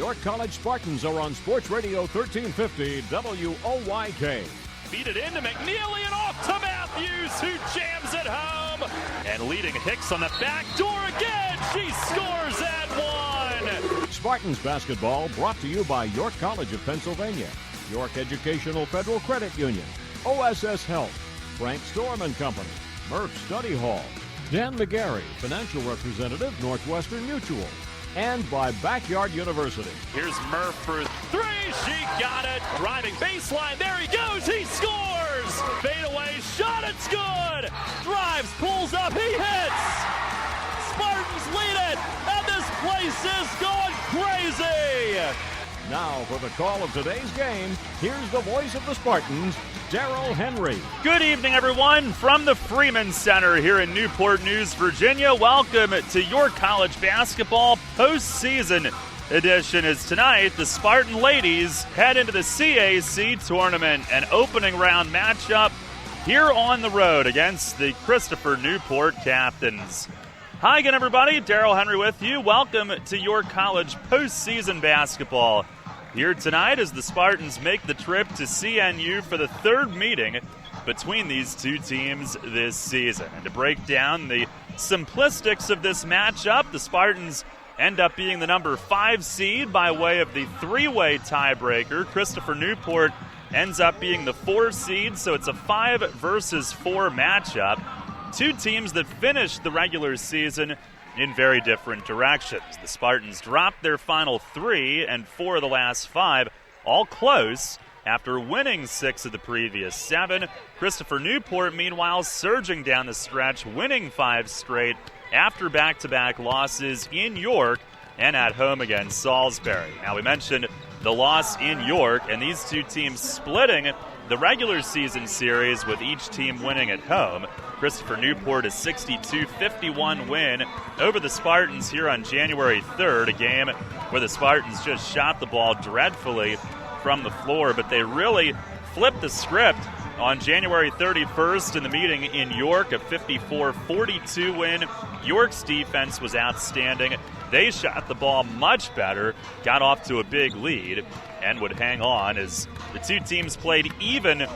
York College Spartans are on Sports Radio 1350 WOYK. Feed it into McNeely and off to Matthews, who jams it home. And leading Hicks on the back door again. She scores at one. Spartans basketball brought to you by York College of Pennsylvania, York Educational Federal Credit Union, OSS Health, Frank Storm and Company, Murph Study Hall, Dan McGarry, Financial Representative, Northwestern Mutual, and by Backyard University. Here's Murph for three. She got it. Driving baseline. There he goes. He scores. Fadeaway shot. It's good. Drives, pulls up. He hits. Spartans lead it. And this place is going crazy. Now for the call of today's game, here's the voice of the Spartans, Darrell Henry. Good evening, everyone, from the Freeman Center here in Newport News, Virginia. Welcome to York College Basketball postseason edition. As tonight, the Spartan ladies head into the CAC tournament, an opening round matchup here on the road against the Christopher Newport Captains. Hi again, everybody. Darrell Henry with you. Welcome to York College postseason basketball. Here tonight as the Spartans make the trip to CNU for the third meeting between these two teams this season. And to break down the simplistics of this matchup, the Spartans end up being the number 5 seed by way of the three-way tiebreaker. Christopher Newport ends up being the 4 seed, so it's a 5 versus 4 matchup. Two teams that finished the regular season in very different directions. The Spartans dropped their final 3 and 4 of the last 5, all close after winning 6 of the previous 7. Christopher Newport, meanwhile, surging down the stretch, winning 5 straight after back-to-back losses in York and at home against Salisbury. Now, we mentioned the loss in York, and these two teams splitting the regular season series with each team winning at home. Christopher Newport a 62-51 win over the Spartans here on January 3rd, a game where the Spartans just shot the ball dreadfully from the floor, but they really flipped the script on January 31st in the meeting in York, a 54-42 win. York's defense was outstanding. They shot the ball much better, got off to a big lead, and would hang on as the two teams played even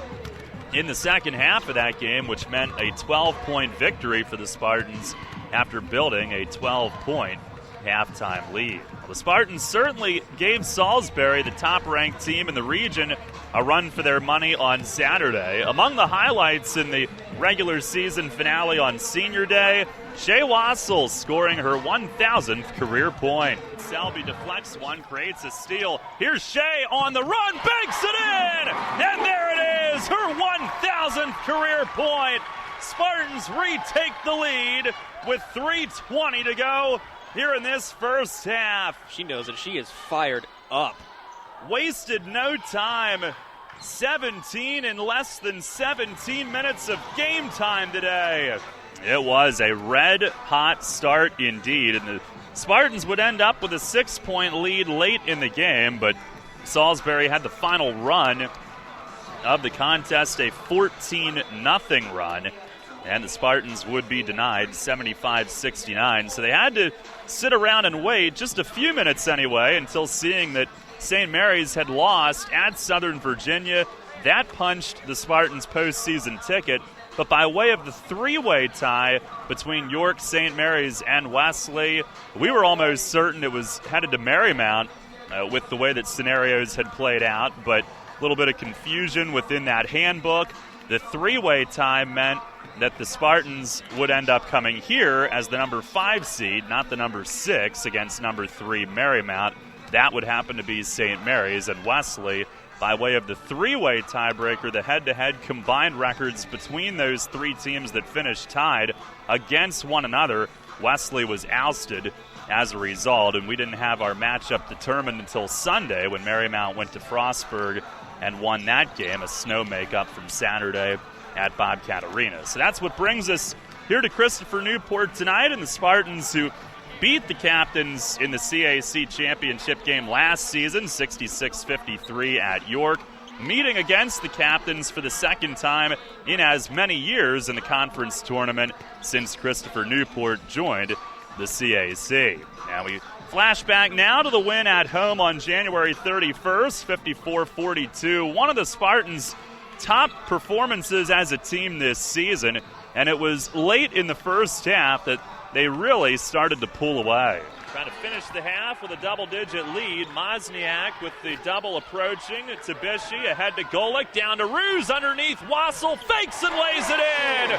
in the second half of that game, which meant a 12-point victory for the Spartans after building a 12-point halftime lead. Well, the Spartans certainly gave Salisbury, the top-ranked team in the region, a run for their money on Saturday. Among the highlights in the regular season finale on Senior Day, Shea Wassel scoring her 1,000th career point. Selby deflects one, creates a steal. Here's Shea on the run, banks it in! And there it is, her 1,000th career point. Spartans retake the lead with 3:20 to go here in this first half. She knows it. She is fired up. Wasted no time. 17 in less than 17 minutes of game time today. It was a red-hot start indeed, and the Spartans would end up with a 6-point lead late in the game, but Salisbury had the final run of the contest, a 14-0 run, and the Spartans would be denied 75-69. So they had to sit around and wait just a few minutes anyway until seeing that St. Mary's had lost at Southern Virginia. That punched the Spartans' postseason ticket. But by way of the three-way tie between York, St. Mary's, and Wesley, we were almost certain it was headed to Marymount with the way that scenarios had played out. But a little bit of confusion within that handbook. The three-way tie meant that the Spartans would end up coming here as the number 5 seed, not the number 6, against number 3 Marymount. That would happen to be St. Mary's, and Wesley, by way of the three-way tiebreaker, the head-to-head combined records between those three teams that finished tied against one another, Wesley was ousted as a result, and we didn't have our matchup determined until Sunday when Marymount went to Frostburg and won that game, a snow makeup from Saturday at Bobcat Arena. So that's what brings us here to Christopher Newport tonight, and the Spartans, who beat the Captains in the CAC Championship game last season, 66-53 at York, meeting against the Captains for the second time in as many years in the conference tournament since Christopher Newport joined the CAC. Now we Flashback now to the win at home on January 31st, 54-42. One of the Spartans' top performances as a team this season, and it was late in the first half that they really started to pull away. Trying to finish the half with a double-digit lead. Mozniak with the double approaching. Tabishi ahead to Golick, down to Ruse underneath. Wassel fakes and lays it in.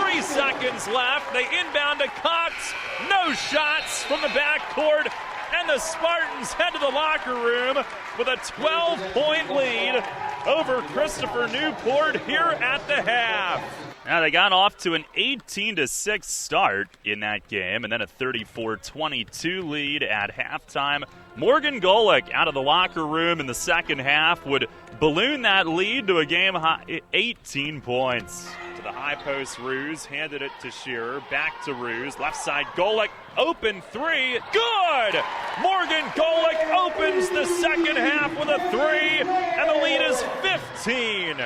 3 seconds left. They inbound to Cox. No shots from the backcourt. And the Spartans head to the locker room with a 12-point lead over Christopher Newport here at the half. Now they got off to an 18-6 start in that game, and then a 34-22 lead at halftime. Morgan Golick out of the locker room in the second half would balloon that lead to a game-high 18 points. To the high post, Ruse handed it to Shearer, back to Ruse, left side Golick, open 3, good! Morgan Golick opens the second half with a 3, and the lead is 15.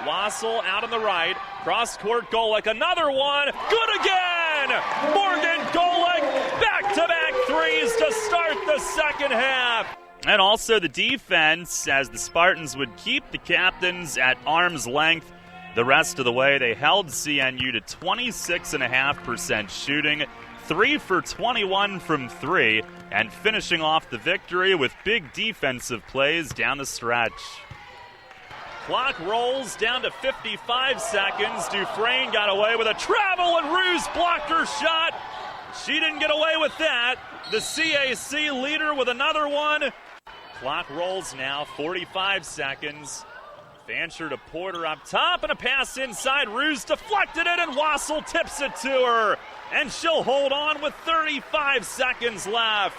Wassel out on the right, cross-court Golick, another one, good again! Morgan Golick, back-to-back threes to start the second half. And also the defense, as the Spartans would keep the captains at arm's length the rest of the way. They held CNU to 26.5% shooting, 3 for 21 from 3, and finishing off the victory with big defensive plays down the stretch. Clock rolls down to 55 seconds. Dufresne got away with a travel, and Ruse blocked her shot. She didn't get away with that. The CAC leader with another one. Clock rolls now, 45 seconds. Fancher to Porter up top, and a pass inside. Ruse deflected it, and Wassel tips it to her. And she'll hold on with 35 seconds left.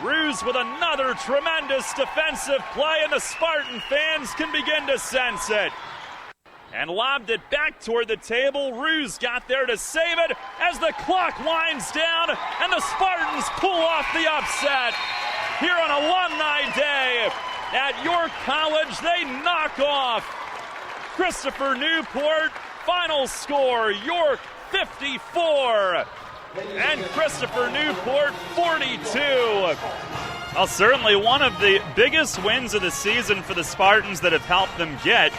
Ruse with another tremendous defensive play, and the Spartan fans can begin to sense it. And lobbed it back toward the table. Ruse got there to save it as the clock winds down, and the Spartans pull off the upset. Here on Alumni Day at York College, they knock off Christopher Newport. Final score, York 54. And Christopher Newport, 42. Well, certainly one of the biggest wins of the season for the Spartans that have helped them get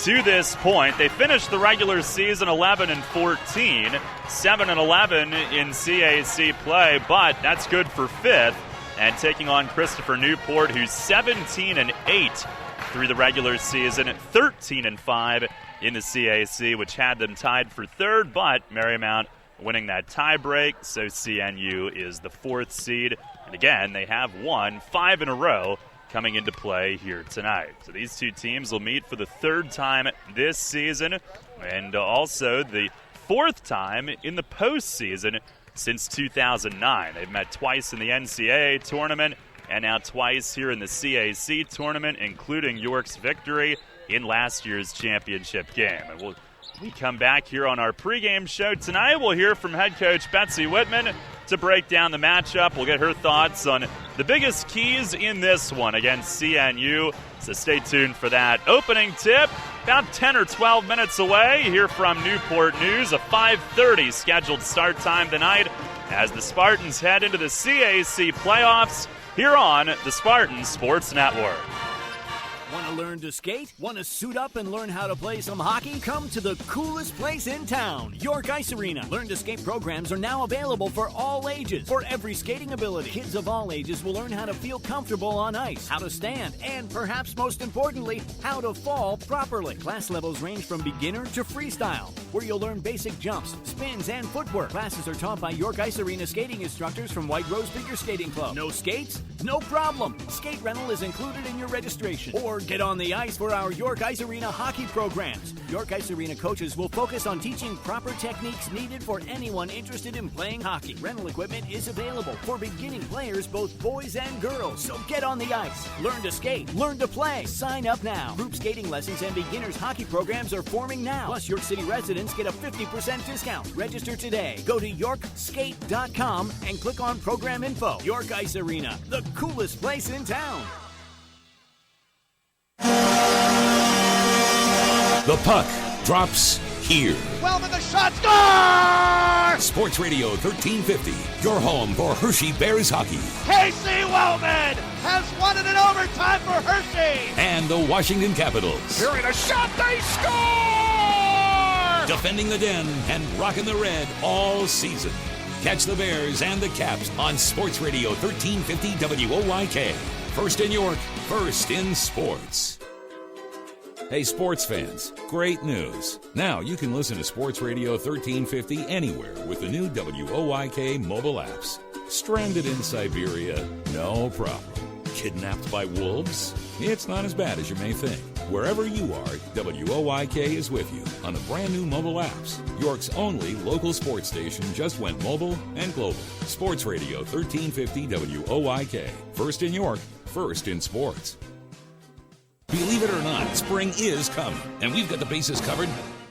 to this point. They finished the regular season 11-14, 7-11 in CAC play, but that's good for 5th. And taking on Christopher Newport, who's 17-8 through the regular season, 13-5 in the CAC, which had them tied for 3rd, but Marymount winning that tiebreak, so CNU is the 4th seed. And again, they have won 5 in a row coming into play here tonight. So these two teams will meet for the 3rd time this season, and also the 4th time in the postseason since 2009. They've met twice in the NCAA tournament, and now twice here in the CAC tournament, including York's victory in last year's championship game. And when we come back here on our pregame show tonight, we'll hear from head coach Betsy Whitman to break down the matchup. We'll get her thoughts on the biggest keys in this one against CNU, so stay tuned for that. Opening tip, about 10 or 12 minutes away. Hear from Newport News, a 5:30 scheduled start time tonight as the Spartans head into the CAC playoffs here on the Spartan Sports Network. Want to learn to skate? Want to suit up and learn how to play some hockey? Come to the coolest place in town, York Ice Arena. Learn to skate programs are now available for all ages. For every skating ability, kids of all ages will learn how to feel comfortable on ice, how to stand, and perhaps most importantly, how to fall properly. Class levels range from beginner to freestyle, where you'll learn basic jumps, spins, and footwork. Classes are taught by York Ice Arena skating instructors from White Rose Figure Skating Club. No skates? No problem. Skate rental is included in your registration. Or get on the ice for our York Ice Arena hockey programs. York Ice Arena coaches will focus on teaching proper techniques needed for anyone interested in playing hockey. Rental equipment is available for beginning players, both boys and girls. So get on the ice. Learn to skate. Learn to play. Sign up now. Group skating lessons and beginners hockey programs are forming now. Plus, York City residents get a 50% discount. Register today. Go to yorkskate.com and click on program info. York Ice Arena, the coolest place in town. The puck drops here. Wellman, the shot, score! Sports Radio 1350, your home for Hershey Bears hockey. Casey Wellman has won it in overtime for Hershey. And the Washington Capitals. Here in a shot, they score! Defending the Den and rocking the red all season. Catch the Bears and the Caps on Sports Radio 1350 WOYK. First in York, first in sports. Hey, sports fans, great news. Now you can listen to Sports Radio 1350 anywhere with the new WOYK mobile apps. Stranded in Siberia? No problem. Kidnapped by wolves? It's not as bad as you may think. Wherever you are, WOYK is with you on the brand new mobile apps. York's only local sports station just went mobile and global. Sports Radio 1350 WOYK. First in York, first in sports. Believe it or not, spring is coming, and we've got the bases covered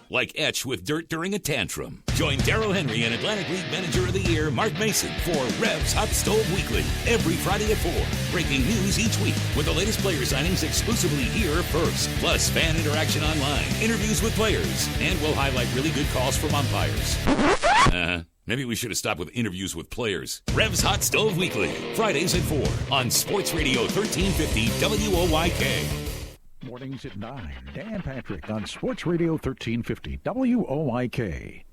like Etch with dirt during a tantrum. Join Darryl Henry and Atlantic League Manager of the Year, Mark Mason, for Revs Hot Stove Weekly, every Friday at 4. Breaking news each week with the latest player signings exclusively here first. Plus, fan interaction online, interviews with players, and we'll highlight really good calls from umpires. Maybe we should have stopped with interviews with players. Revs Hot Stove Weekly, Fridays at 4 on Sports Radio 1350 WOYK. Mornings at 9. Dan Patrick on Sports Radio 1350 WOYK.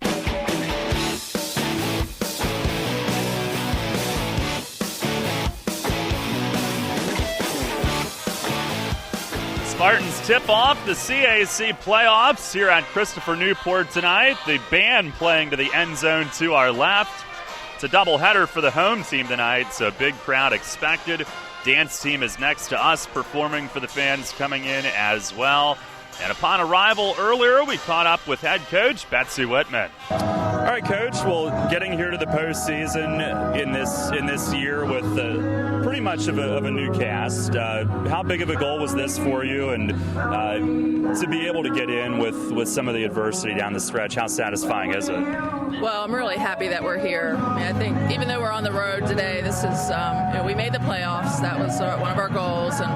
Spartans tip off the CAC playoffs here at Christopher Newport tonight. The band playing to the end zone to our left. It's a doubleheader for the home team tonight, so big crowd expected. Dance team is next to us, performing for the fans coming in as well. And upon arrival earlier, we caught up with head coach Betsy Whitman. All right, Coach. Well, getting here to the postseason in this year with pretty much of a new cast. How big of a goal was this for you, and to be able to get in with some of the adversity down the stretch? How satisfying is it? Well, I'm really happy that we're here. I mean, I think even though we're on the road today, this is we made the playoffs. That was one of our goals, and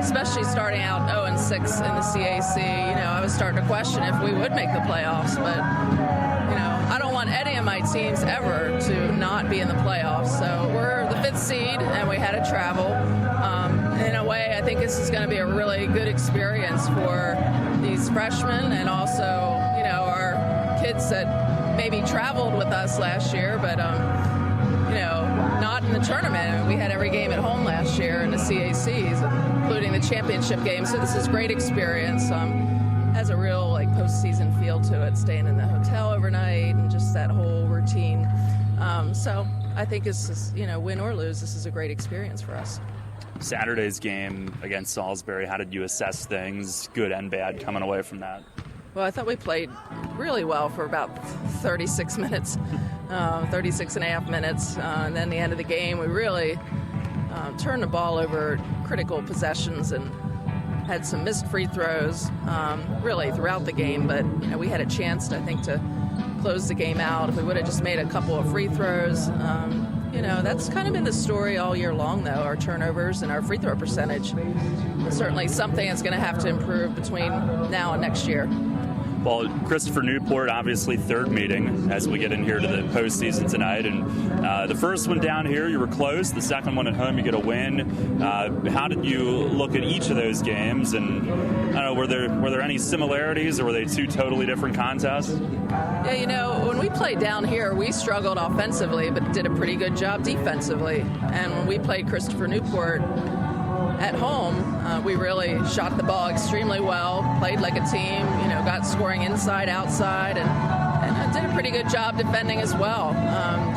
especially starting out 0-6 in the CAC. I was starting to question if we would make the playoffs, but I don't want any of my teams ever to not be in the playoffs. So we're the 5th seed, and we had to travel. In a way, I think this is going to be a really good experience for these freshmen and also, our kids that maybe traveled with us last year, but, not in the tournament. We had every game at home last year in the CACs, including the championship game. So this is a great experience. Has a real postseason feel to it, staying in the hotel overnight and just that whole routine. So I think this is, win or lose, this is a great experience for us. Saturday's game against Salisbury, how did you assess things, good and bad, coming away from that? Well, I thought we played really well for about 36 minutes, 36 and a half minutes. And then the end of the game, we really turned the ball over critical possessions and had some missed free throws really throughout the game. But we had a chance, I think, to close the game out. If we would have just made a couple of free throws, that's kind of been the story all year long, though, our turnovers and our free throw percentage. Certainly something that's going to have to improve between now and next year. Well, Christopher Newport, obviously third meeting as we get in here to the postseason tonight. And the first one down here, you were close. The second one at home, you get a win. How did you look at each of those games? And I don't know, were there any similarities, or were they two totally different contests? Yeah, when we played down here, we struggled offensively, but did a pretty good job defensively. And when we played Christopher Newport at home, we really shot the ball extremely well, played like a team, got scoring inside, outside, and did a pretty good job defending as well.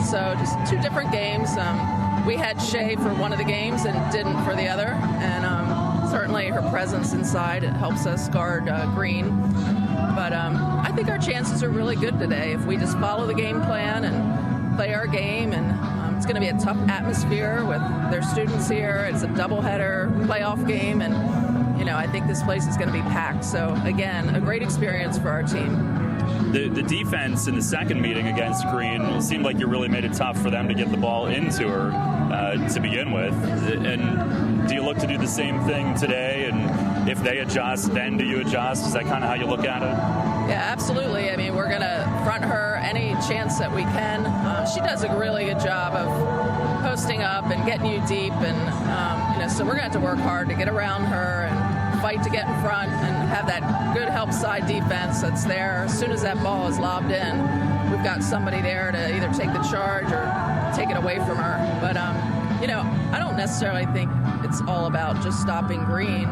So just two different games. We had Shea for one of the games and didn't for the other, and certainly her presence inside, it helps us guard Green. But I think our chances are really good today if we just follow the game plan and play our game. And it's going to be a tough atmosphere with their students here. It's a doubleheader playoff game, and I think this place is going to be packed. So again, a great experience for our team. The defense in the second meeting against Green seemed like you really made it tough for them to get the ball into her to begin with. And do you look to do the same thing today? And if they adjust, then do you adjust? Is that kind of how you look at it? Yeah, absolutely. I mean, we're going to front her any chance that we can. She does a really good job of posting up and getting you deep, and so we're going to have to work hard to get around her and fight to get in front and have that good help side defense that's there. As soon as that ball is lobbed in, we've got somebody there to either take the charge or take it away from her. But I don't necessarily think it's all about just stopping Green.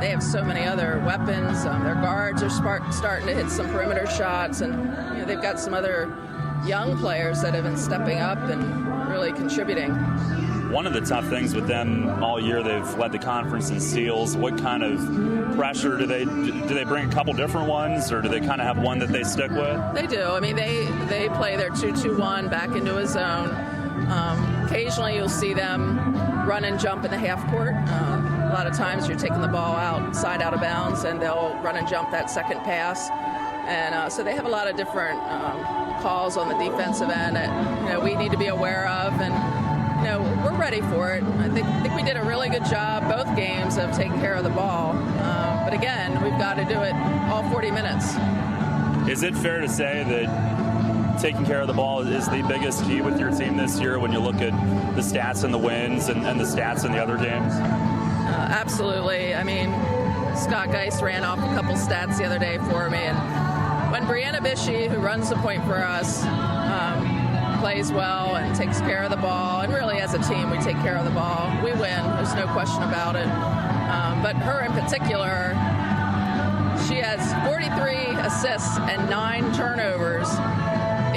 They have so many other weapons. Their guards are starting to hit some perimeter shots, and they've got some other young players that have been stepping up and really contributing. One of the tough things with them all year, they've led the conference in steals. What kind of pressure do they bring? A couple different ones, or do they kind of have one that they stick with? They do. I mean, they play their 2-2-1 back into a zone. Occasionally you'll see them run and jump in the half court. A lot of times you're taking the ball outside out of bounds, and they'll run and jump that second pass. And so they have a lot of different calls on the defensive end that we need to be aware of, and we're ready for it. I think we did a really good job both games of taking care of the ball. But again, we've got to do it all 40 minutes. Is it fair to say that taking care of the ball is the biggest key with your team this year when you look at the stats and the wins and the stats in the other games? Absolutely. I mean, Scott Geist ran off a couple stats the other day for me, and when Brianna Bishie, who runs the point for us, plays well and takes care of the ball, and really as a team we take care of the ball, we win. There's no question about it. But her in particular, she has 43 assists and 9 turnovers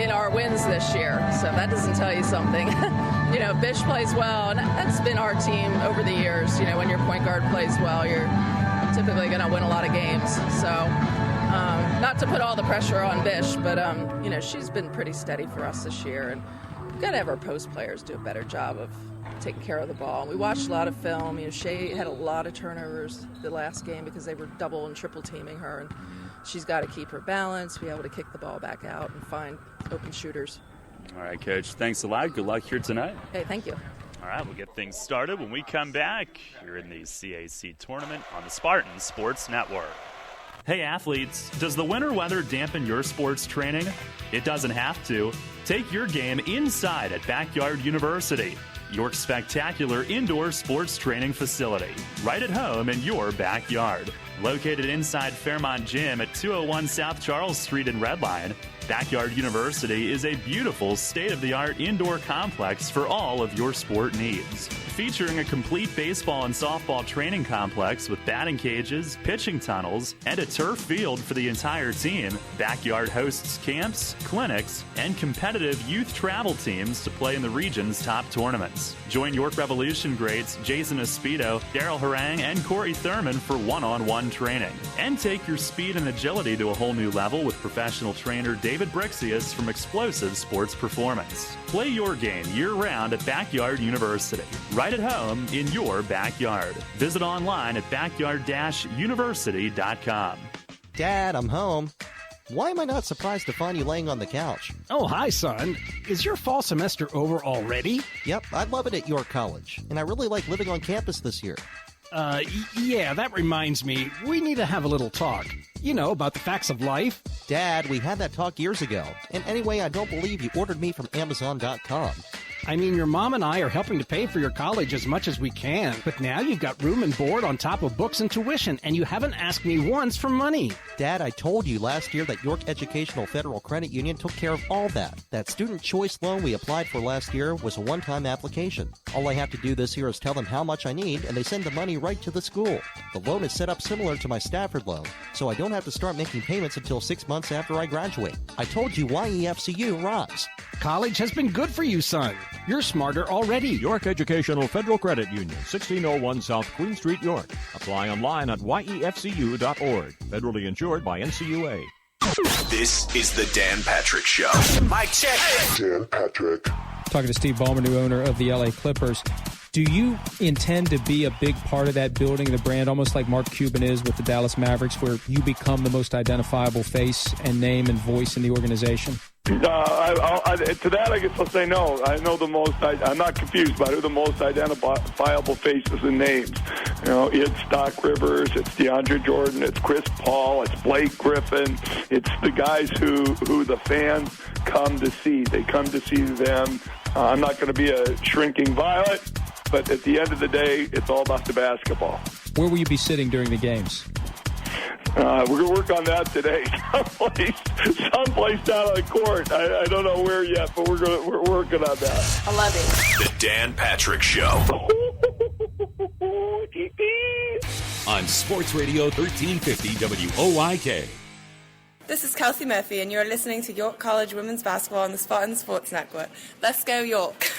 in our wins this year. So that doesn't tell you something. Bish plays well, and that's been our team over the years. When your point guard plays well, you're typically going to win a lot of games. So not to put all the pressure on Bish, but she's been pretty steady for us this year, and we've got to have our post players do a better job of taking care of the ball. We watched a lot of film. Shea had a lot of turnovers the last game because they were double and triple teaming her, and she's got to keep her balance, be able to kick the ball back out and find open shooters. All right, Coach. Thanks a lot. Good luck here tonight. Hey, thank you. All right, we'll get things started when we come back here in the CAC tournament on the Spartan Sports Network. Hey, athletes, does the winter weather dampen your sports training? It doesn't have to. Take your game inside at Backyard University, York's spectacular indoor sports training facility, right at home in your backyard. Located inside Fairmont Gym at 201 South Charles Street in Redline, Backyard University is a beautiful, state-of-the-art indoor complex for all of your sport needs. Featuring a complete baseball and softball training complex with batting cages, pitching tunnels, and a turf field for the entire team, Backyard hosts camps, clinics, and competitive youth travel teams to play in the region's top tournaments. Join York Revolution greats Jason Espedo, Daryl Harang, and Corey Thurman for one-on-one training. And take your speed and agility to a whole new level with professional trainer David Brixius from Explosive Sports Performance. Play your game year-round at Backyard University, right at home in your backyard. Visit online at backyard-university.com. Dad, I'm home. Why am I not surprised to find you laying on the couch? Oh, hi, son. Is your fall semester over already? Yep, I love it at York College, and I really like living on campus this year. Yeah, that reminds me. We need to have a little talk. About the facts of life. Dad, we had that talk years ago. And anyway, I don't believe you ordered me from Amazon.com. I mean, your mom and I are helping to pay for your college as much as we can, but now you've got room and board on top of books and tuition, and you haven't asked me once for money. Dad, I told you last year that York Educational Federal Credit Union took care of all that. That student choice loan we applied for last year was a one-time application. All I have to do this year is tell them how much I need, and they send the money right to the school. The loan is set up similar to my Stafford loan, so I don't have to start making payments until 6 months after I graduate. I told you YEFCU rocks. College has been good for you, son. You're smarter already. York Educational Federal Credit Union, 1601 South Queen Street, York. Apply online at yefcu.org. Federally insured by NCUA. This is the Dan Patrick Show. Mic check. Dan Patrick. Talking to Steve Ballmer, new owner of the LA Clippers. Do you intend to be a big part of that building the brand, almost like Mark Cuban is with the Dallas Mavericks, where you become the most identifiable face and name and voice in the organization? To that, I guess I'll say no. I know the most. I'm not confused by who the most identifiable faces and names. It's Doc Rivers, it's DeAndre Jordan, it's Chris Paul, it's Blake Griffin. It's the guys who the fans come to see. They come to see them. I'm not going to be a shrinking violet, but at the end of the day, it's all about the basketball. Where will you be sitting during the games? We're going to work on that today. Someplace down on the court. I don't know where yet, but we're working on that. I love it. The Dan Patrick Show. On Sports Radio 1350 WOYK. This is Kelsey Murphy, and you're listening to York College Women's Basketball on the Spartan Sports Network. Let's go, York.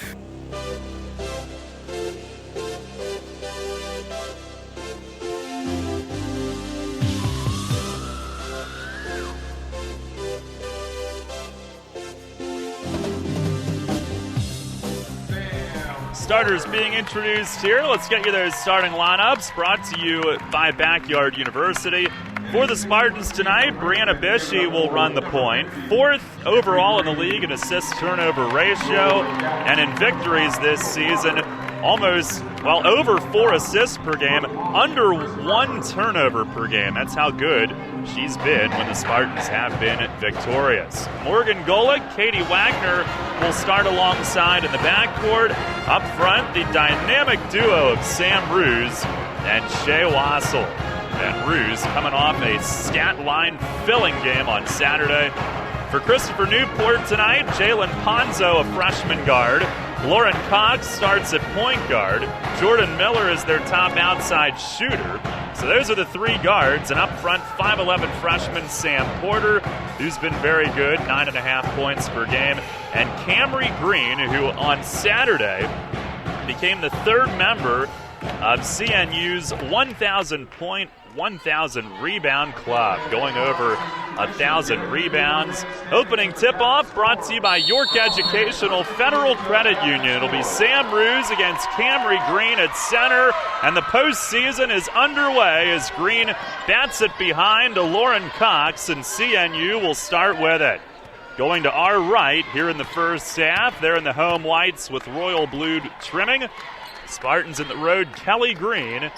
Starters being introduced here. Let's get you those starting lineups brought to you by Backyard University. For the Spartans tonight, Brianna Bishie will run the point. 4th overall in the league in assist-turnover ratio. And in victories this season, over 4 assists per game, under 1 turnover per game. That's how good she's been when the Spartans have been victorious. Morgan Golick, Katie Wagner will start alongside in the backcourt. Up front, the dynamic duo of Sam Ruse and Shea Wassel. And Ruse coming off a stat line filling game on Saturday. For Christopher Newport tonight, Jalen Ponzo, a freshman guard. Lauren Cox starts at point guard. Jordan Miller is their top outside shooter. So those are the 3 guards. And up front, 5'11 freshman Sam Porter, who's been very good, 9.5 points per game. And Camry Green, who on Saturday became the 3rd member of CNU's 1,000-point, 1,000-rebound club, going over 1,000 rebounds. Opening tip-off brought to you by York Educational Federal Credit Union. It'll be Sam Ruse against Camry Green at center, and the postseason is underway as Green bats it behind to Lauren Cox, and CNU will start with it. Going to our right here in the first half, they're in the home whites with royal blue trimming. Spartans in the road, Kelly Green.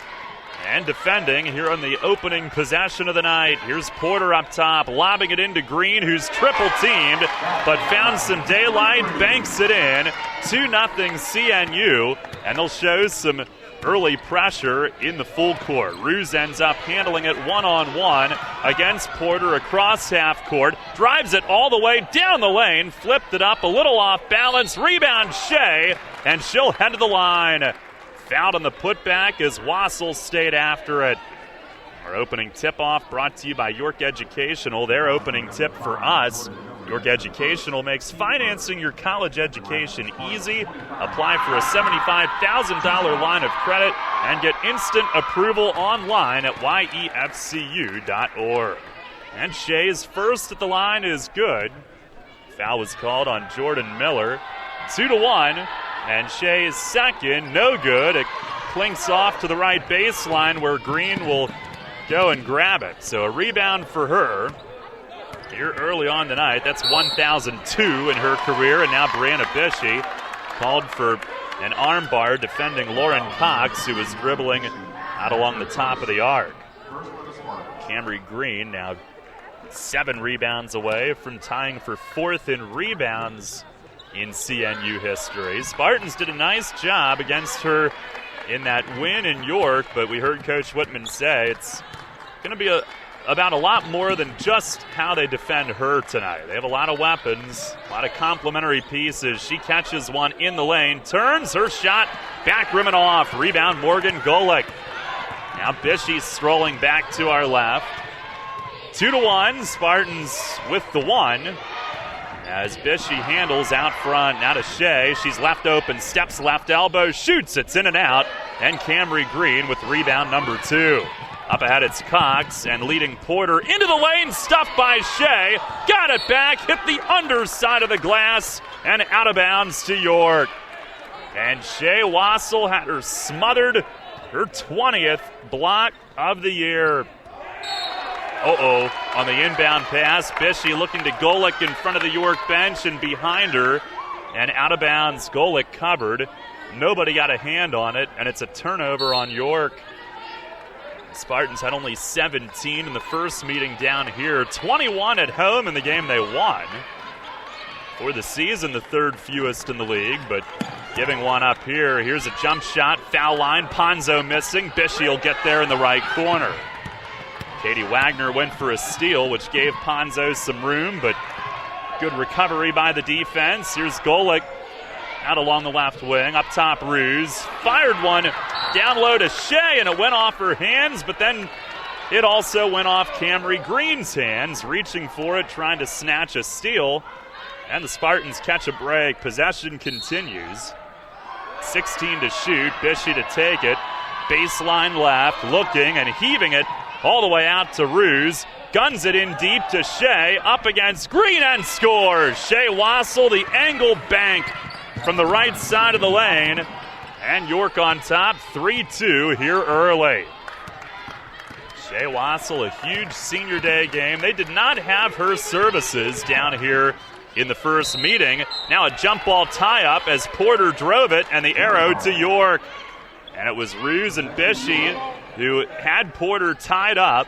And defending here on the opening possession of the night, here's Porter up top, lobbing it into Green, who's triple-teamed, but found some daylight, banks it in. 2-0 CNU, and they'll show some early pressure in the full court. Ruse ends up handling it one-on-one against Porter across half court, drives it all the way down the lane, flipped it up a little off balance, rebound Shea, and she'll head to the line. Fouled on the putback as Wassel stayed after it. Our opening tip-off brought to you by York Educational. Their opening tip for us, York Educational makes financing your college education easy. Apply for a $75,000 line of credit and get instant approval online at yefcu.org. And Shea's first at the line is good. Foul was called on Jordan Miller. 2-1. And Shea's second, no good. It clinks off to the right baseline where Green will go and grab it. So a rebound for her here early on tonight. That's 1,002 in her career. And now Brianna Bishie called for an armbar defending Lauren Cox, who was dribbling out along the top of the arc. Camry Green now 7 rebounds away from tying for 4th in rebounds in CNU history. Spartans did a nice job against her in that win in York, but we heard Coach Whitman say it's going to be about a lot more than just how they defend her tonight. They have a lot of weapons, a lot of complementary pieces. She catches one in the lane, turns her shot, back rim and off. Rebound Morgan Golick. Now Bishie strolling back to our left. 2-1, Spartans with the 1. As Bishie handles out front, now to Shea. She's left open, steps left elbow, shoots, it's in and out. And Camry Green with rebound number 2. Up ahead it's Cox, and leading Porter into the lane, stuffed by Shea. Got it back, hit the underside of the glass, and out of bounds to York. And Shea Wassel had her smothered, her 20th block of the year. On the inbound pass, Bishey looking to Golick in front of the York bench and behind her. And out of bounds, Golick covered. Nobody got a hand on it, and it's a turnover on York. The Spartans had only 17 in the first meeting down here, 21 at home in the game they won. For the season, the third fewest in the league, but giving one up here. Here's a jump shot, foul line, Ponzo missing. Bishey will get there in the right corner. Katie Wagner went for a steal, which gave Ponzo some room, but good recovery by the defense. Here's Golick out along the left wing. Up top, Ruse. Fired one down low to Shea, and it went off her hands, but then it also went off Camry Green's hands, reaching for it, trying to snatch a steal. And the Spartans catch a break. Possession continues. 16 to shoot. Bishey to take it. Baseline left, looking and heaving it all the way out to Ruse. Guns it in deep to Shea. Up against Green and scores. Shea Wassel, the angle bank from the right side of the lane. And York on top, 3-2 here early. Shea Wassel, a huge senior day game. They did not have her services down here in the first meeting. Now a jump ball tie-up as Porter drove it, and the arrow to York. And it was Ruse and Bishey who had Porter tied up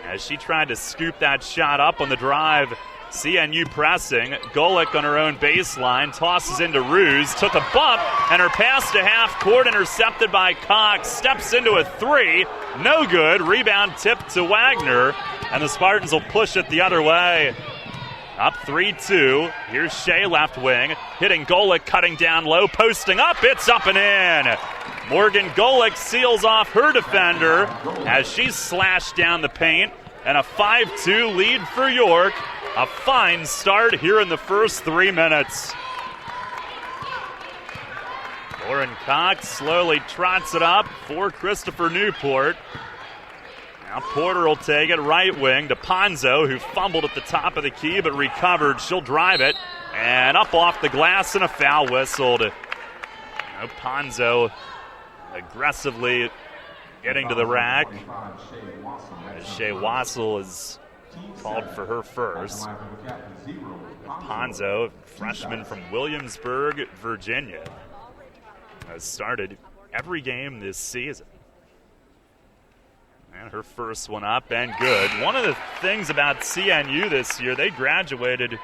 as she tried to scoop that shot up on the drive. CNU pressing. Golick on her own baseline. Tosses into Ruse. Took a bump, and her pass to half court intercepted by Cox. Steps into a three. No good. Rebound tipped to Wagner, and the Spartans will push it the other way. Up 3-2. Here's Shea left wing. Hitting Golick, cutting down low, posting up. It's up and in. Morgan Golick seals off her defender as she slashed down the paint. And a 5-2 lead for York. A fine start here in the first 3 minutes. Lauren Cox slowly trots it up for Christopher Newport. Now Porter will take it right wing to Ponzo, who fumbled at the top of the key but recovered. She'll drive it, and up off the glass and a foul whistled. Now Ponzo aggressively getting to the rack. As Shea Wassel is called for her first. Ponzo, freshman from Williamsburg, Virginia, has started every game this season. And her first one up and good. One of the things about CNU this year, they graduated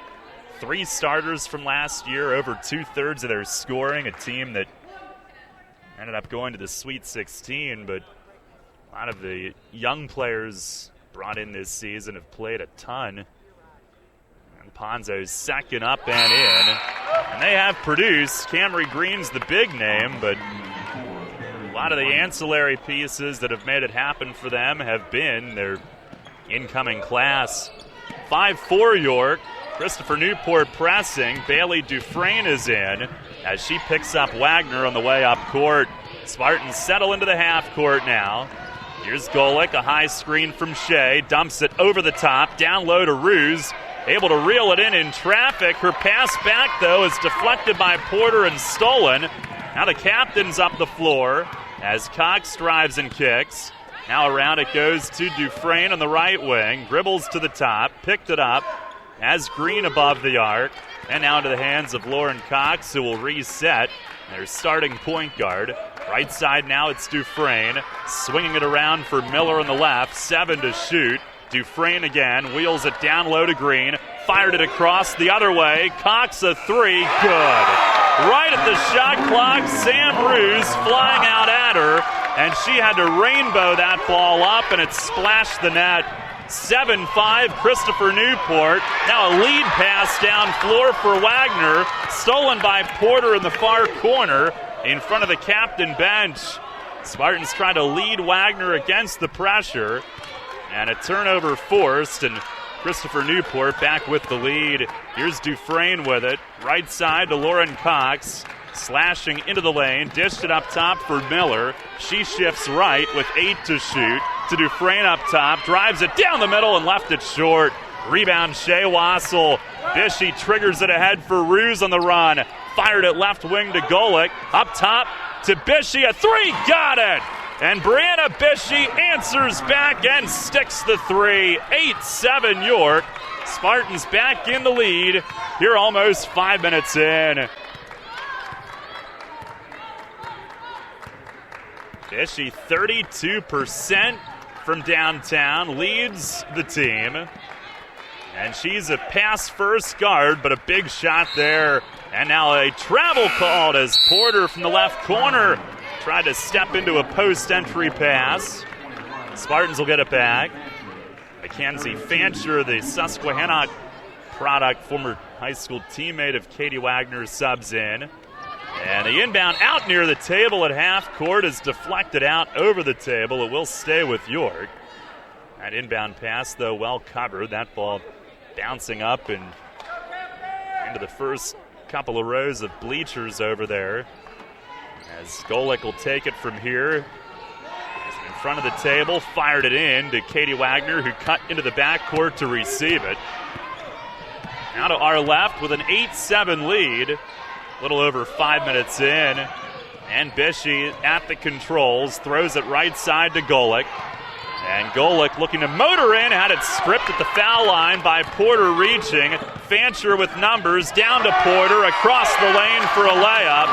3 starters from last year, over 2/3 of their scoring, a team that ended up going to the Sweet 16, but a lot of the young players brought in this season have played a ton. And Ponzo's second up and in. And they have produced. Camry Green's the big name, but a lot of the ancillary pieces that have made it happen for them have been their incoming class. 5-4 York. Christopher Newport pressing. Bailey Dufresne is in as she picks up Wagner on the way up court. Spartans settle into the half court now. Here's Golick, a high screen from Shea. Dumps it over the top. Down low to Ruse. Able to reel it in traffic. Her pass back, though, is deflected by Porter and stolen. Now the captain's up the floor as Cox drives and kicks. Now around it goes to Dufresne on the right wing. Dribbles to the top. Picked it up. Has Green above the arc. And now into the hands of Lauren Cox, who will reset their starting point guard. Right side now, it's Dufresne. Swinging it around for Miller on the left. 7 to shoot. Dufresne again. Wheels it down low to Green. Fired it across the other way. Cox a three. Good. Right at the shot clock, Sam Ruse flying out at her. And she had to rainbow that ball up, and it splashed the net. 7-5, Christopher Newport. Now a lead pass down floor for Wagner. Stolen by Porter in the far corner in front of the captain bench. Spartans trying to lead Wagner against the pressure. And a turnover forced, and Christopher Newport back with the lead. Here's Dufresne with it. Right side to Lauren Cox. Slashing into the lane. Dished it up top for Miller. She shifts right with 8 to shoot. To Dufresne up top. Drives it down the middle and left it short. Rebound Shea Wassel. Bishey triggers it ahead for Ruse on the run. Fired it left wing to Golick. Up top to Bishey. A three. Got it. And Brianna Bishey answers back and sticks the three. 8-7 York. Spartans back in the lead. Here almost 5 minutes in. Bishey 32% from downtown, leads the team. And she's a pass-first guard, but a big shot there. And now a travel called as Porter from the left corner tried to step into a post-entry pass. Spartans will get it back. Mackenzie Fancher, the Susquehanna product, former high school teammate of Katie Wagner, subs in. And the inbound out near the table at half court is deflected out over the table. It will stay with York. That inbound pass, though, well covered. That ball bouncing up and into the first couple of rows of bleachers over there. As Golick will take it from here. In front of the table, fired it in to Katie Wagner, who cut into the backcourt to receive it. Now to our left with an 8-7 lead. A little over 5 minutes in. And Bishey at the controls, throws it right side to Golick. And Golick looking to motor in, had it stripped at the foul line by Porter reaching. Fancher with numbers, down to Porter, across the lane for a layup.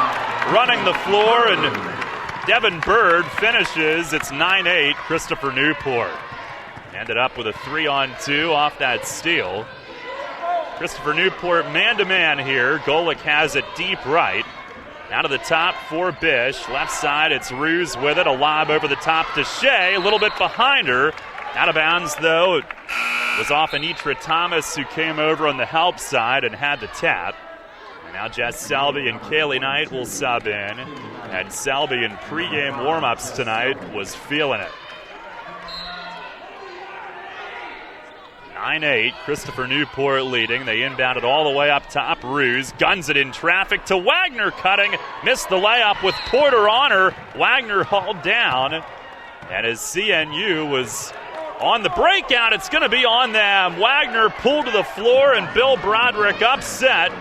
Running the floor, and Devin Bird finishes. It's 9-8, Christopher Newport. Ended up with a 3-on-2 off that steal. Christopher Newport man-to-man here. Golick has it deep right. Out of the top for Bish. Left side, it's Ruse with it. A lob over the top to Shea. A little bit behind her. Out of bounds, though. It was off Anitra Thomas, who came over on the help side and had the tap. And now Jess Selby and Kaylee Knight will sub in. And Selby in pregame warm-ups tonight was feeling it. 9-8, Christopher Newport leading. They inbound it all the way up top. Ruse guns it in traffic to Wagner cutting. Missed the layup with Porter on her. Wagner hauled down. And as CNU was on the breakout, it's going to be on them. Wagner pulled to the floor, and Bill Broderick upset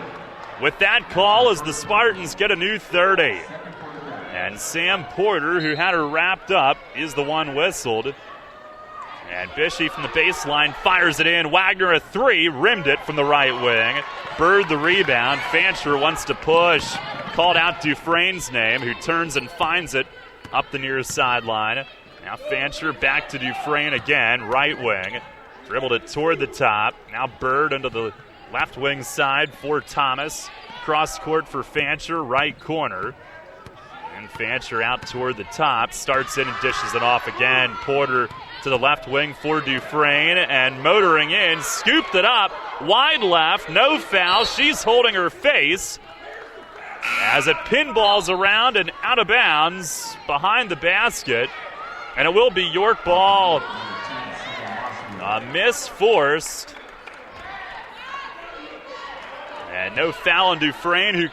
with that call as the Spartans get a new 30. And Sam Porter, who had her wrapped up, is the one whistled. And Bishey from the baseline fires it in. Wagner a three, rimmed it from the right wing. Bird the rebound. Fancher wants to push. Called out Dufresne's name, who turns and finds it up the near sideline. Now Fancher back to Dufresne again, right wing. Dribbled it toward the top. Now Bird into the left wing side for Thomas. Cross court for Fancher, right corner. And Fancher out toward the top. Starts in and dishes it off again. Porter to the left wing for Dufresne, and motoring in, scooped it up, wide left, no foul. She's holding her face as it pinballs around and out of bounds behind the basket, and it will be York ball. A miss forced, and no foul on Dufresne, who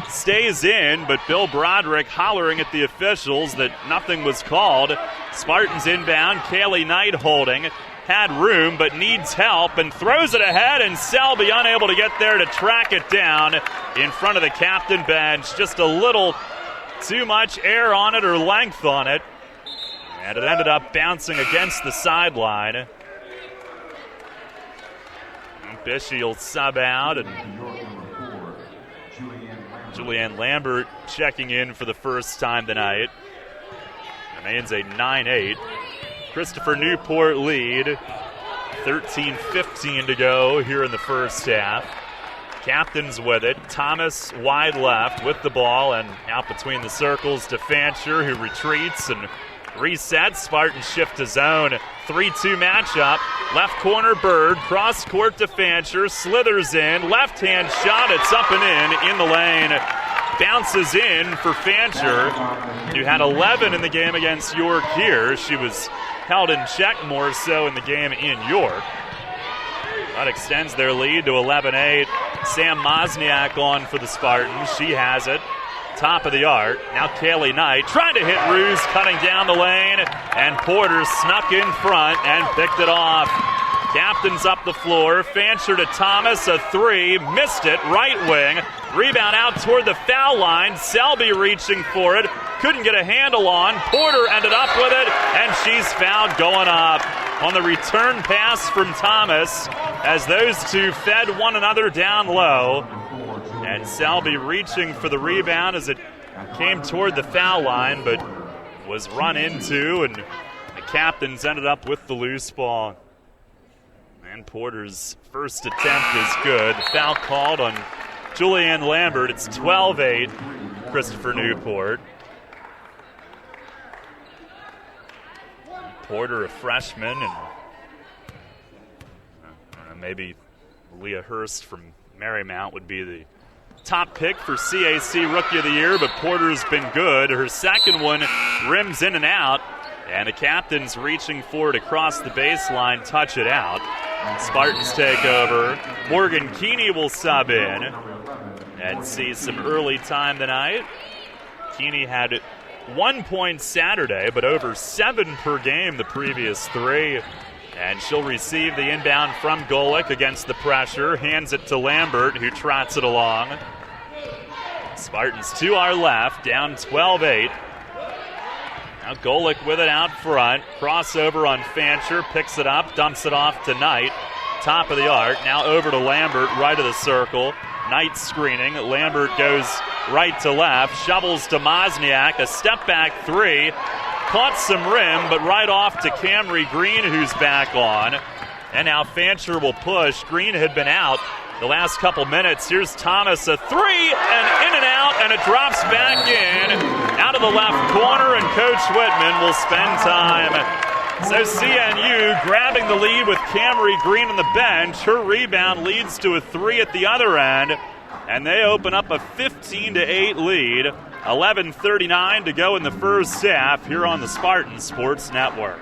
stays in, but Bill Broderick hollering at the officials that nothing was called. Spartans inbound, Kaylee Knight holding, had room but needs help and throws it ahead, and Selby unable to get there to track it down in front of the captain bench. Just a little too much air on it or length on it, and it ended up bouncing against the sideline. Bishey will sub out, and Julianne Lambert checking in for the first time tonight. Remains a 9-8. Christopher Newport lead. 13-15 to go here in the first half. Captains with it. Thomas wide left with the ball and out between the circles to Fancher, who retreats and resets. Spartans shift to zone. 3-2 matchup. Left corner Bird. Cross court to Fancher. Slithers in. Left hand shot. It's up and in the lane. Bounces in for Fancher, who had 11 in the game against York here. She was held in check more so in the game in York. That extends their lead to 11-8. Sam Mosniak on for the Spartans. She has it. Top of the arc. Now Kaylee Knight trying to hit Ruse, cutting down the lane, and Porter snuck in front and picked it off. Captain's up the floor. Fancher to Thomas, a three. Missed it, right wing. Rebound out toward the foul line. Selby reaching for it. Couldn't get a handle on. Porter ended up with it, and she's fouled going up on the return pass from Thomas as those two fed one another down low. And Selby reaching for the rebound as it came toward the foul line, but was run into, and the Captains ended up with the loose ball. And Porter's first attempt is good. Foul called on Julianne Lambert. It's 12-8, Christopher Newport. Porter, a freshman, and maybe Leah Hurst from Marymount would be the top pick for CAC Rookie of the Year, but Porter's been good. Her second one rims in and out, and the Captains reaching for it across the baseline, touch it out. Spartans take over. Morgan Keeney will sub in and see some early time tonight. Keeney had 1 point Saturday, but over 7 per game the previous 3. And she'll receive the inbound from Golick against the pressure. Hands it to Lambert, who trots it along. Spartans to our left, down 12-8. Now Golick with it out front. Crossover on Fancher, picks it up, dumps it off to Knight. Top of the arc, now over to Lambert, right of the circle. Knight screening. Lambert goes right to left, shovels to Mosniak, a step-back three. Caught some rim, but right off to Camry Green, who's back on. And now Fancher will push. Green had been out the last couple minutes. Here's Thomas, a three, and in and out, and it drops back in. Out of the left corner, and Coach Whitman will spend time. So CNU grabbing the lead with Camry Green on the bench. Her rebound leads to a three at the other end, and they open up a 15-8 lead. 11:39 to go in the first half here on the Spartan Sports Network.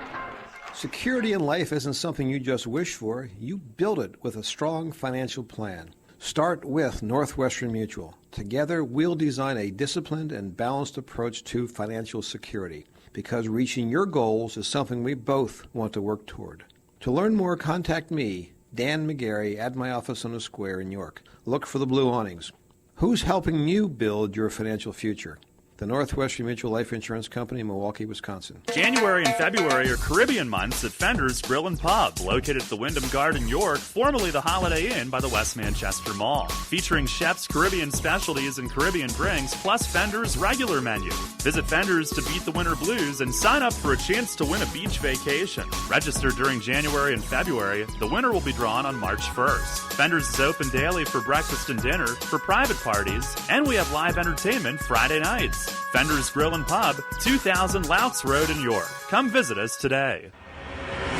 Security in life isn't something you just wish for. You build it with a strong financial plan. Start with Northwestern Mutual. Together, we'll design a disciplined and balanced approach to financial security, because reaching your goals is something we both want to work toward. To learn more, contact me, Dan McGarry, at my office on the Square in York. Look for the blue awnings. Who's helping you build your financial future? The Northwestern Mutual Life Insurance Company, Milwaukee, Wisconsin. January and February are Caribbean months at Fender's Grill and Pub, located at the Wyndham Garden, York, formerly the Holiday Inn by the West Manchester Mall. Featuring chefs' Caribbean specialties and Caribbean drinks, plus Fender's regular menu. Visit Fender's to beat the winter blues and sign up for a chance to win a beach vacation. Register during January and February. The winner will be drawn on March 1st. Fender's is open daily for breakfast and dinner, for private parties, and we have live entertainment Friday nights. Fender's Grill and Pub, 2000 Louts Road in York. Come visit us today.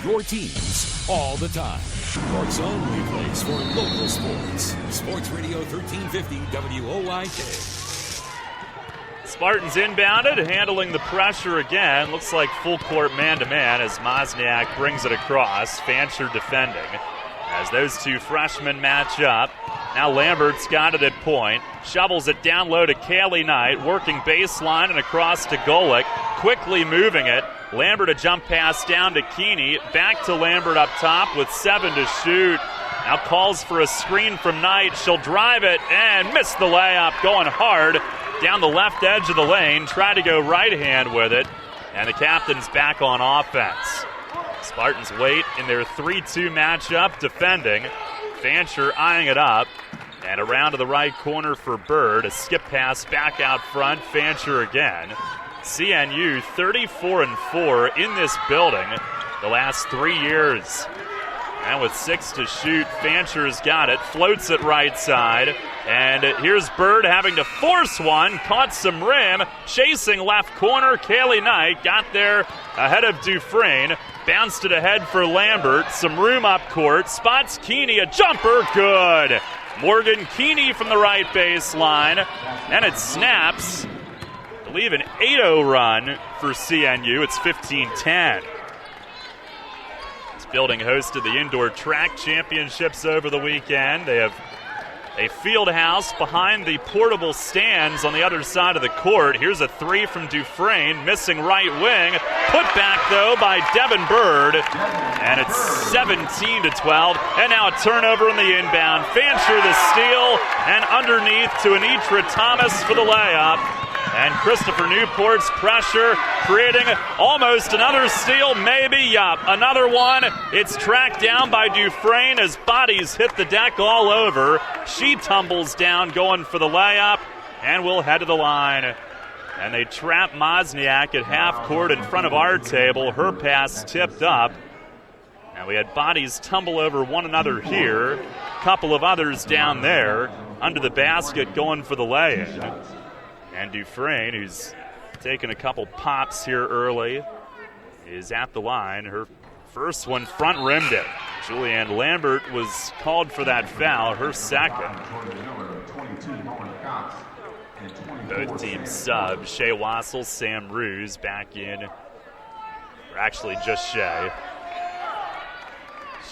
Your teams all the time. York's only place for local sports. Sports Radio 1350 WOYK. Spartans inbounded, handling the pressure again. Looks like full court man-to-man as Mosniak brings it across. Fancher defending as those two freshmen match up. Now Lambert's got it at point. Shovels it down low to Kaylee Knight, working baseline and across to Golick. Quickly moving it. Lambert a jump pass down to Keeney. Back to Lambert up top with 7 to shoot. Now calls for a screen from Knight. She'll drive it and miss the layup. Going hard down the left edge of the lane. Try to go right hand with it. And the Captain's back on offense. Spartans wait in their 3-2 matchup, defending. Fancher eyeing it up. And around to the right corner for Bird. A skip pass back out front. Fancher again. CNU 34-4 in this building the last 3 years. And with 6 to shoot, Fancher's got it. Floats it right side. And here's Bird having to force one. Caught some rim. Chasing left corner. Kaylee Knight got there ahead of Dufresne. Bounced it ahead for Lambert. Some room up court. Spots Keeney. A jumper. Good. Morgan Keeney from the right baseline. And it snaps. I believe an 8-0 run for CNU. It's 15-10. This building hosted the Indoor Track Championships over the weekend. They have a field house behind the portable stands on the other side of the court. Here's a three from Dufresne, missing right wing. Put back, though, by Devin Bird. And it's 17-12. And now a turnover in the inbound. Fancher the steal, and underneath to Anitra Thomas for the layup. And Christopher Newport's pressure, creating almost another steal, maybe, yup, another one. It's tracked down by Dufresne as bodies hit the deck all over. She tumbles down going for the layup, and will head to the line. And they trap Mozniak at half court in front of our table. Her pass tipped up. And we had bodies tumble over one another here. A couple of others down there under the basket going for the lay-in. And Dufresne, who's taken a couple pops here early, is at the line. Her first one front-rimmed it. Julianne Lambert was called for that foul, her second. Both teams sub. Shea Wassel, Sam Ruse back in. Or actually just Shea.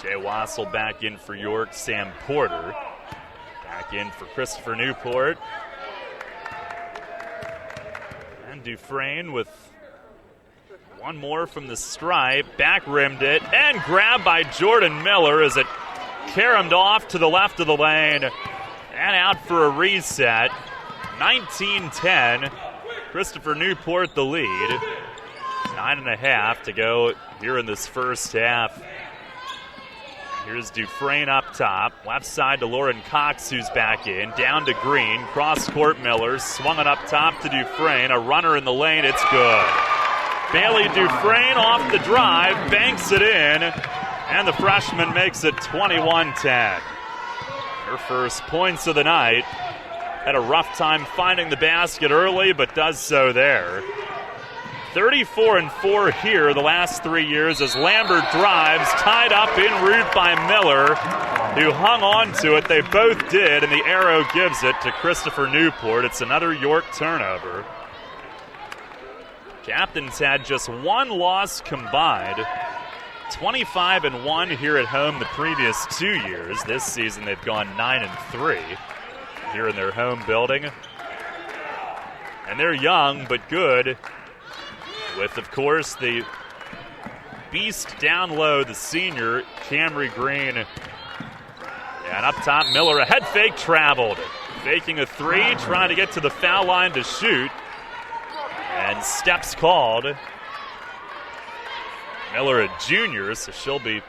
Shea Wassel back in for York. Sam Porter back in for Christopher Newport. And Dufresne with one more from the stripe. Back rimmed it and grabbed by Jordan Miller as it caromed off to the left of the lane and out for a reset. 19-10. Christopher Newport the lead. 9.5 to go here in this first half. Here's Dufresne up top. Left side to Lauren Cox, who's back in. Down to Green. Cross-court Miller. Swung it up top to Dufresne. A runner in the lane. It's good. Bailey Dufresne off the drive. Banks it in. And the freshman makes it 21-10. Her first points of the night. Had a rough time finding the basket early, but does so there. 34-4 here the last 3 years as Lambert drives, tied up en route by Miller, who hung on to it. They both did, and the arrow gives it to Christopher Newport. It's another York turnover. Captains had just one loss combined. 25-1 here at home the previous 2 years. This season they've gone 9-3 here in their home building. And they're young but good. With, of course, the beast down low, the senior, Camry Green. And up top, Miller, a head fake traveled. Faking a three, trying to get to the foul line to shoot. And steps called. Miller a junior, so she'll be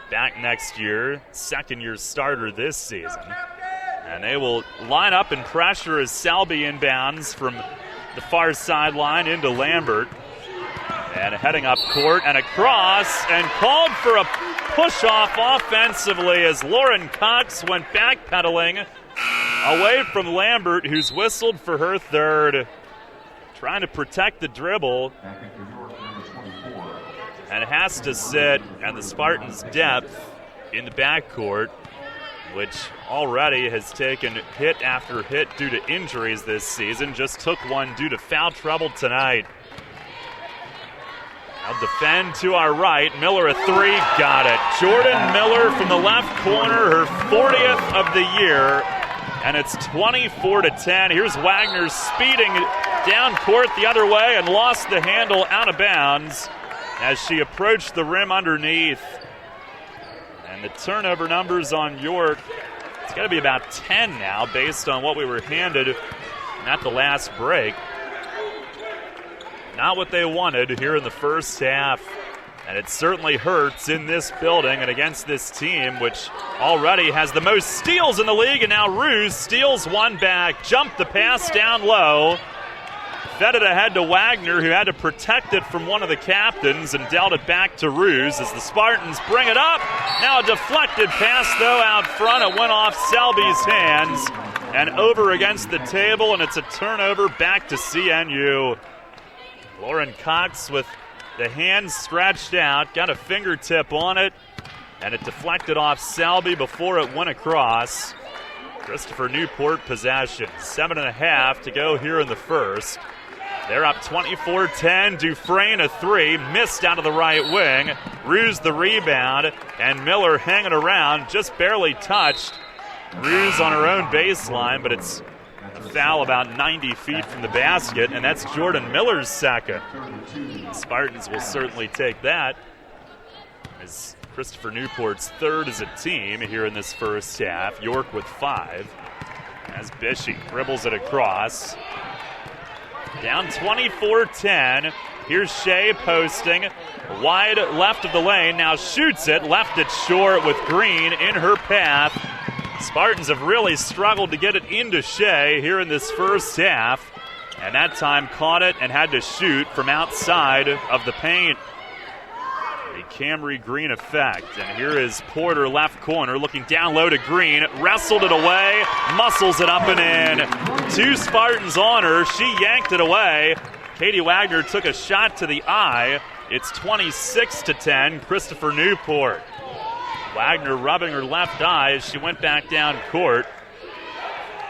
back next year. Second-year starter this season. And they will line up and pressure as Selby inbounds from the far sideline into Lambert. And heading up court and across and called for a push-off offensively as Lauren Cox went backpedaling away from Lambert, who's whistled for her third. Trying to protect the dribble. And has to sit, and the Spartans' depth in the backcourt, which already has taken hit after hit due to injuries this season, just took one due to foul trouble tonight. Now defend to our right. Miller a three, got it. Jordan Miller from the left corner, her 40th of the year, and it's 24-10. Here's Wagner speeding down court the other way and lost the handle out of bounds as she approached the rim underneath. And the turnover numbers on York, it's got to be about 10 now based on what we were handed at the last break. Not what they wanted here in the first half. And it certainly hurts in this building and against this team, which already has the most steals in the league. And now Ruse steals one back, jumped the pass down low, fed it ahead to Wagner, who had to protect it from one of the captains and dealt it back to Ruse as the Spartans bring it up. Now a deflected pass, though, out front. It went off Selby's hands and over against the table, and it's a turnover back to CNU. Lauren Cox with the hands stretched out, got a fingertip on it, and it deflected off Selby before it went across. Christopher Newport possession. 7.5 to go here in the first. They're up 24-10. Dufresne a three, missed out of the right wing. Ruse the rebound, and Miller hanging around, just barely touched Ruse on her own baseline, but it's a foul about 90 feet from the basket, and that's Jordan Miller's second. Spartans will certainly take that as Christopher Newport's third as a team here in this first half. York with 5 as Bishop dribbles it across. Down 24-10. Here's Shea posting wide left of the lane. Now shoots it, left it short with Green in her path. Spartans have really struggled to get it into Shea here in this first half, and that time caught it and had to shoot from outside of the paint. The Camry Green effect. And here is Porter, left corner, looking down low to Green. Wrestled it away, muscles it up and in. 2 Spartans on her. She yanked it away. Katie Wagner took a shot to the eye. It's 26-10, Christopher Newport. Wagner rubbing her left eye as she went back down court.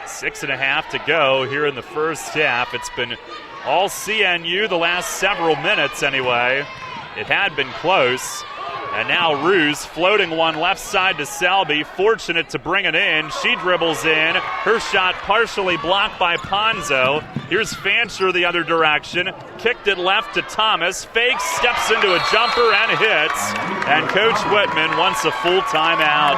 6.5 to go here in the first half. It's been all CNU the last several minutes anyway. It had been close. And now Ruse floating one left side to Selby, fortunate to bring it in. She dribbles in. Her shot partially blocked by Ponzo. Here's Fancher the other direction. Kicked it left to Thomas. Fakes, steps into a jumper and hits. And Coach Whitman wants a full timeout.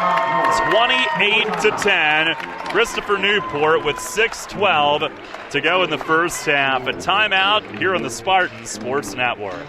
28-10. Christopher Newport with 6:12 to go in the first half. A timeout here on the Spartan Sports Network.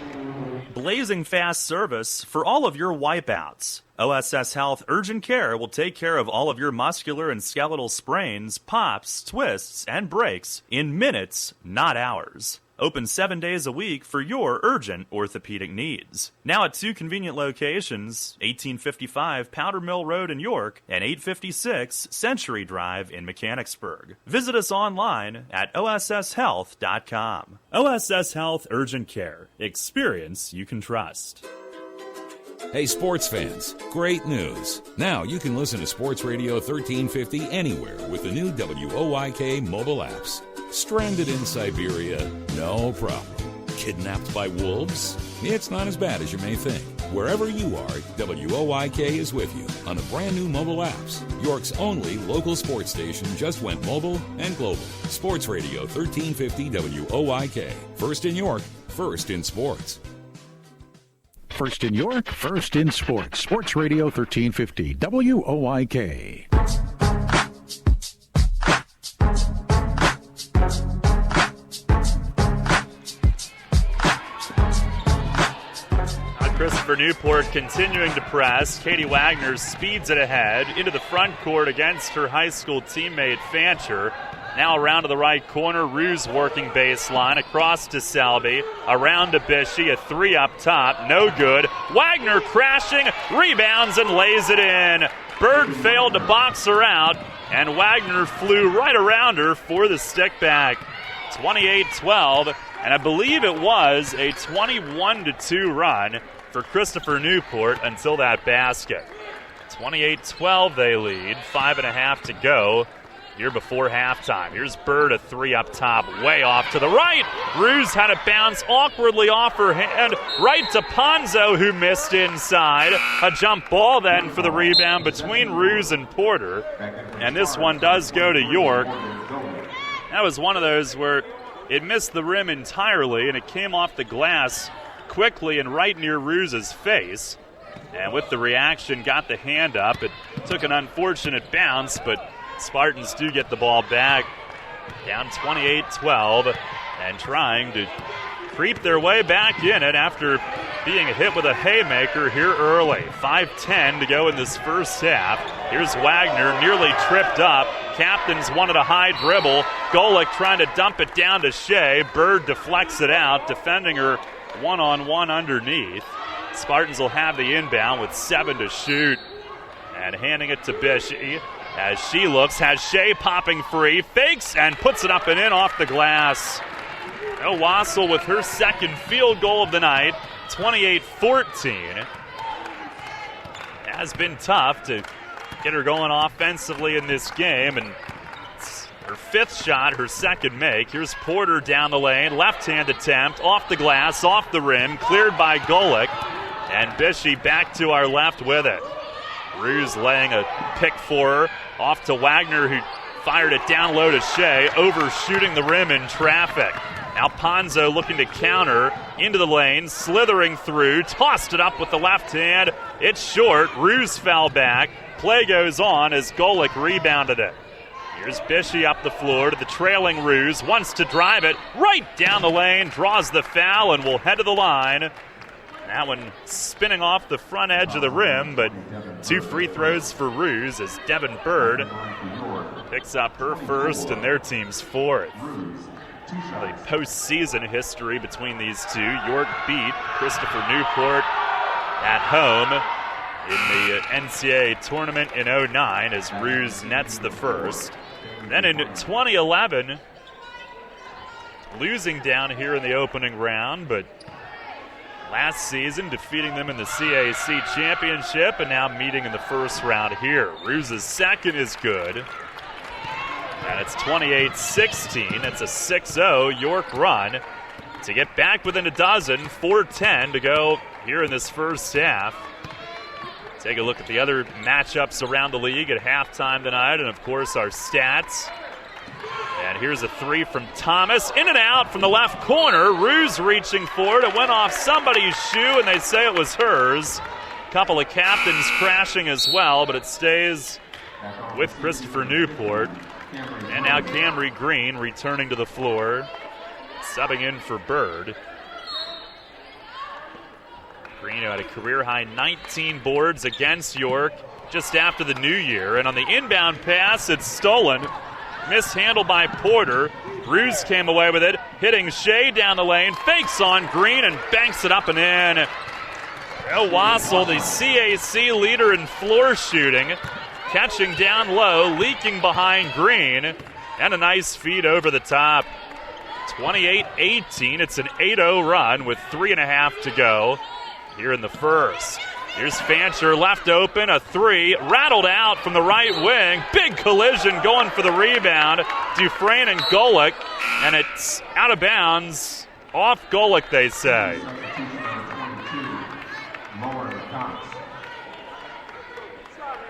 Blazing fast service for all of your wipeouts. OSS Health Urgent Care will take care of all of your muscular and skeletal sprains, pops, twists, and breaks in minutes, not hours. Open 7 days a week for your urgent orthopedic needs. Now at 2 convenient locations, 1855 Powder Mill Road in York and 856 Century Drive in Mechanicsburg. Visit us online at osshealth.com. OSS Health Urgent Care. Experience you can trust. Hey, sports fans, great news. Now you can listen to Sports Radio 1350 anywhere with the new WOYK mobile apps. Stranded in Siberia? No problem. Kidnapped by wolves? It's not as bad as you may think. Wherever you are, WOYK is with you on the brand new mobile apps. York's only local sports station just went mobile and global. Sports Radio 1350 WOYK. First in York, first in sports. First in York, first in sports. Sports Radio 1350 WOYK. Christopher Newport continuing to press. Katie Wagner speeds it ahead into the front court against her high school teammate Fancher. Now around to the right corner, Ruse working baseline, across to Selby, around to Bishop, a 3 up top, no good. Wagner crashing, rebounds and lays it in. Bird failed to box her out, and Wagner flew right around her for the stick back. 28-12, and I believe it was a 21-2 run for Christopher Newport until that basket. 28-12 they lead, 5.5 to go here before halftime. Here's Bird, a 3 up top, way off to the right. Ruse had it bounce awkwardly off her hand, right to Ponzo, who missed inside. A jump ball then for the rebound between Ruse and Porter. And this one does go to York. That was one of those where it missed the rim entirely, and it came off the glass quickly and right near Ruse's face. And with the reaction, got the hand up. It took an unfortunate bounce, but Spartans do get the ball back. Down 28-12 and trying to creep their way back in it after being hit with a haymaker here early. 5:10 to go in this first half. Here's Wagner, nearly tripped up. Captains wanted a high dribble. Golick trying to dump it down to Shea. Bird deflects it out, defending her one-on-one underneath. Spartans will have the inbound with 7 to shoot. And handing it to Bishop as she looks, has Shea popping free, fakes and puts it up and in off the glass. No Wassel with her second field goal of the night, 28-14. Has been tough to get her going offensively in this game, and it's her 5th shot, her second make. Here's Porter down the lane, left-hand attempt, off the glass, off the rim, cleared by Golick, and Bishop back to our left with it. Ruse laying a pick for her. Off to Wagner, who fired it down low to Shea, overshooting the rim in traffic. Now Ponzo looking to counter into the lane, slithering through, tossed it up with the left hand. It's short. Ruse fell back. Play goes on as Golick rebounded it. Here's Bishey up the floor to the trailing Ruse, wants to drive it right down the lane, draws the foul, and will head to the line. That one spinning off the front edge of the rim, but 2 free throws for Ruse as Devin Bird picks up her first and their team's fourth. The postseason history between these two. York beat Christopher Newport at home in the NCAA tournament in 2009 as Ruse nets the first. Then in 2011, losing down here in the opening round, but last season defeating them in the CAC Championship and now meeting in the first round here. Ruse's second is good. And it's 28-16. It's a 6-0 York run to get back within a dozen. 4:10 to go here in this first half. Take a look at the other matchups around the league at halftime tonight, and of course our stats. And here's a 3 from Thomas. In and out from the left corner. Ruse reaching for it. It went off somebody's shoe, and they say it was hers. A couple of captains crashing as well, but it stays with Christopher Newport. And now Camry Green returning to the floor, subbing in for Bird. Green had a career-high 19 boards against York just after the new year. And on the inbound pass, it's stolen. Mishandled by Porter. Ruse came away with it, hitting Shea down the lane, fakes on Green and banks it up and in. Joe Wassel, the CAC leader in floor shooting, catching down low, leaking behind Green, and a nice feed over the top. 28-18, it's an 8-0 run with 3.5 to go here in the first. Here's Fancher left open, a 3, rattled out from the right wing. Big collision going for the rebound. Dufresne and Golick, and it's out of bounds. Off Golick, they say.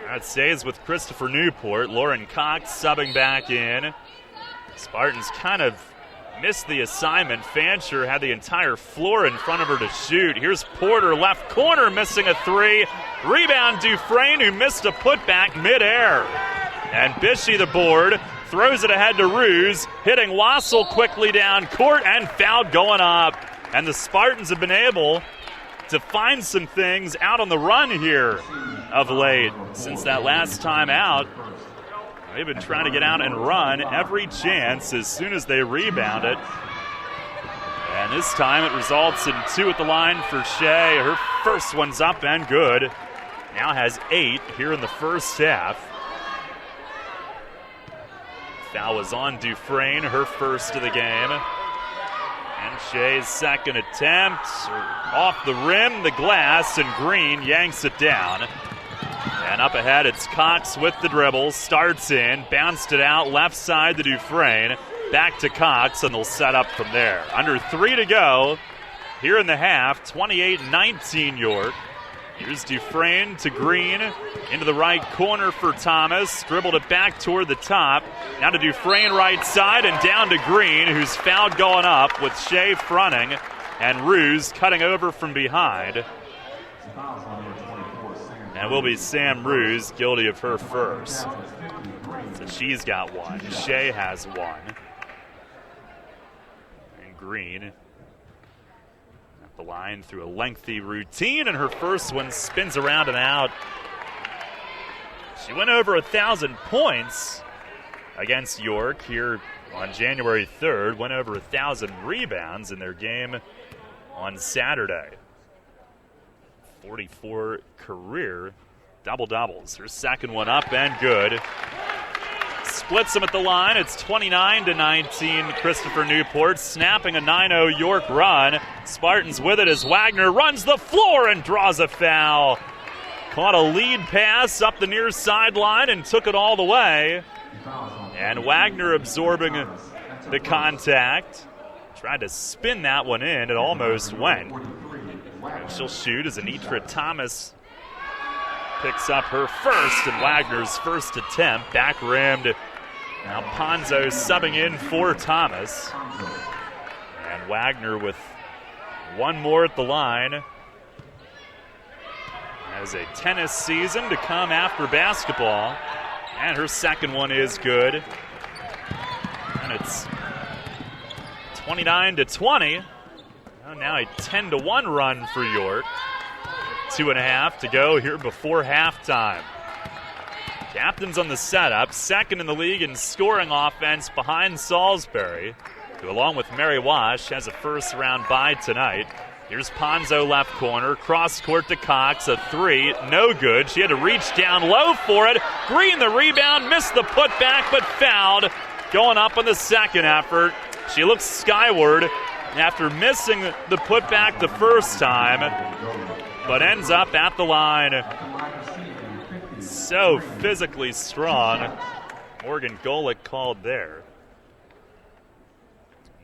That stays with Christopher Newport. Lauren Cox subbing back in. Spartans kind of missed the assignment. Fancher had the entire floor in front of her to shoot. Here's Porter, left corner, missing a 3. Rebound Dufresne, who missed a putback midair. And Bishey, the board, throws it ahead to Ruse, hitting Wassel quickly down court, and foul going up. And the Spartans have been able to find some things out on the run here of late. Since that last time out, they've been trying to get out and run every chance as soon as they rebound it. And this time it results in 2 at the line for Shea. Her first one's up and good. Now has 8 here in the first half. Foul was on Dufresne, her first of the game. And Shea's second attempt, off the rim, the glass, and Green yanks it down. And up ahead, it's Cox with the dribble, starts in, bounced it out, left side to Dufresne, back to Cox, and they'll set up from there. Under 3 to go here in the half, 28-19 York. Here's Dufresne to Green, into the right corner for Thomas, dribbled it back toward the top. Now to Dufresne right side and down to Green, who's fouled going up with Shea fronting and Ruse cutting over from behind. And will be Sam Ruse, guilty of her first. So she's got 1. Shea has 1. And Green at the line through a lengthy routine, and her first one spins around and out. She went over 1,000 points against York here on January 3rd. Went over 1,000 rebounds in their game on Saturday. 44 career double-doubles. Her second one up and good. Splits them at the line. It's 29-19. Christopher Newport snapping a 9-0 York run. Spartans with it as Wagner runs the floor and draws a foul. Caught a lead pass up the near sideline and took it all the way. And Wagner absorbing the contact. Tried to spin that one in. It almost went. And she'll shoot as Anitra Thomas picks up her first and Wagner's first attempt. Back rimmed. Now Ponzo subbing in for Thomas. And Wagner with one more at the line. Has a tennis season to come after basketball. And her second one is good. And it's 29-20. Now a 10-1 run for York. 2.5 to go here before halftime. Captains on the setup, second in the league in scoring offense behind Salisbury, who along with Mary Wash has a first-round bye tonight. Here's Ponzo left corner, cross court to Cox, a three, no good. She had to reach down low for it. Green the rebound, missed the putback, but fouled. Going up on the second effort. She looks skyward after missing the putback the first time, but ends up at the line. So physically strong. Morgan Golick called there.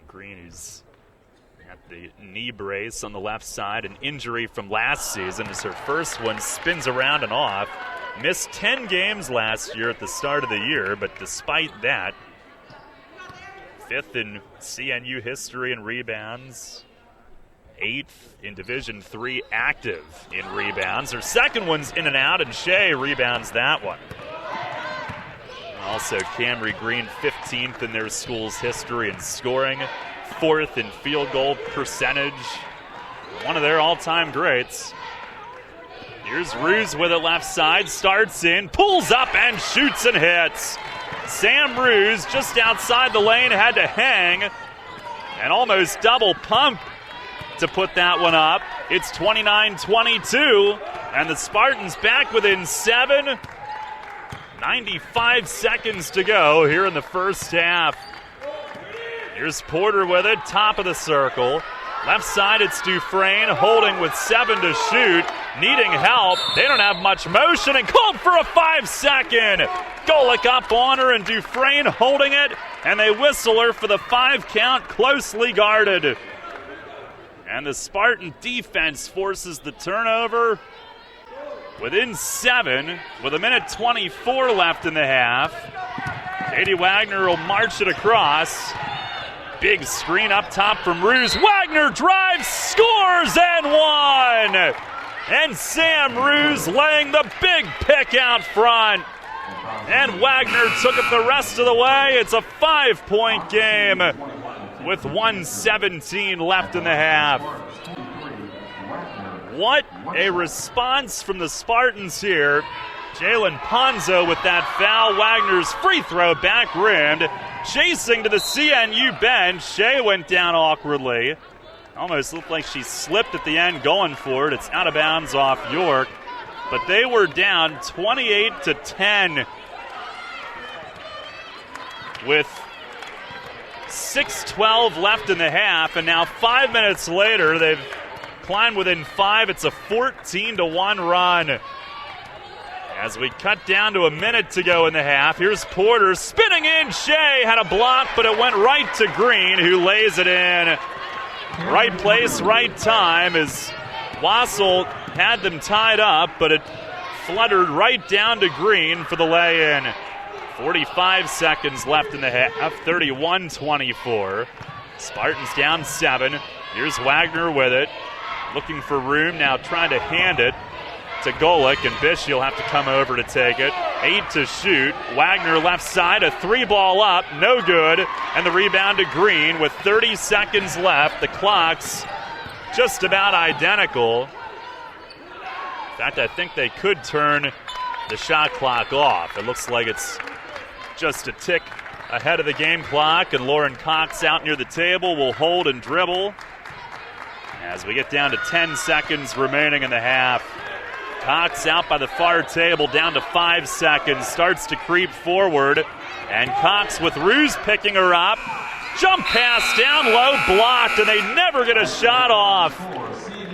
Green is at the knee brace on the left side. An injury from last season is her first one. Spins around and off. Missed 10 games last year at the start of the year, but despite that, 5th in CNU history in rebounds. 8th in Division III active in rebounds. Her second one's in and out, and Shea rebounds that one. Also, Camry Green, 15th in their school's history in scoring, 4th in field goal percentage. One of their all-time greats. Here's Ruse with it left side, starts in, pulls up and shoots and hits. Sam Ruse just outside the lane, had to hang and almost double pump to put that one up. It's 29-22, and the Spartans back within 7. 95 seconds to go here in the first half. Here's Porter with it, top of the circle. Left side, it's Dufresne, holding with 7 to shoot, needing help. They don't have much motion, and called for a 5-second. Golick up on her, and Dufresne holding it, and they whistle her for the 5 count, closely guarded. And the Spartan defense forces the turnover within 7 with 1:24 left in the half. Katie Wagner will march it across. Big screen up top from Ruse. Wagner drives, scores, and one! And Sam Ruse laying the big pick out front. And Wagner took it the rest of the way. It's a 5-point game with 1:17 left in the half. What a response from the Spartans here. Jalen Ponzo with that foul. Wagner's free throw back rimmed. Chasing to the CNU bench. Shea went down awkwardly. Almost looked like she slipped at the end going for it. It's out of bounds off York. But they were down 28-10 with 6:12 left in the half, and now 5 minutes later they've climbed within 5. It's a 14-1 run. As we cut down to a minute to go in the half, here's Porter spinning in. Shea had a block, but it went right to Green, who lays it in. Right place, right time, as Wassel had them tied up, but it fluttered right down to Green for the lay-in. 45 seconds left in the half, 31-24. Spartans down 7. Here's Wagner with it, looking for room, now trying to hand it to Golick, and Bish will have to come over to take it. 8 to shoot. Wagner left side, a 3-ball up, no good, and the rebound to Green with 30 seconds left. The clock's just about identical. In fact, I think they could turn the shot clock off. It looks like it's just a tick ahead of the game clock, and Lauren Cox out near the table will hold and dribble as we get down to 10 seconds remaining in the half. Cox out by the far table, down to 5 seconds, starts to creep forward, and Cox with Ruse picking her up. Jump pass down low, blocked, and they never get a shot off.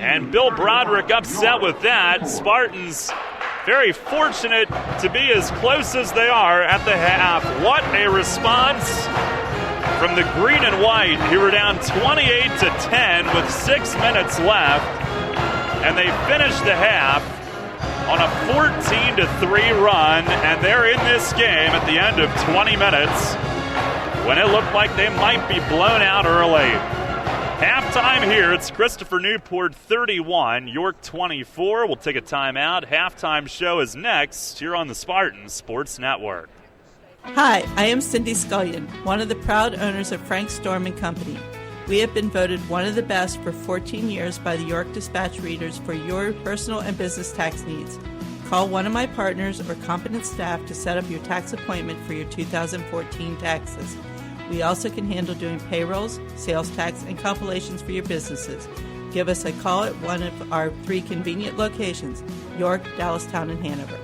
And Bill Broderick upset with that. Spartans very fortunate to be as close as they are at the half. What a response from the green and white, who were down 28-10 with 6 minutes left. And they finished the half on a 14-3 run, and they're in this game at the end of 20 minutes when it looked like they might be blown out early. Halftime here, it's Christopher Newport 31, York 24. We'll take a timeout. Halftime show is next here on the Spartan Sports Network. Hi, I am Cindy Scullion, one of the proud owners of Frank Storm & Company. We have been voted one of the best for 14 years by the York Dispatch readers for your personal and business tax needs. Call one of my partners or competent staff to set up your tax appointment for your 2014 taxes. We also can handle doing payrolls, sales tax, and compilations for your businesses. Give us a call at one of our 3 convenient locations, York, Dallastown, and Hanover.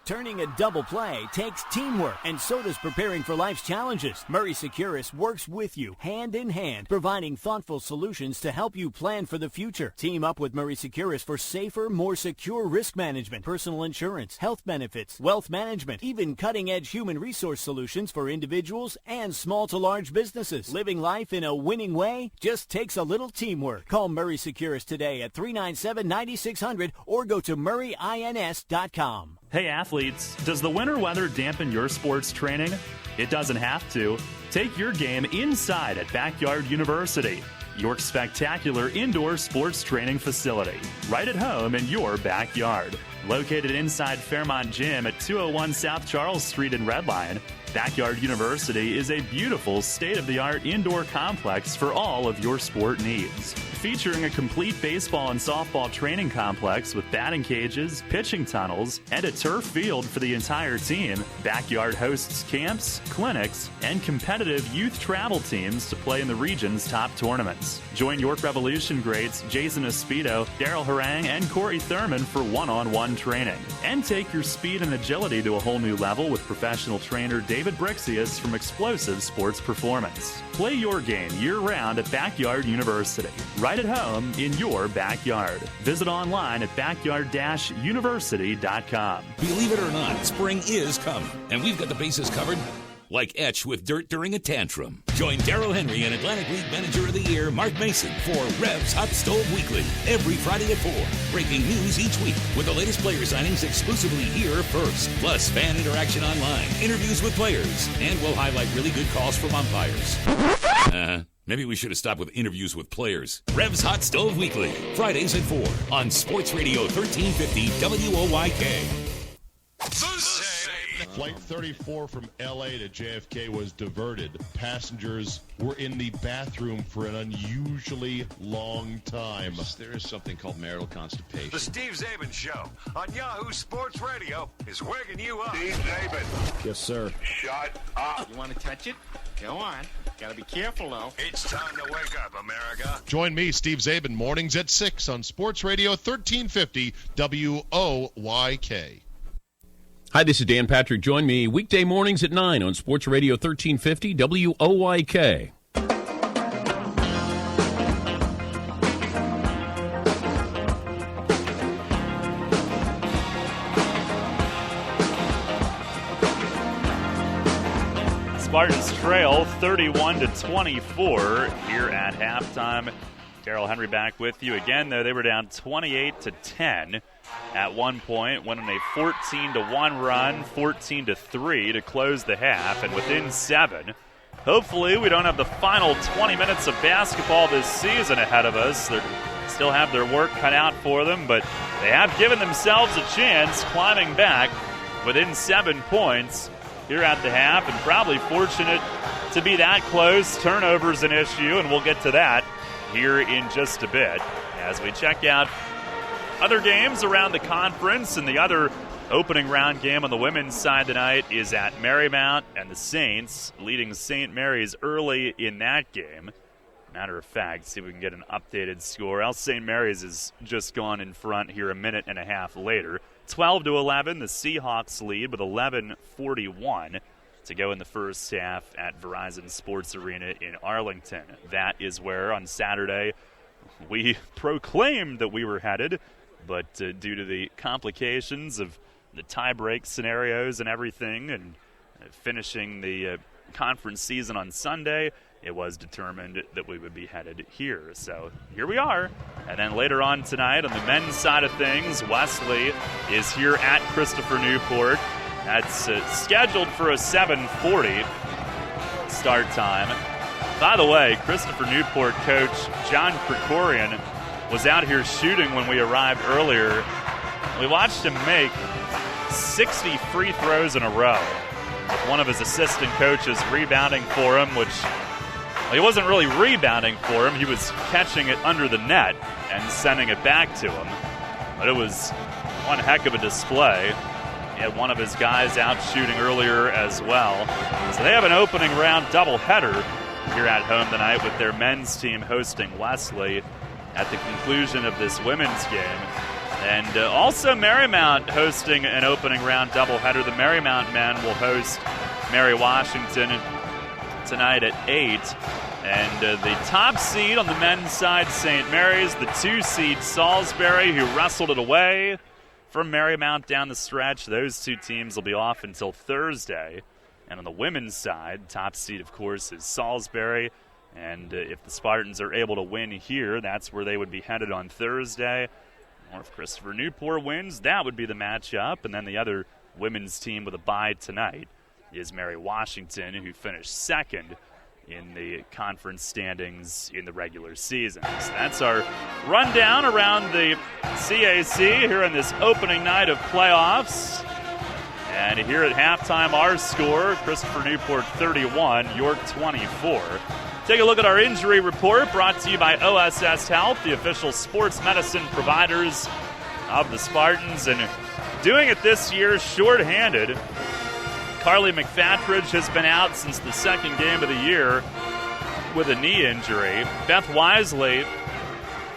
Turning a double play takes teamwork, and so does preparing for life's challenges. Murray Securus works with you, hand in hand, providing thoughtful solutions to help you plan for the future. Team up with Murray Securus for safer, more secure risk management, personal insurance, health benefits, wealth management, even cutting-edge human resource solutions for individuals and small to large businesses. Living life in a winning way just takes a little teamwork. Call Murray Securus today at 397-9600 or go to murrayins.com. Hey athletes, does the winter weather dampen your sports training? It doesn't have to. Take your game inside at Backyard University, York's spectacular indoor sports training facility, right at home in your backyard. Located inside Fairmont Gym at 201 South Charles Street in Red Lion, Backyard University is a beautiful state-of-the-art indoor complex for all of your sport needs. Featuring a complete baseball and softball training complex with batting cages, pitching tunnels, and a turf field for the entire team, Backyard hosts camps, clinics, and competitive youth travel teams to play in the region's top tournaments. Join York Revolution greats Jason Espedo, Daryl Harang, and Corey Thurman for one-on-one training. And take your speed and agility to a whole new level with professional trainer David Brixius from Explosive Sports Performance. Play your game year-round at Backyard University, right at home in your backyard. Visit online at backyard-university.com. Believe it or not, spring is coming, and we've got the bases covered like Etch with dirt during a tantrum. Join Darryl Henry and Atlantic League Manager of the Year Mark Mason for Revs Hot Stove Weekly every Friday at 4. Breaking news each week with the latest player signings exclusively here first. Plus fan interaction online, interviews with players, and we'll highlight really good calls from umpires. Maybe we should have stopped with interviews with players. Revs Hot Stove Weekly, Fridays at 4 on Sports Radio 1350 WOYK. Flight 34 from L.A. to JFK was diverted. Passengers were in the bathroom for an unusually long time. There is something called marital constipation. The Steve Zabin Show on Yahoo Sports Radio is waking you up. Steve Zabin. Yes, sir. Shut up. You want to touch it? Go on. Gotta be careful, though. It's time to wake up, America. Join me, Steve Zabin, mornings at 6 on Sports Radio 1350 WOYK. Hi, this is Dan Patrick. Join me weekday mornings at 9 on Sports Radio 1350 WOYK. Spartans trail 31-24 here at halftime. Darryl Henry back with you again, though they were down 28-10 at one point, went on a 14-1 run, 14-3 to close the half, and within 7. Hopefully we don't have the final 20 minutes of basketball this season ahead of us. They still have their work cut out for them, but they have given themselves a chance climbing back within 7 points here at the half, and probably fortunate to be that close. Turnovers an issue, and we'll get to that here in just a bit as we check out other games around the conference. And the other opening round game on the women's side tonight is at Marymount, and the Saints leading St. Mary's early in that game. Matter of fact, see if we can get an updated score. Else St. Mary's has just gone in front here a minute and a half later. 12-11, the Seahawks lead with 11:41 to go in the first half at Verizon Sports Arena in Arlington. That is where on Saturday we proclaimed that we were headed, but due to the complications of the tie-break scenarios and everything, and finishing the conference season on Sunday, it was determined that we would be headed here. So here we are. And then later on tonight, on the men's side of things, Wesley is here at Christopher Newport. That's scheduled for a 7:40 start time. By the way, Christopher Newport coach John Krikorian was out here shooting when we arrived earlier. We watched him make 60 free throws in a row, with one of his assistant coaches rebounding for him, which he wasn't really rebounding for him. He was catching it under the net and sending it back to him. But it was one heck of a display. He had one of his guys out shooting earlier as well. So they have an opening round doubleheader here at home tonight with their men's team hosting Wesley at the conclusion of this women's game. And also Marymount hosting an opening round doubleheader. The Marymount men will host Mary Washington tonight at 8. And the top seed on the men's side, St. Mary's. The 2 seed, Salisbury, who wrestled it away from Marymount down the stretch. Those 2 teams will be off until Thursday. And on the women's side, top seed, of course, is Salisbury. And if the Spartans are able to win here, that's where they would be headed on Thursday. Or if Christopher Newport wins, that would be the matchup. And then the other women's team with a bye tonight is Mary Washington, who finished second in the conference standings in the regular season. So that's our rundown around the CAC here on this opening night of playoffs. And here at halftime, our score, Christopher Newport 31, York 24. Take a look at our injury report brought to you by OSS Health, the official sports medicine providers of the Spartans. And doing it this year shorthanded, Carly McFatridge has been out since the second game of the year with a knee injury. Beth Wisely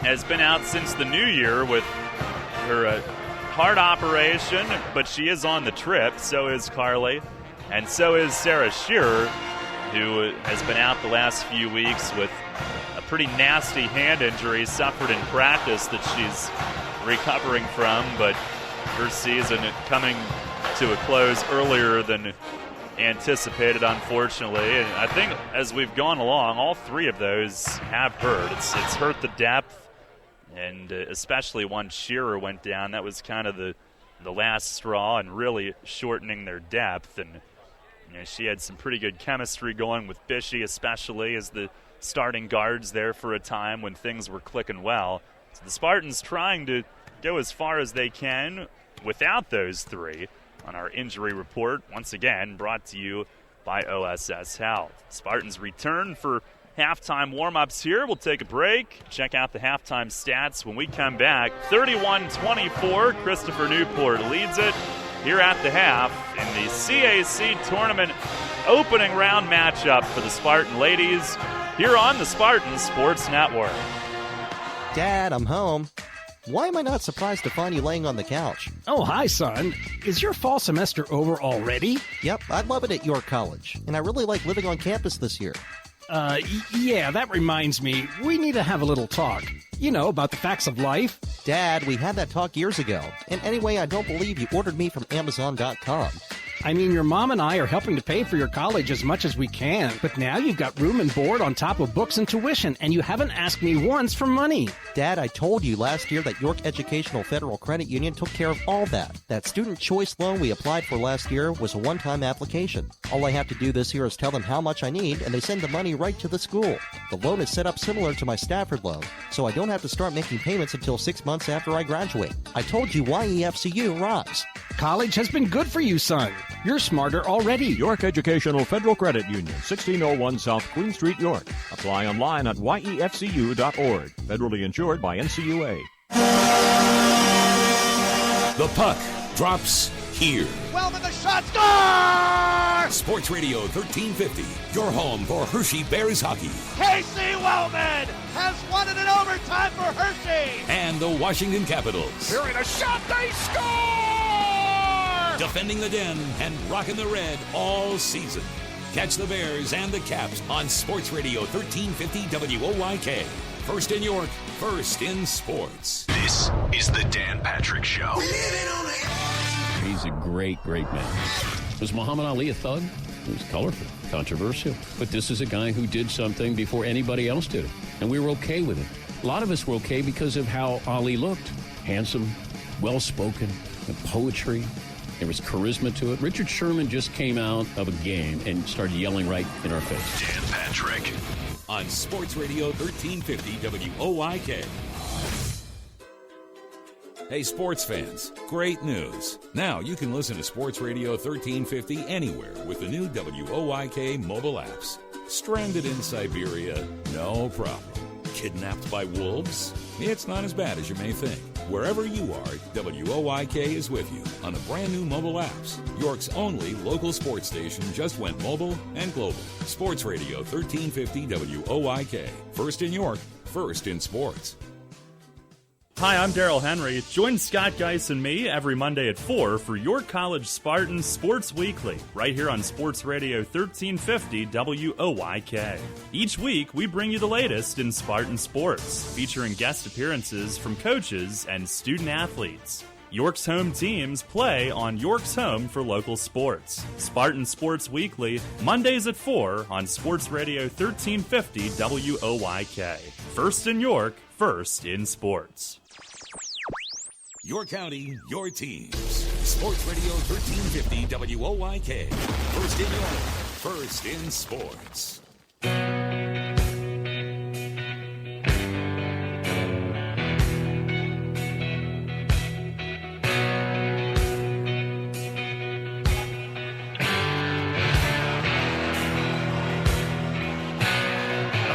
has been out since the new year with her heart operation, but she is on the trip. So is Carly. And so is Sarah Shearer, who has been out the last few weeks with a pretty nasty hand injury suffered in practice that she's recovering from, but her season coming to a close earlier than anticipated, unfortunately. And I think as we've gone along, all 3 of those have hurt. It's hurt the depth, and especially once Shearer went down, that was kind of the last straw and really shortening their depth. And she had some pretty good chemistry going with Bishie, especially as the starting guards there for a time when things were clicking well. So the Spartans trying to go as far as they can without those 3 on our injury report, once again brought to you by OSS Health. Spartans return for halftime warm-ups here. We'll take a break, check out the halftime stats when we come back. 31-24, Christopher Newport leads it here at the half in the CAC tournament opening round matchup for the Spartan ladies here on the Spartan Sports Network. Dad, I'm home. Why am I not surprised to find you laying on the couch? Oh, hi, son. Is your fall semester over already? Yep, I love it at York College, and I really like living on campus this year. Yeah, that reminds me. We need to have a little talk. You know, about the facts of life. Dad, we had that talk years ago. And anyway, I don't believe you ordered me from Amazon.com. I mean, your mom and I are helping to pay for your college as much as we can, but now you've got room and board on top of books and tuition, and you haven't asked me once for money. Dad, I told you last year that York Educational Federal Credit Union took care of all that. That student choice loan we applied for last year was a one-time application. All I have to do this year is tell them how much I need, and they send the money right to the school. The loan is set up similar to my Stafford loan, so I don't have to start making payments until 6 months after I graduate. I told you YEFCU rocks. College has been good for you, son. You're smarter already. York Educational Federal Credit Union, 1601 South Queen Street, York. Apply online at yefcu.org. Federally insured by NCUA. The puck drops here. Wellman, the shot, score! Sports Radio 1350, your home for Hershey Bears hockey. Casey Wellman has won it in overtime for Hershey. And the Washington Capitals. Here in a shot, they score! Defending the Den and rocking the red all season. Catch the Bears and the Caps on Sports Radio 1350 WOYK. First in York, first in sports. This is the Dan Patrick Show. He's a great, great man. Was Muhammad Ali a thug? It was colorful, controversial. But this is a guy who did something before anybody else did it. And we were okay with it. A lot of us were okay because of how Ali looked. Handsome, well-spoken, the poetry. There was charisma to it. Richard Sherman just came out of a game and started yelling right in our face. Dan Patrick. On Sports Radio 1350 WOYK. Hey, sports fans, great news. Now you can listen to Sports Radio 1350 anywhere with the new WOYK mobile apps. Stranded in Siberia? No problem. Kidnapped by wolves? It's not as bad as you may think. Wherever you are, WOYK is with you on the brand new mobile apps. York's only local sports station just went mobile and global. Sports Radio 1350 WOYK. First in York, first in sports. Hi, I'm Daryl Henry. Join Scott Geis and me every Monday at 4 for York College Spartan Sports Weekly, right here on Sports Radio 1350 WOYK. Each week, we bring you the latest in Spartan sports, featuring guest appearances from coaches and student athletes. York's home teams play on York's home for local sports. Spartan Sports Weekly, Mondays at 4 on Sports Radio 1350 WOYK. First in York, first in sports. Your county, your teams. Sports Radio 1350 WOYK. First in York, first in sports.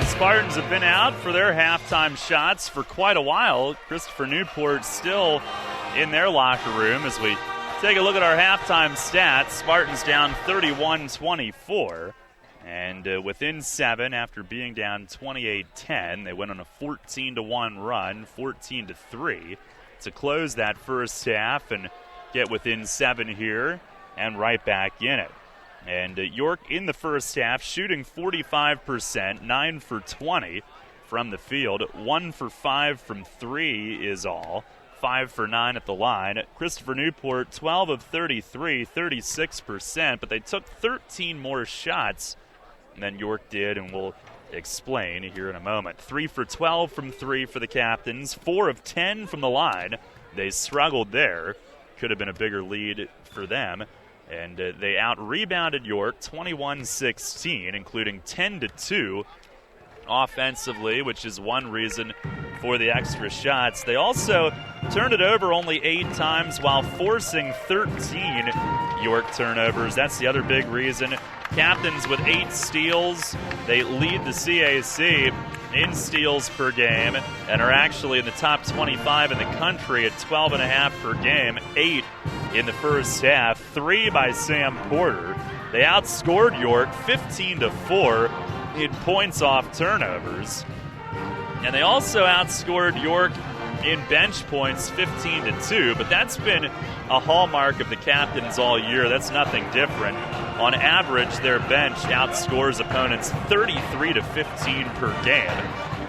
Spartans have been out for their halftime shots for quite a while. Christopher Newport still in their locker room as we take a look at our halftime stats. Spartans down 31-24 and within 7 after being down 28-10. They went on a 14-1 run, 14-3 to close that first half and get within 7 here and right back in it. And York in the first half shooting 45%, 9 for 20 from the field. 1 for 5 from 3 is all. 5 for 9 at the line. Christopher Newport, 12 of 33, 36%, but they took 13 more shots than York did, and we'll explain here in a moment. 3 for 12 from 3 for the Captains, 4 of 10 from the line. They struggled there. Could have been a bigger lead for them. And they out-rebounded York 21-16, including 10-2 offensively, which is one reason for the extra shots. They also turned it over only 8 times while forcing 13 York turnovers. That's the other big reason. Captains with 8 steals. They lead the CAC in steals per game and are actually in the top 25 in the country at 12.5 per game, 8 in the first half, 3 by Sam Porter. They outscored York 15-4 in points off turnovers. And they also outscored York in bench points 15-2, but that's been a hallmark of the Captains all year. That's nothing different. On average, their bench outscores opponents 33-15 per game.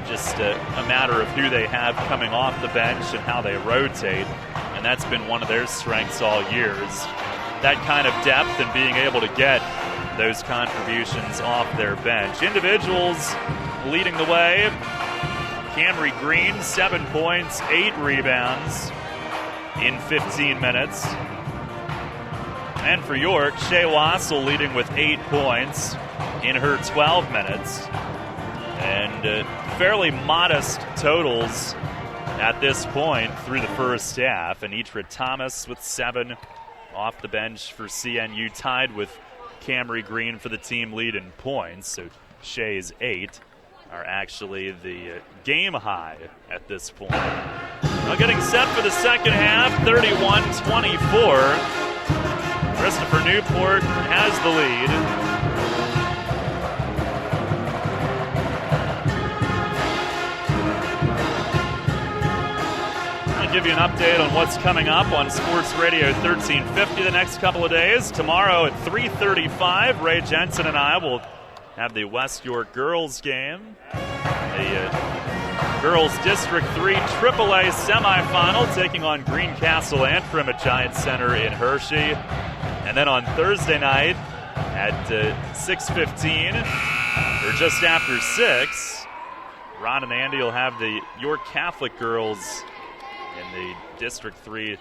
Just a matter of who they have coming off the bench and how they rotate, and that's been one of their strengths all year, is that kind of depth and being able to get those contributions off their bench. Individuals leading the way. Camry Green, 7 points, 8 rebounds in 15 minutes. And for York, Shea Wassel leading with 8 points in her 12 minutes. And fairly modest totals at this point through the first half. And Anitra Thomas with 7 off the bench for CNU, tied with Camry Green for the team lead in points. So Shea's 8 are actually the game high at this point. Now getting set for the second half, 31-24. Christopher Newport has the lead. I'll give you an update on what's coming up on Sports Radio 1350 the next couple of days. Tomorrow at 3:35, Ray Jensen and I will have the West York girls game. The girls District 3 AAA semifinal taking on Greencastle Antrim at Giant Center in Hershey. And then on Thursday night At 6:15, or just after 6, Ron and Andy will have the York Catholic girls in the District 3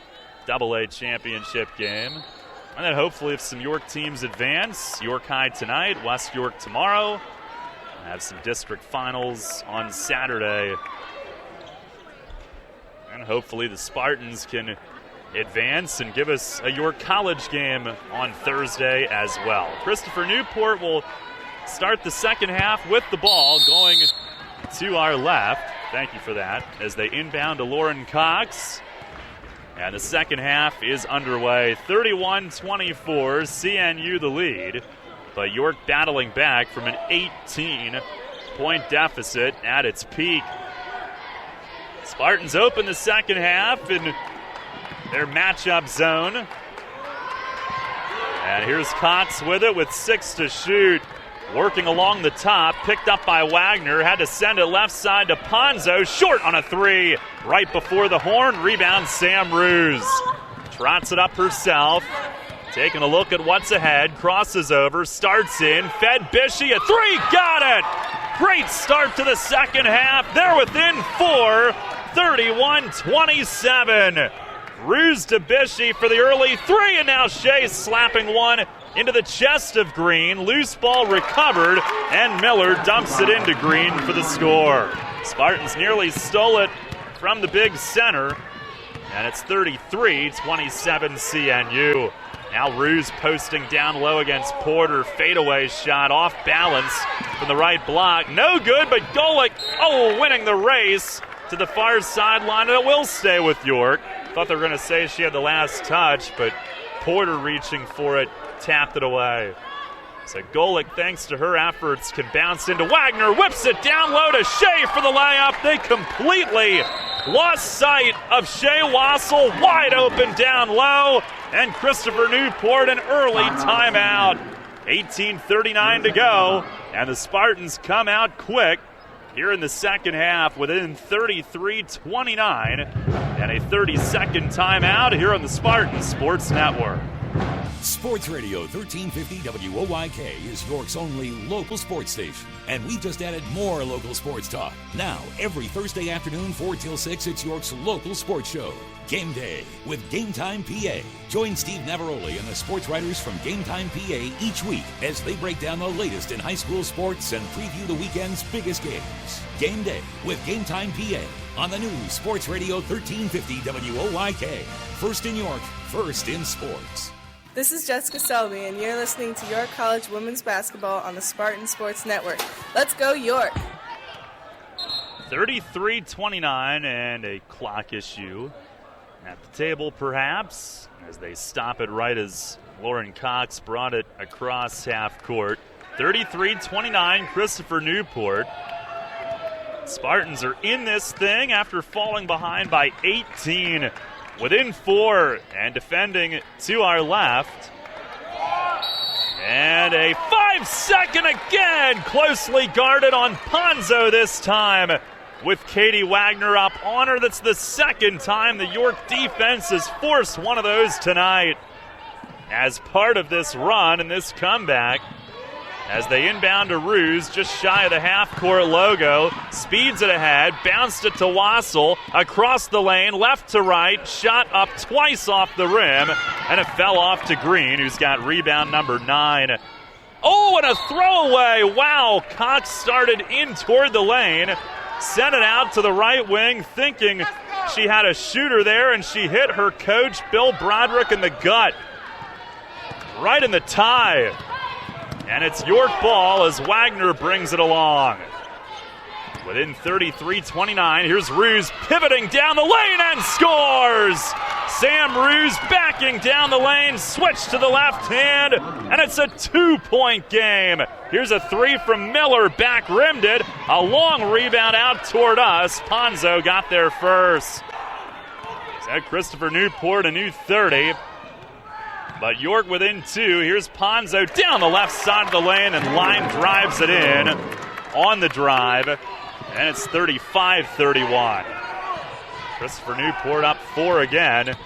AA championship game. And then hopefully if some York teams advance, York High tonight, West York tomorrow. We'll have some district finals on Saturday. And hopefully the Spartans can advance and give us a York College game on Thursday as well. Christopher Newport will start the second half with the ball going to our left. Thank you for that. As they inbound to Lauren Cox. And the second half is underway. 31-24, CNU the lead. But York battling back from an 18-point deficit at its peak. Spartans open the second half in their matchup zone. And here's Cox with it with 6 to shoot. Working along the top, picked up by Wagner. Had to send it left side to Ponzo. Short on a 3. Right before the horn. Rebound Sam Ruse. Trots it up herself. Taking a look at what's ahead. Crosses over. Starts in. Fed Bishie. A 3. Got it! Great start to the second half. They're within 4. 31-27. Ruse to Bishie for the early 3. And now Shea slapping one into the chest of Green. Loose ball recovered, and Miller dumps it into Green for the score. Spartans nearly stole it from the big center, and it's 33-27 CNU. Now Ruse posting down low against Porter. Fadeaway shot off balance from the right block. No good, but Golick, winning the race to the far sideline, and it will stay with York. Thought they were going to say she had the last touch, but Porter reaching for it, tapped it away. So Golick, thanks to her efforts, can bounce into Wagner, whips it down low to Shea for the layup. They completely lost sight of Shea Wassel, wide open down low, and Christopher Newport an early timeout. 18:39 to go, and the Spartans come out quick here in the second half within 33-29, and a 30-second timeout here on the Spartan Sports Network. Sports Radio 1350 WOYK is York's only local sports station. And we've just added more local sports talk. Now, every Thursday afternoon, 4 till 6, it's York's local sports show, Game Day with Game Time PA. Join Steve Navaroli and the sports writers from Game Time PA each week as they break down the latest in high school sports and preview the weekend's biggest games. Game Day with Game Time PA on the new Sports Radio 1350 WOYK. First in York, first in sports. This is Jessica Selby, and you're listening to York College Women's Basketball on the Spartan Sports Network. Let's go, York! 33-29, and a clock issue at the table, perhaps, as they stop it right as Lauren Cox brought it across half court. 33-29, Christopher Newport. Spartans are in this thing after falling behind by 18. Within 4, and defending to our left. And a 5-second again, closely guarded on Ponzo this time, with Katie Wagner up on her. That's the second time the York defense has forced one of those tonight. As part of this run and this comeback, as they inbound to Ruse, just shy of the half-court logo, speeds it ahead, bounced it to Wassel, across the lane, left to right, shot up twice off the rim, and it fell off to Green, who's got rebound number 9. Oh, and a throwaway! Wow, Cox started in toward the lane, sent it out to the right wing, thinking she had a shooter there, and she hit her coach, Bill Broderick, in the gut. Right in the tie. And it's York ball as Wagner brings it along. Within 33-29, here's Ruse pivoting down the lane and scores! Sam Ruse backing down the lane, switch to the left hand, and it's a 2-point game. Here's a 3 from Miller, back rimmed it. A long rebound out toward us. Ponzo got there first. So Christopher Newport, a new 30. But York within 2. Here's Ponzo down the left side of the lane, and Lime drives it in on the drive. And it's 35-31. Christopher Newport up 4 again.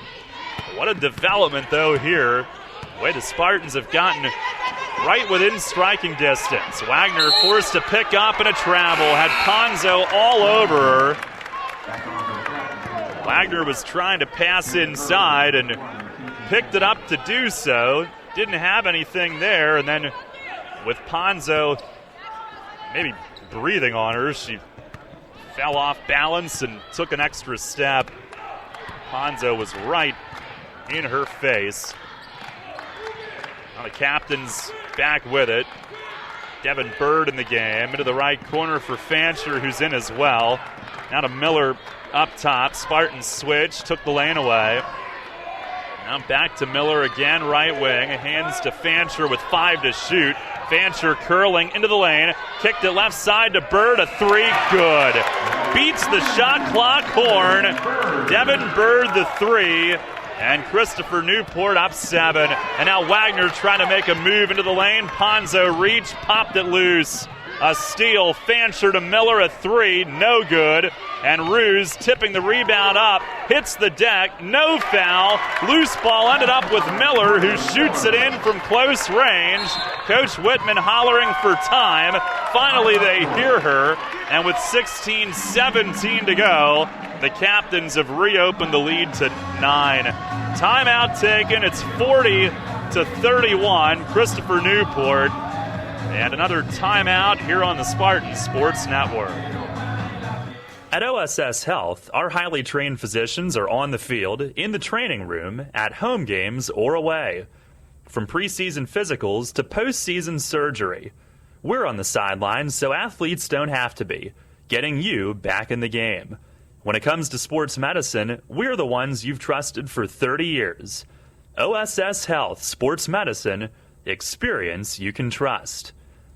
What a development, though, here. The way the Spartans have gotten right within striking distance. Wagner forced to pick up and a travel, had Ponzo all over her. Wagner was trying to pass inside and picked it up to do so. Didn't have anything there, and then with Ponzo maybe breathing on her, she fell off balance and took an extra step. Ponzo was right in her face. Now the captain's back with it. Devin Bird in the game. Into the right corner for Fancher, who's in as well. Now to Miller up top. Spartan switch, took the lane away. Now back to Miller again, right wing. Hands to Fancher with 5 to shoot. Fancher curling into the lane. Kicked it left side to Bird. A 3, good. Beats the shot clock horn. Devin Bird the 3. And Christopher Newport up 7. And now Wagner trying to make a move into the lane. Ponzo reached, popped it loose. A steal. Fancher to Miller, a 3, no good. And Ruse tipping the rebound up, hits the deck, no foul. Loose ball ended up with Miller, who shoots it in from close range. Coach Whitman hollering for time. Finally they hear her, and with 16-17 to go, the Captains have reopened the lead to 9. Timeout taken. It's 40-31. Christopher Newport. And another timeout here on the Spartan Sports Network. At OSS Health, our highly trained physicians are on the field, in the training room, at home games, or away. From preseason physicals to postseason surgery, we're on the sidelines so athletes don't have to be, getting you back in the game. When it comes to sports medicine, we're the ones you've trusted for 30 years. OSS Health Sports Medicine, experience you can trust.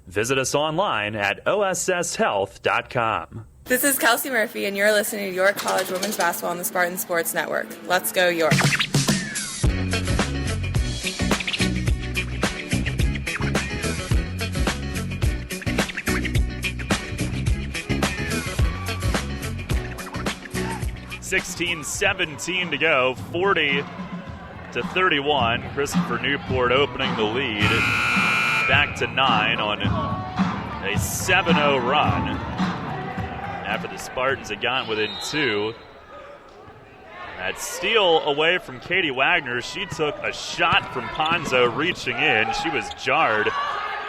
Visit us online at osshealth.com. This is Kelsey Murphy, and you're listening to York College Women's Basketball on the Spartan Sports Network. Let's go, York. (16-17 to go), 40-31. Christopher Newport opening the lead, back to 9 on a 7-0 run. After the Spartans had gotten within 2. That steal away from Katie Wagner. She took a shot from Ponzo reaching in. She was jarred.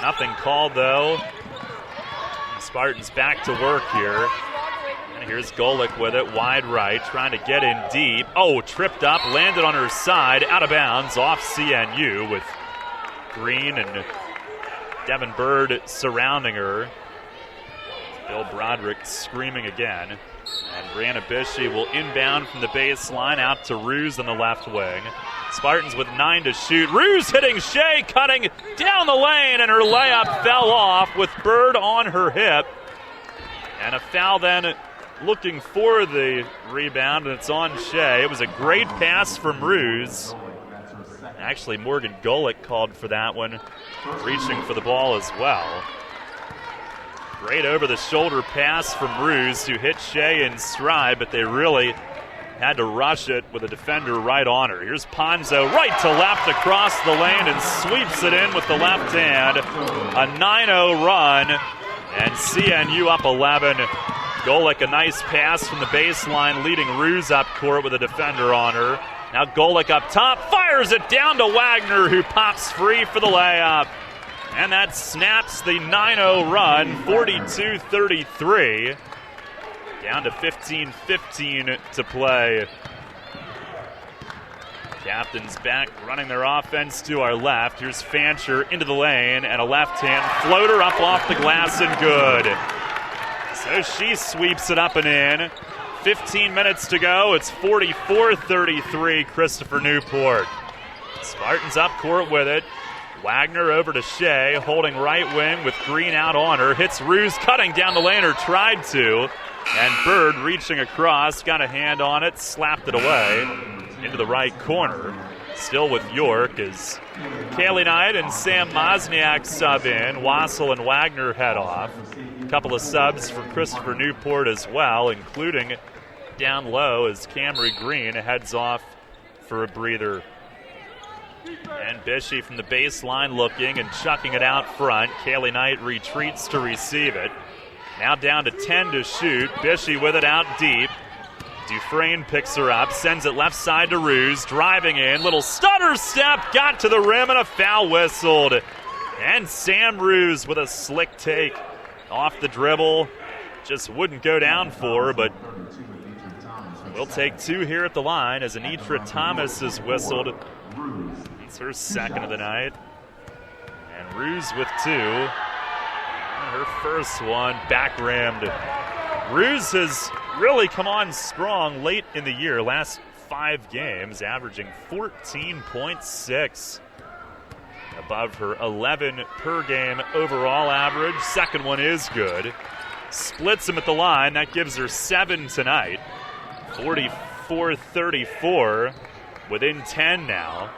Nothing called, though. The Spartans back to work here. And here's Golick with it, wide right, trying to get in deep. Oh, tripped up, landed on her side, out of bounds, off CNU with Green and Devin Bird surrounding her. Bill Broderick screaming again. And Brianna Bishey will inbound from the baseline out to Ruse on the left wing. Spartans with 9 to shoot. Ruse hitting Shea, cutting down the lane, and her layup fell off with Bird on her hip. And a foul then looking for the rebound, and it's on Shea. It was a great pass from Ruse. Actually, Morgan Golick called for that one, reaching for the ball as well. Great over-the-shoulder pass from Ruse, who hit Shea in stride, but they really had to rush it with a defender right on her. Here's Ponzo, right to left across the lane, and sweeps it in with the left hand. A 9-0 run, and CNU up 11. Golick, a nice pass from the baseline, leading Ruse up court with a defender on her. Now Golick up top, fires it down to Wagner, who pops free for the layup. And that snaps the 9-0 run, 42-33. Down to 15-15 to play. Captains back running their offense to our left. Here's Fancher into the lane, and a left-hand floater up off the glass and good. So she sweeps it up and in. 15 minutes to go. It's 44-33, Christopher Newport. Spartans up court with it. Wagner over to Shea, holding right wing with Green out on her. Hits Ruse, cutting down the lane, or tried to. And Bird reaching across, got a hand on it, slapped it away into the right corner. Still with York as Kaylee Knight and Sam Mosniak sub in. Wassel and Wagner head off. A couple of subs for Christopher Newport as well, including down low as Camry Green heads off for a breather. And Bishy from the baseline looking and chucking it out front. Kaylee Knight retreats to receive it. Now down to 10 to shoot. Bishy with it out deep. Dufresne picks her up, sends it left side to Ruse, driving in, little stutter step, got to the rim, and a foul whistled. And Sam Ruse with a slick take off the dribble. Just wouldn't go down for her, but we'll take 2 here at the line as Anitra Thomas is whistled. It's her second of the night. And Ruse with 2. Her first one back-rammed. Ruse has really come on strong late in the year. Last 5 games, averaging 14.6. Above her 11 per game overall average. Second one is good. Splits him at the line. That gives her 7 tonight. 44-34. Within 10 now.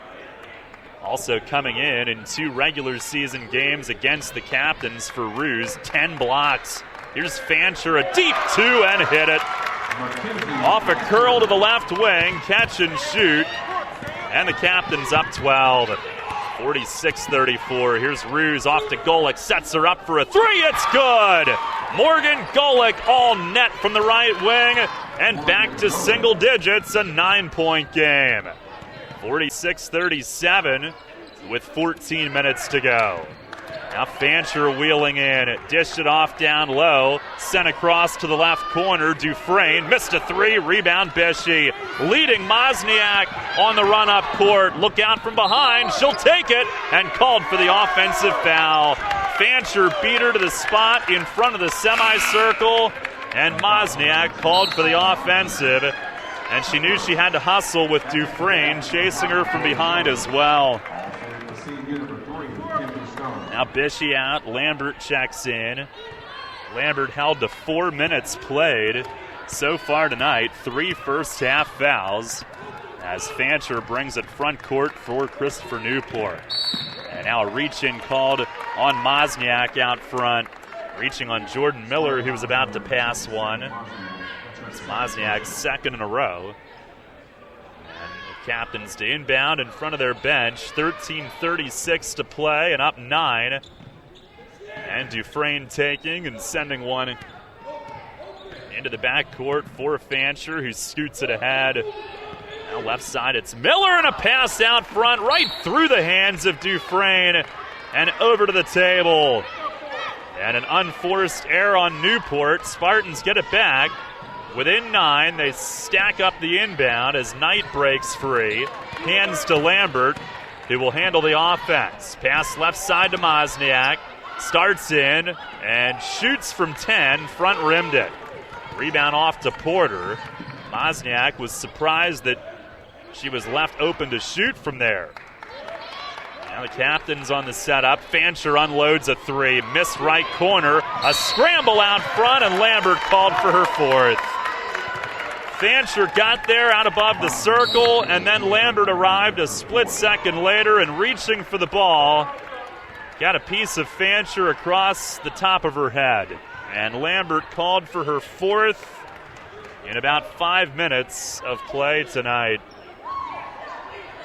Also coming in 2 regular season games against the captains for Ruse. 10 blocks. Here's Fancher, a deep 2 and hit it. Off a curl to the left wing, catch and shoot. And the captain's up 12. 46-34. Here's Ruse off to Golick, sets her up for a 3. It's good. Morgan Golick all net from the right wing and back to single digits, a 9-point game. 46-37 with 14 minutes to go. Now Fancher wheeling in, dished it off down low, sent across to the left corner. Dufresne missed a 3, rebound Bishy. Leading Mozniak on the run up court. Look out from behind, she'll take it, and called for the offensive foul. Fancher beat her to the spot in front of the semicircle, and Mozniak called for the offensive. And she knew she had to hustle with Dufresne chasing her from behind as well. Now Bishy out, Lambert checks in. Lambert held to 4 minutes played so far tonight. 3 first half fouls as Fancher brings it front court for Christopher Newport. And now a reach-in called on Mozniak out front. Reaching on Jordan Miller, who was about to pass one. It's Mozniak's second in a row. Captains to inbound in front of their bench. 13:36 to play and up 9. And Dufresne taking and sending one into the backcourt for Fancher, who scoots it ahead. Now left side, it's Miller, and a pass out front right through the hands of Dufresne and over to the table. And an unforced error on Newport. Spartans get it back. Within 9, they stack up the inbound as Knight breaks free. Hands to Lambert, who will handle the offense. Pass left side to Mozniak. Starts in and shoots from 10. Front rimmed it. Rebound off to Porter. Mozniak was surprised that she was left open to shoot from there. Now the captain's on the setup. Fancher unloads a 3. Missed right corner. A scramble out front, and Lambert called for her 4th. Fancher got there out above the circle, and then Lambert arrived a split second later and reaching for the ball. Got a piece of Fancher across the top of her head. And Lambert called for her 4th in about 5 minutes of play tonight.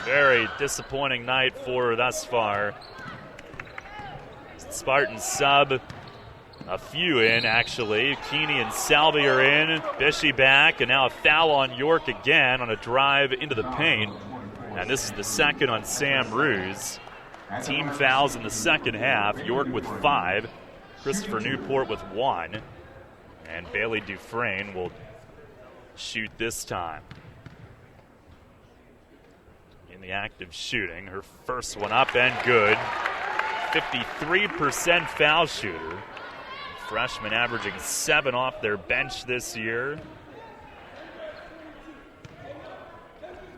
Very disappointing night for her thus far. Spartan sub. A few in, actually. Keeney and Salvi are in. Bishy back, and now a foul on York again on a drive into the paint. And this is the second on Sam Ruse. Team fouls in the second half. York with 5. Christopher Newport with 1. And Bailey Dufresne will shoot this time. In the act of shooting. Her first one up and good. 53% foul shooter. Freshman averaging 7 off their bench this year.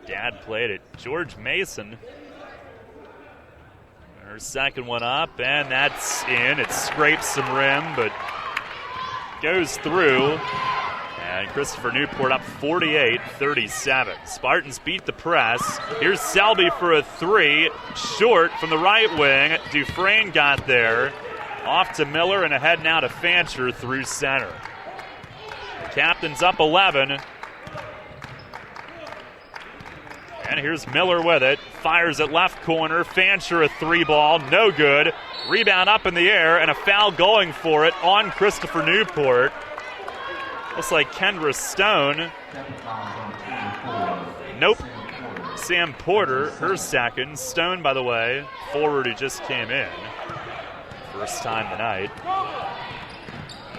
Dad played at George Mason. Her second one up, and that's in. It scrapes some rim, but goes through. And Christopher Newport up 48-37. Spartans beat the press. Here's Selby for a 3. Short from the right wing. Dufresne got there. Off to Miller and ahead now to Fancher through center. The captain's up 11. And here's Miller with it. Fires at left corner. Fancher a 3-ball. No good. Rebound up in the air and a foul going for it on Christopher Newport. Looks like Kendra Stone. Nope. Sam Porter, her second. Stone, by the way, forward who just came in. First time tonight.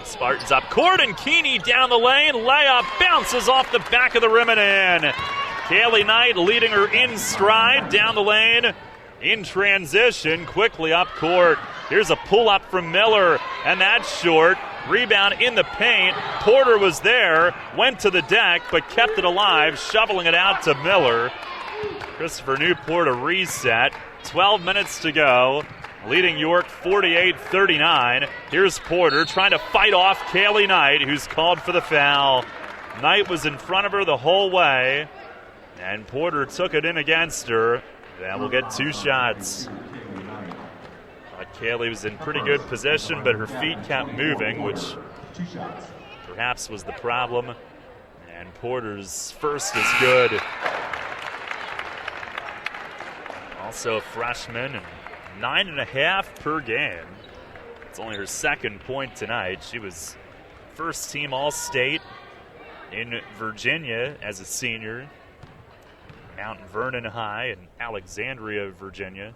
Spartans up court and Keeney down the lane. Layup bounces off the back of the rim and in. Kaylee Knight leading her in stride down the lane. In transition, quickly up court. Here's a pull-up from Miller, and that's short. Rebound in the paint. Porter was there, went to the deck, but kept it alive, shoveling it out to Miller. Christopher Newport a reset. 12 minutes to go. Leading York 48-39. Here's Porter trying to fight off Kaylee Knight, who's called for the foul. Knight was in front of her the whole way, and Porter took it in against her. And we'll get 2 shots. Kaylee was in pretty good position, but her feet kept moving, which perhaps was the problem. And Porter's first is good. Also a freshman, and 9.5 per game. It's only her second point tonight. She was first team All-State in Virginia as a senior. Mount Vernon High in Alexandria, Virginia.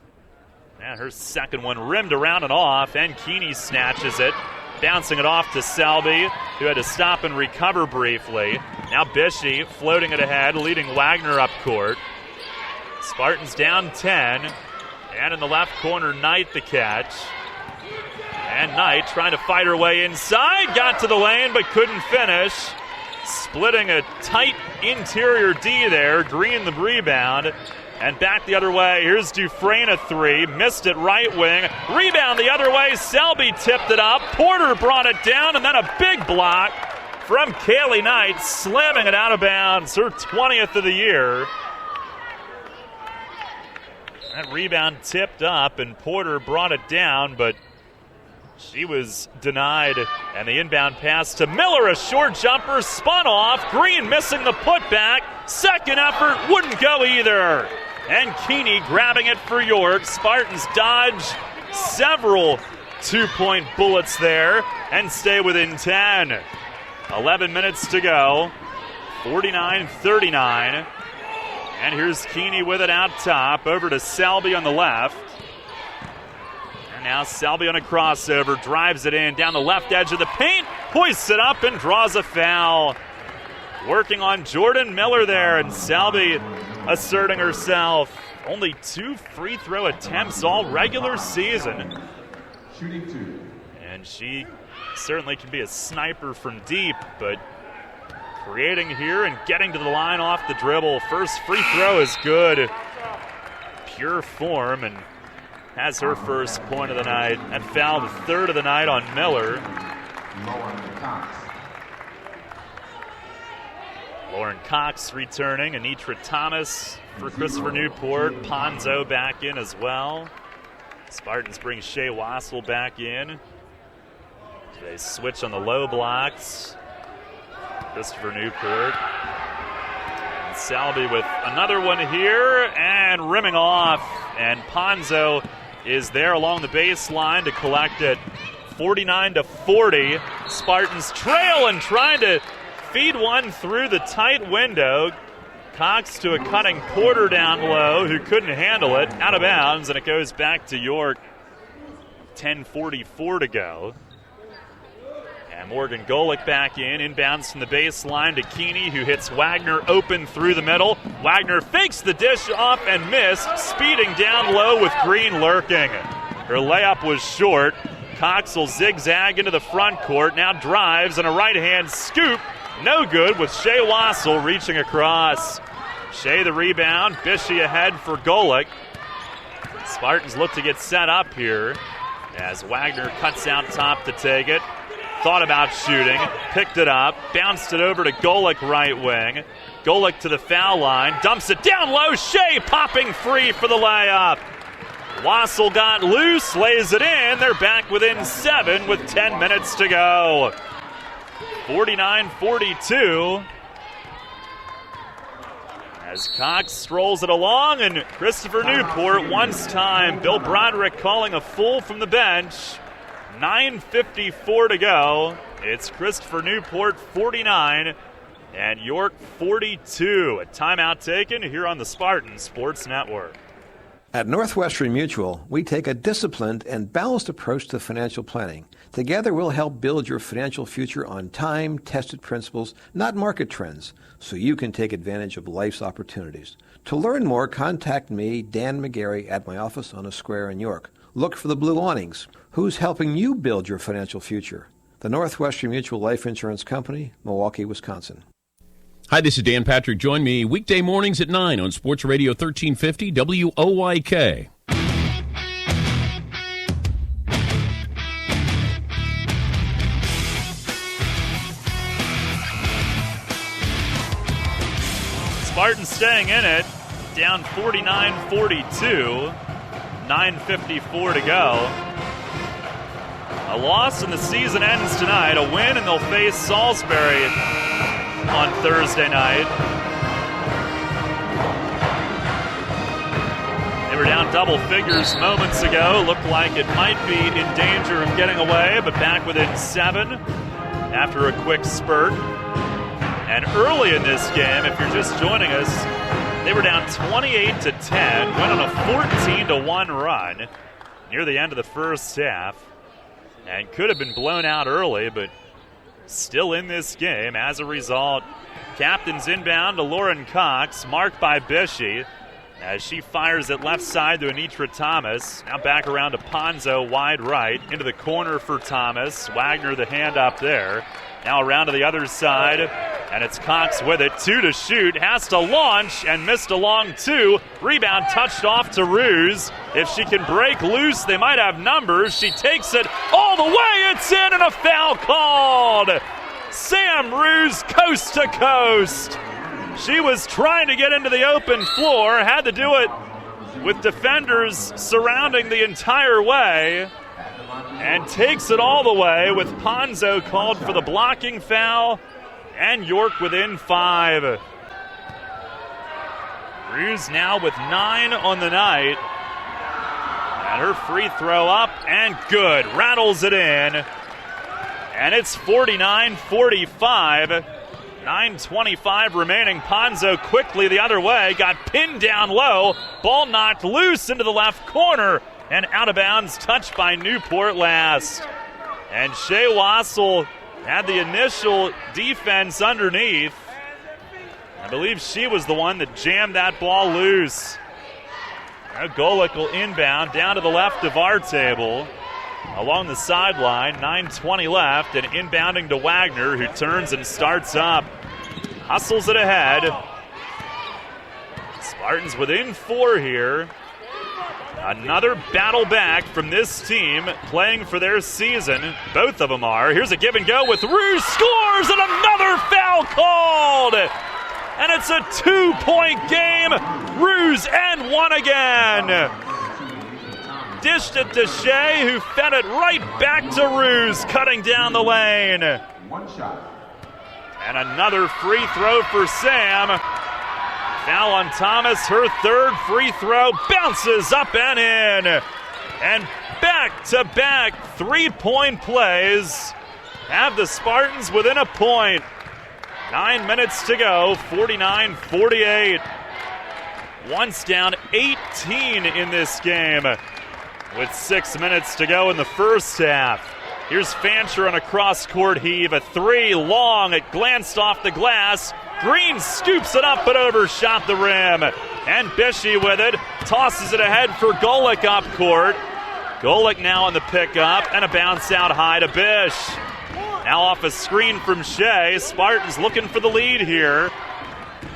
And her second one rimmed around and off, and Keeney snatches it, bouncing it off to Selby, who had to stop and recover briefly. Now Bishy floating it ahead, leading Wagner up court. Spartans down 10, and in the left corner, Knight the catch. And Knight trying to fight her way inside, got to the lane but couldn't finish. Splitting a tight interior D there, Green the rebound. And back the other way, here's Dufresne a 3, missed it right wing. Rebound the other way, Selby tipped it up. Porter brought it down, and then a big block from Kaylee Knight, slamming it out of bounds, her 20th of the year. That rebound tipped up, and Porter brought it down, but she was denied. And the inbound pass to Miller, a short jumper, spun off. Green missing the putback. Second effort wouldn't go either. And Keeney grabbing it for York. Spartans dodge several 2-point bullets there and stay within 10. 11 minutes to go. 49-39. And here's Keeney with it out top. Over to Selby on the left. And now Selby on a crossover. Drives it in down the left edge of the paint. Hoists it up and draws a foul. Working on Jordan Miller there. And Selby asserting herself. Only 2 free throw attempts all regular season. Shooting 2. And she certainly can be a sniper from deep, but creating here and getting to the line off the dribble. First free throw is good. Pure form, and has her first point of the night. And foul, the third of the night on Miller. Lauren Cox returning. Anitra Thomas for Christopher Newport. Ponzo back in as well. Spartans bring Shea Wassel back in. They switch on the low blocks. Christopher Newport. And Selby with another one here and rimming off. And Ponzo is there along the baseline to collect it. 49-40. Spartans trail and trying to feed one through the tight window. Cox to a cutting Porter down low who couldn't handle it. Out of bounds, and it goes back to York. 10:44 to go. And Morgan Golick back in. Inbounds from the baseline to Keeney, who hits Wagner open through the middle. Wagner fakes the dish off and missed, speeding down low with Green lurking. Her layup was short. Cox will zigzag into the front court. Now drives and a right-hand scoop. No good with Shea Wassel reaching across. Shea the rebound. Bishy ahead for Golick. Spartans look to get set up here as Wagner cuts out top to take it. Thought about shooting, picked it up, bounced it over to Golick right wing. Golick to the foul line, dumps it down low. Shea popping free for the layup. Wassel got loose, lays it in. They're back within 7 with 10 minutes to go. 49-42. As Cox strolls it along, and Christopher Newport wants time. Bill Broderick calling a full from the bench. 9:54 to go. It's Christopher Newport 49 and York 42. A timeout taken here on the Spartan Sports Network. At Northwestern Mutual, we take a disciplined and balanced approach to financial planning. Together, we'll help build your financial future on time-tested principles, not market trends, so you can take advantage of life's opportunities. To learn more, contact me, Dan McGarry, at my office on a square in York. Look for the blue awnings. Who's helping you build your financial future? The Northwestern Mutual Life Insurance Company, Milwaukee, Wisconsin. Hi, this is Dan Patrick. Join me weekday mornings at 9 on Sports Radio 1350 WOYK. Spartans staying in it, down 49-42, 9:54 to go. A loss and the season ends tonight. A win and they'll face Salisbury on Thursday night. They were down double figures moments ago. Looked like it might be in danger of getting away, but back within 7 after a quick spurt. And early in this game, if you're just joining us, they were down 28-10, went on a 14-1 run near the end of the first half, and could have been blown out early, but still in this game. As a result, captain's inbound to Lauren Cox, marked by Bishey, as she fires it left side to Anitra Thomas. Now back around to Ponzo, wide right, into the corner for Thomas. Wagner the hand up there. Now around to the other side, and it's Cox with it. 2 to shoot, has to launch, and missed a long 2. Rebound touched off to Ruse. If she can break loose, they might have numbers. She takes it all the way. It's in, and a foul called. Sam Ruse, coast to coast. She was trying to get into the open floor, had to do it with defenders surrounding the entire way, and takes it all the way with Ponzo called for the blocking foul, and York within 5. Ruse now with 9 on the night, and her free throw up and good. Rattles it in, and it's 49-45. 9:25 remaining. Ponzo quickly the other way, got pinned down low, ball knocked loose into the left corner, and out of bounds, touched by Newport last. And Shea Wassel had the initial defense underneath. I believe she was the one that jammed that ball loose. Now Golick will inbound down to the left of our table, along the sideline. 9:20 left, and inbounding to Wagner, who turns and starts up. Hustles it ahead. Spartans within 4 here. Another battle back from this team, playing for their season. Both of them are. Here's a give and go with Ruse, scores, and another foul called. And it's a 2-point game. Ruse and 1 again. Dished it to Shea, who fed it right back to Ruse, cutting down the lane. 1 shot. And another free throw for Sam. Foul on Thomas, her 3rd free throw, bounces up and in. And back-to-back 3-point plays have the Spartans within a point. 9 minutes to go, 49-48. Once down 18 in this game with 6 minutes to go in the first half. Here's Fancher on a cross-court heave. A 3 long. It glanced off the glass. Green scoops it up but overshot the rim. And Bishey with it. Tosses it ahead for Golick up court. Golick now on the pickup, and a bounce out high to Bish. Now off a screen from Shea. Spartans looking for the lead here.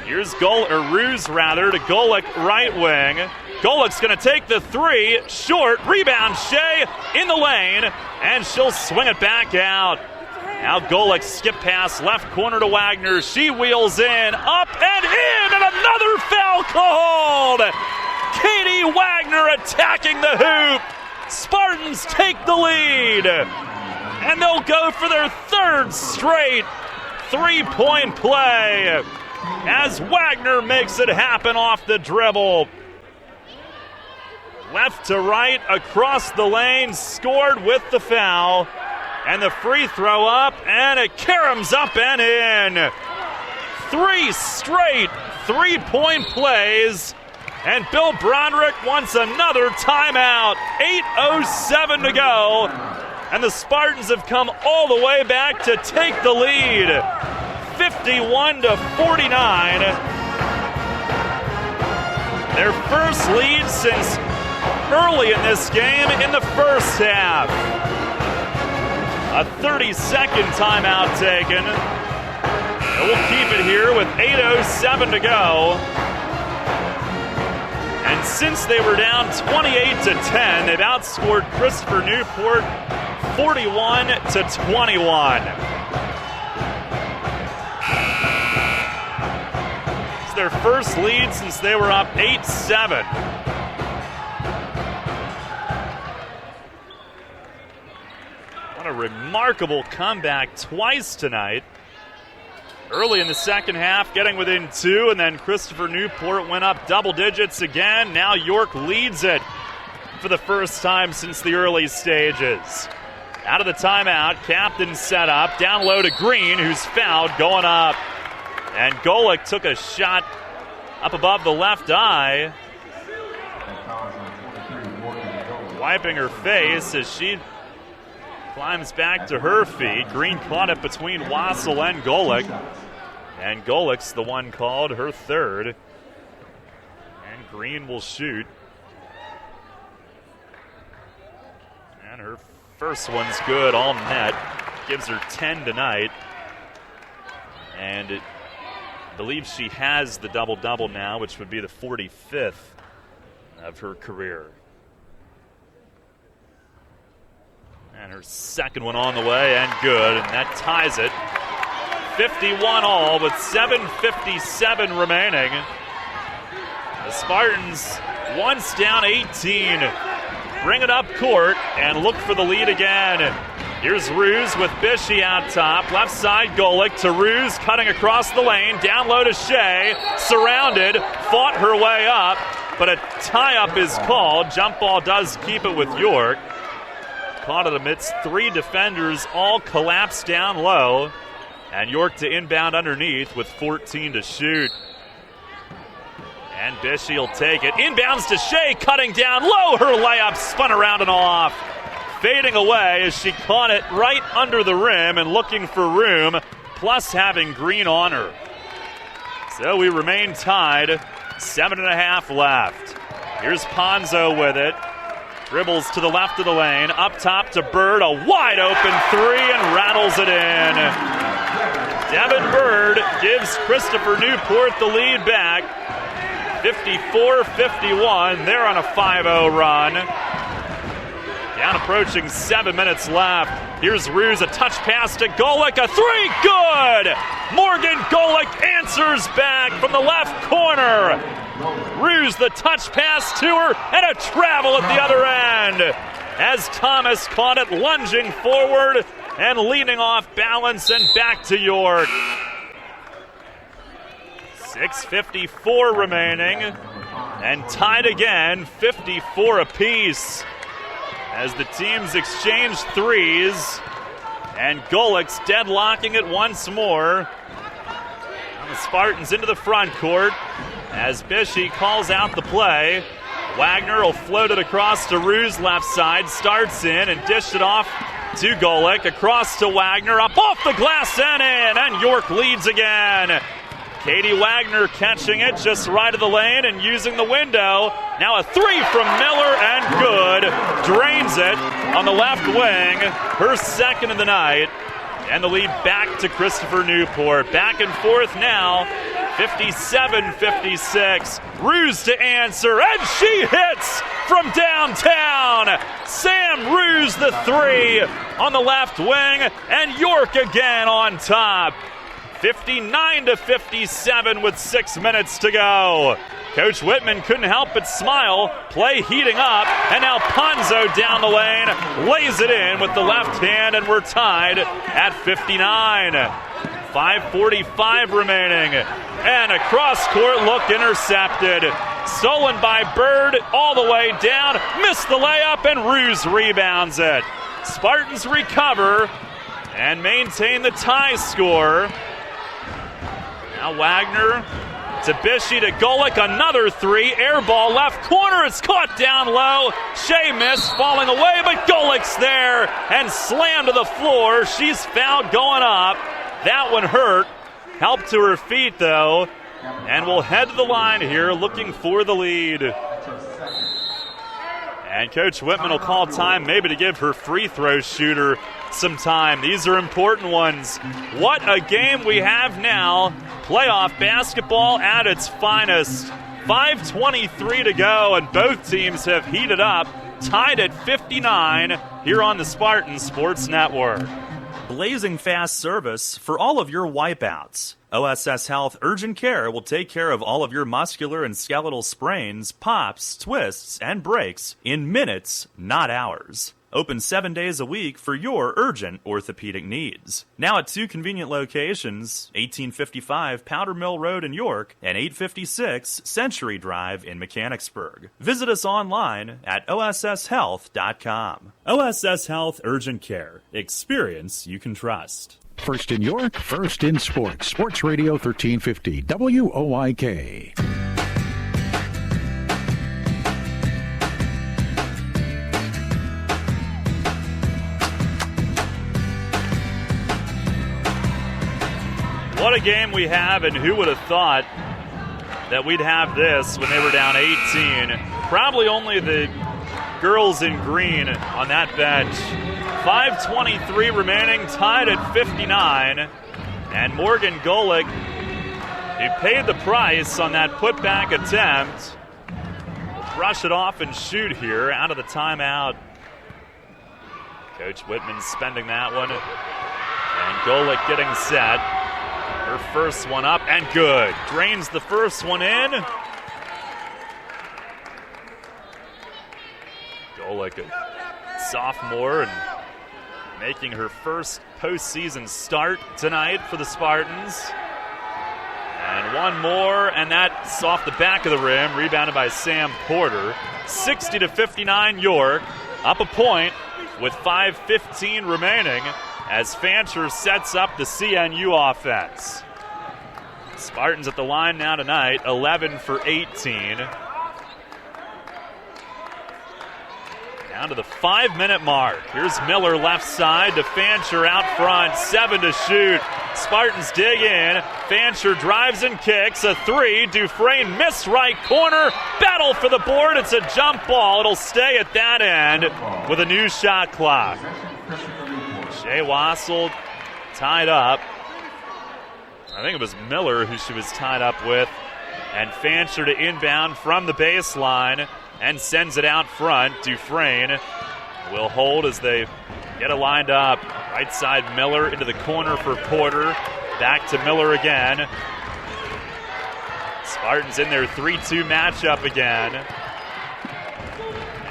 Here's Ruse to Golick right wing. Golick's going to take the 3, short, rebound Shea in the lane, and she'll swing it back out. Now Golick skip pass left corner to Wagner. She wheels in, up and in, and another foul called. Katie Wagner attacking the hoop. Spartans take the lead, and they'll go for their 3rd straight 3-point play. as Wagner makes it happen off the dribble. Left to right, across the lane, scored with the foul. And the free throw up, and it caroms up and in. 3 straight three-point plays. And Bill Broderick wants another timeout. 8:07 to go. And the Spartans have come all the way back to take the lead. 51-49. Their first lead since early in this game in the first half. A 30-second timeout taken. And we'll keep it here with 8:07 to go. And since they were down 28-10, they've outscored Christopher Newport 41-21. It's their first lead since they were up 8-7. What a remarkable comeback twice tonight. Early in the second half, getting within 2, and then Christopher Newport went up double digits again. Now York leads it for the first time since the early stages. Out of the timeout, captain set up, down low to Green, who's fouled, going up. And Golick took a shot up above the left eye, wiping her face as she climbs back to her feet. Green caught it between Wassel and Golick. And Golick's the one called, her third. And Green will shoot. And her first one's good, all net. Gives her 10 tonight. And I believe she has the double-double now, which would be the 45th of her career. And her second one on the way, and good, and that ties it. 51 all with 7:57 remaining. The Spartans, once down 18, bring it up court and look for the lead again. Here's Ruse with Bishie out top. Left side, Golick to Ruse, cutting across the lane. Down low to Shea, surrounded, fought her way up, but a tie-up is called. Jump ball does keep it with York. Caught it amidst 3 defenders, all collapsed down low. And York to inbound underneath with 14 to shoot. And Bishie will take it. Inbounds to Shea, cutting down low. Her layup spun around and off. Fading away as she caught it right under the rim and looking for room, plus having Green on her. So we remain tied. 7.5 left. Here's Ponzo with it. Dribbles to the left of the lane. Up top to Bird. A wide open 3 and rattles it in. Devin Bird gives Christopher Newport the lead back. 54-51. They're on a 5-0 run. Down approaching 7 minutes left. Here's Ruse, a touch pass to Golick. A 3, good! Morgan Golick answers back from the left corner. Ruse the touch pass to her, and a travel at the other end. As Thomas caught it, lunging forward and leaning off balance and back to York. 6:54 remaining, and tied again, 54 apiece. As the teams exchange threes, and Golick's deadlocking it once more. And the Spartans into the front court as Bishie calls out the play. Wagner will float it across to Ruse left side, starts in and dished it off to Golick, across to Wagner, up off the glass and in, and York leads again. Katie Wagner catching it just right of the lane and using the window. Now a 3 from Miller and good. Drains it on the left wing. Her second of the night. And the lead back to Christopher Newport. Back and forth now. 57-56. Ruse to answer, and she hits from downtown. Sam Ruse the 3 on the left wing, and York again on top. 59-57 with 6 minutes to go. Coach Whitman couldn't help but smile. Play heating up, and now Ponzo down the lane lays it in with the left hand, and we're tied at 59. 5:45 remaining. And a cross-court look intercepted. Stolen by Bird all the way down. Missed the layup, and Ruse rebounds it. Spartans recover and maintain the tie score. Now Wagner to Bishie to Golick. Another three. Air ball left corner. It's caught down low. Shea missed, falling away, but Golick's there and slammed to the floor. She's fouled going up. That one hurt. Helped to her feet, though. And we'll head to the line here looking for the lead. And Coach Whitman will call time maybe to give her free throw shooter some time. These are important ones. What a game we have now. Playoff basketball at its finest. 5:23 to go, and both teams have heated up. Tied at 59 here on the Spartan Sports Network. Blazing fast service for all of your wipeouts. OSS Health Urgent Care will take care of all of your muscular and skeletal sprains, pops, twists, and breaks in minutes, not hours. Open 7 days a week for your urgent orthopedic needs. Now at 2 convenient locations, 1855 Powder Mill Road in York and 856 Century Drive in Mechanicsburg. Visit us online at osshealth.com. OSS Health Urgent Care. Experience you can trust. First in York, first in sports. Sports Radio 1350, WOYK. What a game we have, and who would have thought that we'd have this when they were down 18. Probably only the girls in green on that bench. 5:23 remaining, tied at 59. And Morgan Golick, who paid the price on that putback attempt, will brush it off and shoot here out of the timeout. Coach Whitman spending that one. And Golick getting set. Her first one up and good. Drains the first one in. Golick, a sophomore, and making her first postseason start tonight for the Spartans. And one more, and that's off the back of the rim, rebounded by Sam Porter. 60-59 York, up a point with 5:15 remaining as Fancher sets up the CNU offense. Spartans at the line now tonight, 11 for 18. Down to the 5-minute mark. Here's Miller left side to Fancher out front. 7 to shoot. Spartans dig in. Fancher drives and kicks. A three. Dufresne missed right corner. Battle for the board. It's a jump ball. It'll stay at that end with a new shot clock. Shea Wassel tied up. I think it was Miller who she was tied up with. And Fancher to inbound from the baseline and sends it out front. Dufresne will hold as they get it lined up. Right side Miller into the corner for Porter. Back to Miller again. Spartans in their 3-2 matchup again.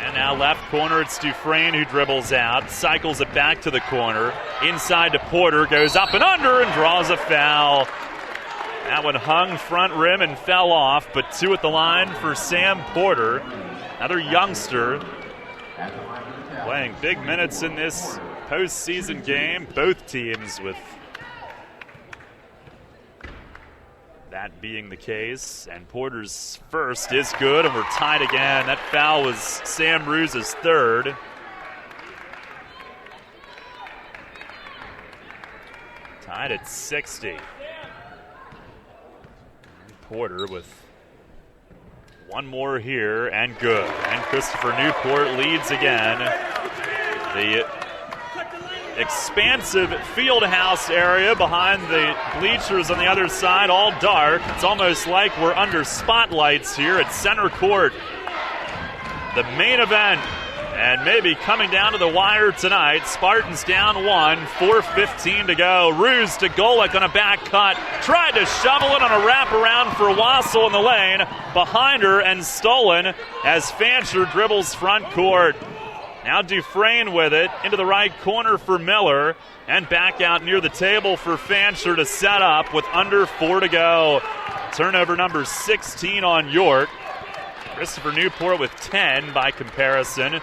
And now left corner, it's Dufresne who dribbles out. Cycles it back to the corner. Inside to Porter, goes up and under and draws a foul. That one hung front rim and fell off, but 2 at the line for Sam Porter. Another youngster playing big minutes in this postseason game. Both teams with that being the case. And Porter's first is good, and we're tied again. That foul was Sam Ruse's third. Tied at 60. Porter with one more here, and good. And Christopher Newport leads again. The expansive field house area behind the bleachers on the other side, all dark. It's almost like we're under spotlights here at center court. The main event, and maybe coming down to the wire tonight. Spartans down 1, 4:15 to go. Ruse to Golick on a back cut. Tried to shovel it on a wraparound for Wassel in the lane. Behind her and stolen as Fancher dribbles front court. Now Dufresne with it into the right corner for Miller, and back out near the table for Fancher to set up with under 4 to go. Turnover number 16 on York. Christopher Newport with 10 by comparison.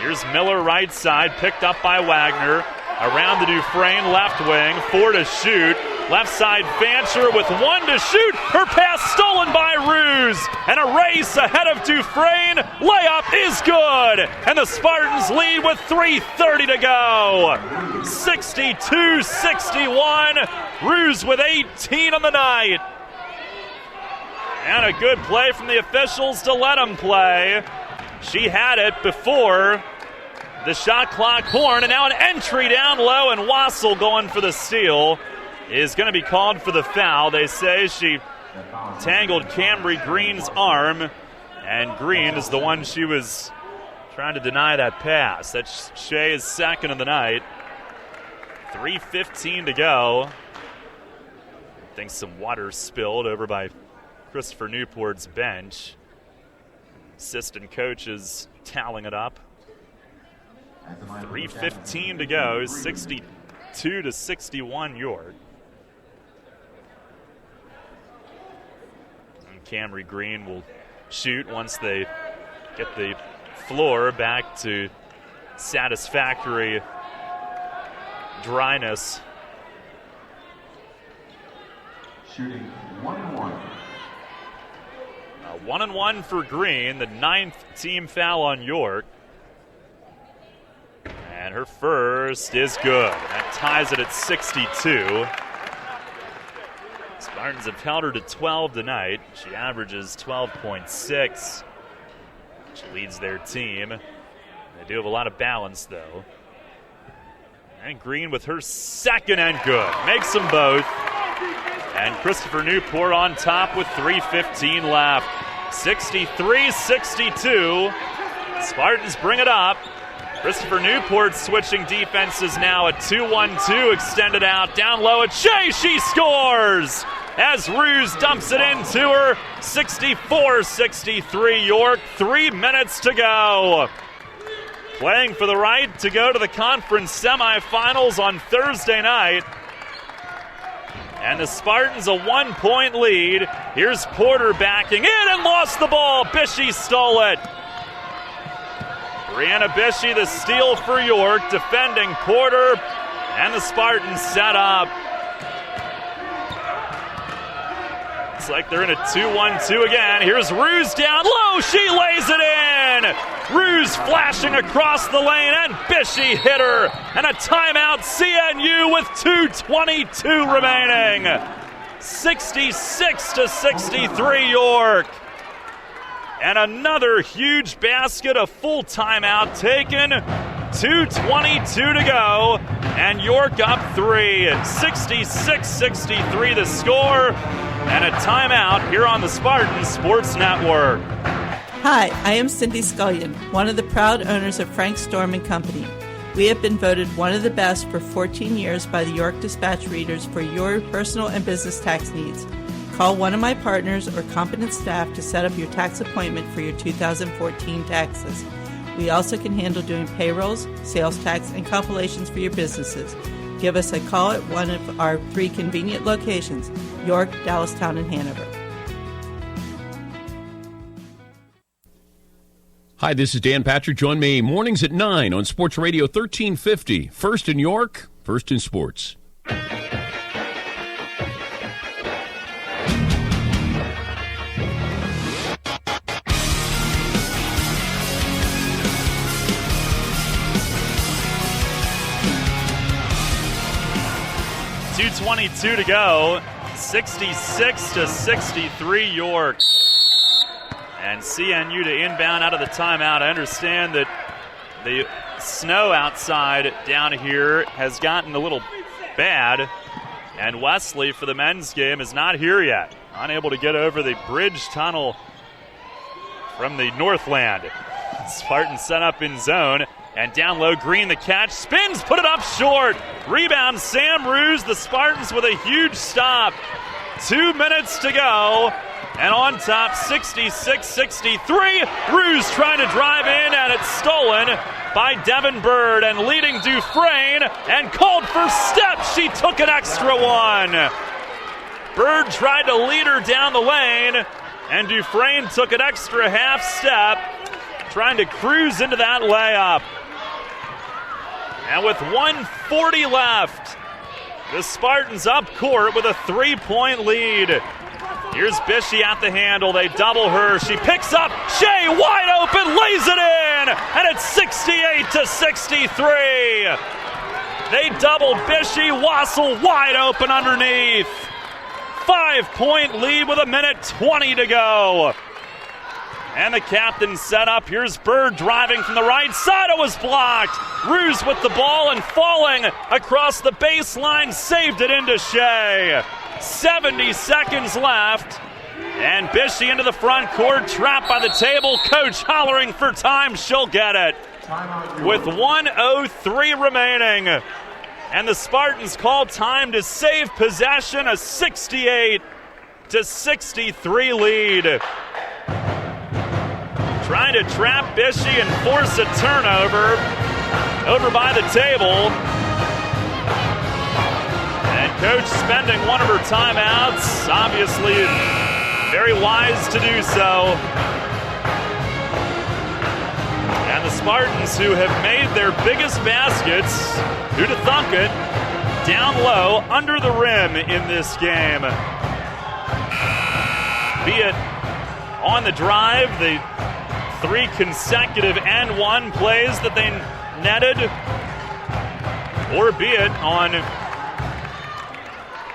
Here's Miller right side, picked up by Wagner. Around the Dufresne left wing, 4 to shoot. Left side Fancher with 1 to shoot. Her pass stolen by Ruse. And a race ahead of Dufresne. Layup is good. And the Spartans lead with 3:30 to go. 62-61. Ruse with 18 on the night. And a good play from the officials to let him play. She had it before the shot clock horn, and now an entry down low, and Wassel going for the steal is going to be called for the foul. They say she tangled Camry Green's arm, and Green is the one she was trying to deny that pass. That's Shea's second of the night. 3:15 to go. I think some water spilled over by Christopher Newport's bench. Assistant coach is toweling it up. 3:15 to go, 62-61 York. And Camry Green will shoot once they get the floor back to satisfactory dryness. Shooting 1-1. 1-1 for Green, the 9th team foul on York. And her first is good. That ties it at 62. Spartans have held her to 12 tonight. She averages 12.6. She leads their team. They do have a lot of balance, though. And Green with her second and good. Makes them both. And Christopher Newport on top with 3:15 left. 63-62. Spartans bring it up. Christopher Newport switching defenses now at 2-1-2, extended out, down low at Shea. She scores as Ruse dumps it into her. 64-63 York, 3 minutes to go. Playing for the right to go to the conference semifinals on Thursday night. And the Spartans a 1-point lead. Here's Porter backing in and lost the ball. Bishey stole it. Brianna Bishey, the steal for York, defending Porter, and the Spartans set up. Looks like they're in a 2-1-2 again. Here's Ruse down low. She lays it in. Ruse flashing across the lane, and Bishey hit her. And a timeout, CNU with 2:22 remaining. 66-63 York. And another huge basket, a full timeout taken. 2:22 to go. And York up 3. 66-63 the score. And a timeout here on the Spartan Sports Network. Hi, I am Cindy Scullion, one of the proud owners of Frank Storm & Company. We have been voted one of the best for 14 years by the York Dispatch readers for your personal and business tax needs. Call one of my partners or competent staff to set up your tax appointment for your 2014 taxes. We also can handle doing payrolls, sales tax, and compilations for your businesses. Give us a call at one of our 3 convenient locations, York, Dallastown, and Hanover. Hi, this is Dan Patrick. Join me mornings at 9 on Sports Radio 1350. First in York, first in sports. .22 to go, 66-63 York. And CNU to inbound out of the timeout. I understand that the snow outside down here has gotten a little bad, and Wesley for the men's game is not here yet. Unable to get over the bridge tunnel from the Northland. Spartan set up in zone. And down low, Green the catch, spins, put it up short. Rebound, Sam Ruse, the Spartans with a huge stop. 2 minutes to go. And on top, 66-63. Ruse trying to drive in, and it's stolen by Devin Bird and leading Dufresne and called for steps. She took an extra one. Bird tried to lead her down the lane, and Dufresne took an extra half step, trying to cruise into that layup. And with 1:40 left, the Spartans up court with a 3-point lead. Here's Bishey at the handle. They double her. She picks up. Shea wide open, lays it in, and it's 68-63. They double Bishey. Wassel wide open underneath. 5-point lead with 1:20 to go. And the captain set up. Here's Bird driving from the right side. It was blocked. Ruse with the ball and falling across the baseline. Saved it into Shea. 70 seconds left. And Bishey into the front court. Trapped by the table. Coach hollering for time. She'll get it. With 1:03 remaining. And the Spartans call time to save possession. A 68-63 lead. Trying to trap Bishey and force a turnover over by the table. And coach spending one of her timeouts. Obviously very wise to do so. And the Spartans, who have made their biggest baskets, who'd have thunk it, down low under the rim in this game. Be it on the drive, the 3 consecutive and 1 plays that they netted, or be it on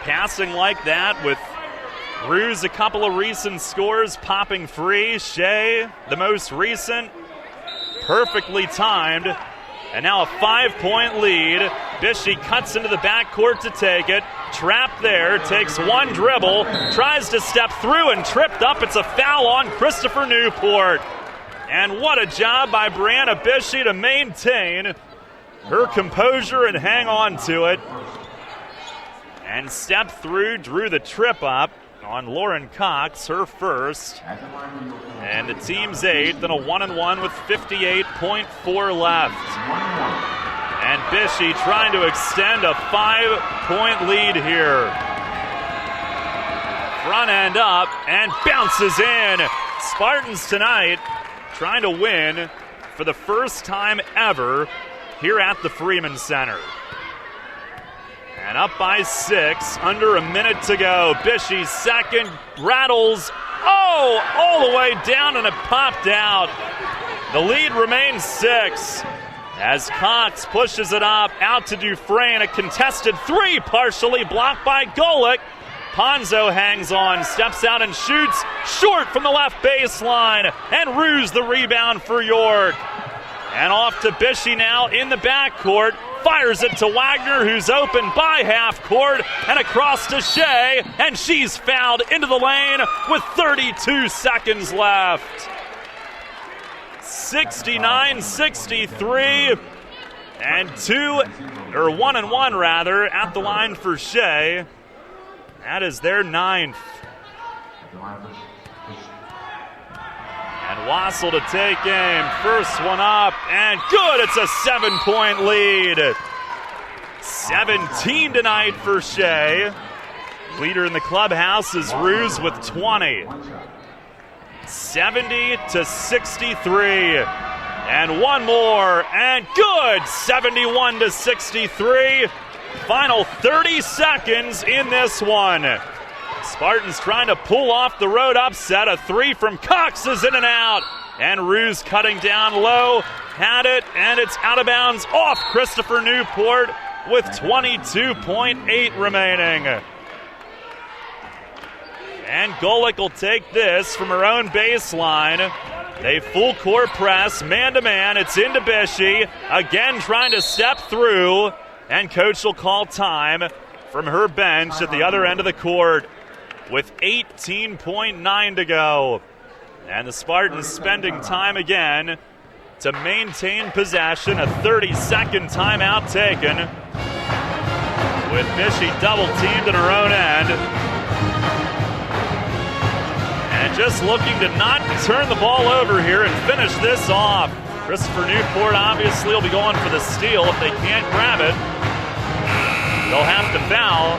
passing like that with Ruse, a couple of recent scores popping free. Shea, the most recent, perfectly timed, and now a 5-point lead. Bishey cuts into the backcourt to take it. Trapped there, takes one dribble, tries to step through and tripped up. It's a foul on Christopher Newport. And what a job by Brianna Bishey to maintain her composure and hang on to it. And step through, drew the trip up on Lauren Cox, her first. And the team's 8th, and a 1-1 with 58.4 left. And Bishey trying to extend a 5-point lead here. Front end up and bounces in. Spartans tonight trying to win for the first time ever here at the Freeman Center. And up by 6, under a minute to go. Bishey's second, rattles, all the way down, and it popped out. The lead remains 6 as Cox pushes it up, out to Dufresne. A contested 3, partially blocked by Golick. Ponzo hangs on, steps out and shoots short from the left baseline, and Ruse the rebound for York. And off to Bishey now in the backcourt. Fires it to Wagner, who's open by half court, and across to Shea, and she's fouled into the lane with 32 seconds left. 69-63, and 1-1 rather at the line for Shea. That is their 9th. And Wassel to take aim. First one up, and good. It's a 7-point lead. 17 tonight for Shea. Leader in the clubhouse is Ruse with 20. 70-63. And one more, and good. 71-63. Final 30 seconds in this one. Spartans trying to pull off the road upset. A 3 from Cox is in and out. And Ruse cutting down low. Had it, and it's out of bounds off Christopher Newport with 22.8 remaining. And Golick will take this from her own baseline. They full court press, man-to-man. It's into Bishey. Again trying to step through. And coach will call time from her bench at the other end of the court with 18.9 to go. And the Spartans spending time again to maintain possession. A 30-second timeout taken with Bishey double-teamed in her own end. And just looking to not turn the ball over here and finish this off. Christopher Newport obviously will be going for the steal. If they can't grab it, they'll have to foul.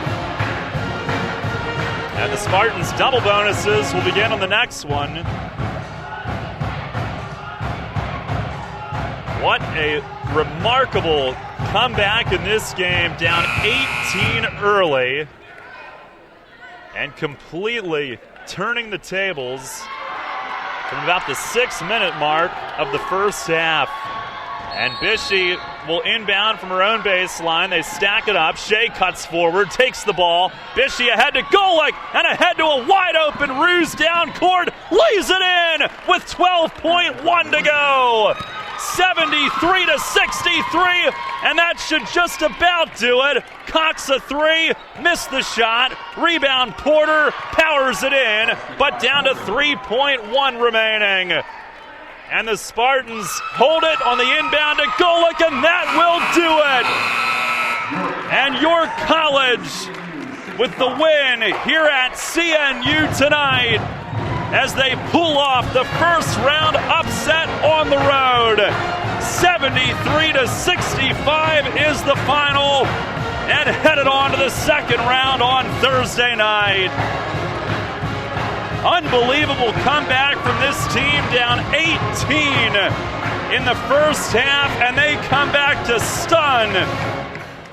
And the Spartans' double bonuses will begin on the next one. What a remarkable comeback in this game, down 18 early and completely turning the tables from about the 6-minute mark of the first half. And Bishie will inbound from her own baseline. They stack it up. Shea cuts forward, takes the ball. Bishie ahead to Golick and ahead to a wide-open Ruse down court. Lays it in with 12.1 to go. 73-63, and that should just about do it. Cox a three, missed the shot. Rebound Porter, powers it in, but down to 3.1 remaining. And the Spartans hold it on the inbound to Golick, and that will do it. And York College with the win here at CNU tonight as they pull off the first round upset on the road. 73-65 is the final, and headed on to the second round on Thursday night. Unbelievable comeback from this team, down 18 in the first half, and they come back to stun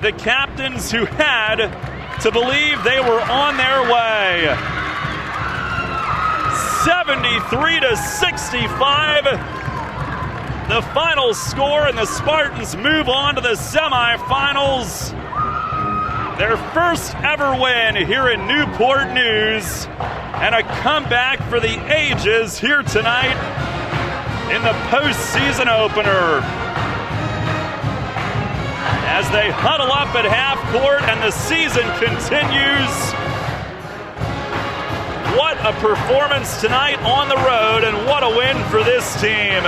the captains who had to believe they were on their way. 73-65, the final score, and the Spartans move on to the semifinals. Their first ever win here in Newport News, and a comeback for the ages here tonight in the postseason opener. As they huddle up at half court and the season continues. What a performance tonight on the road, and what a win for this team.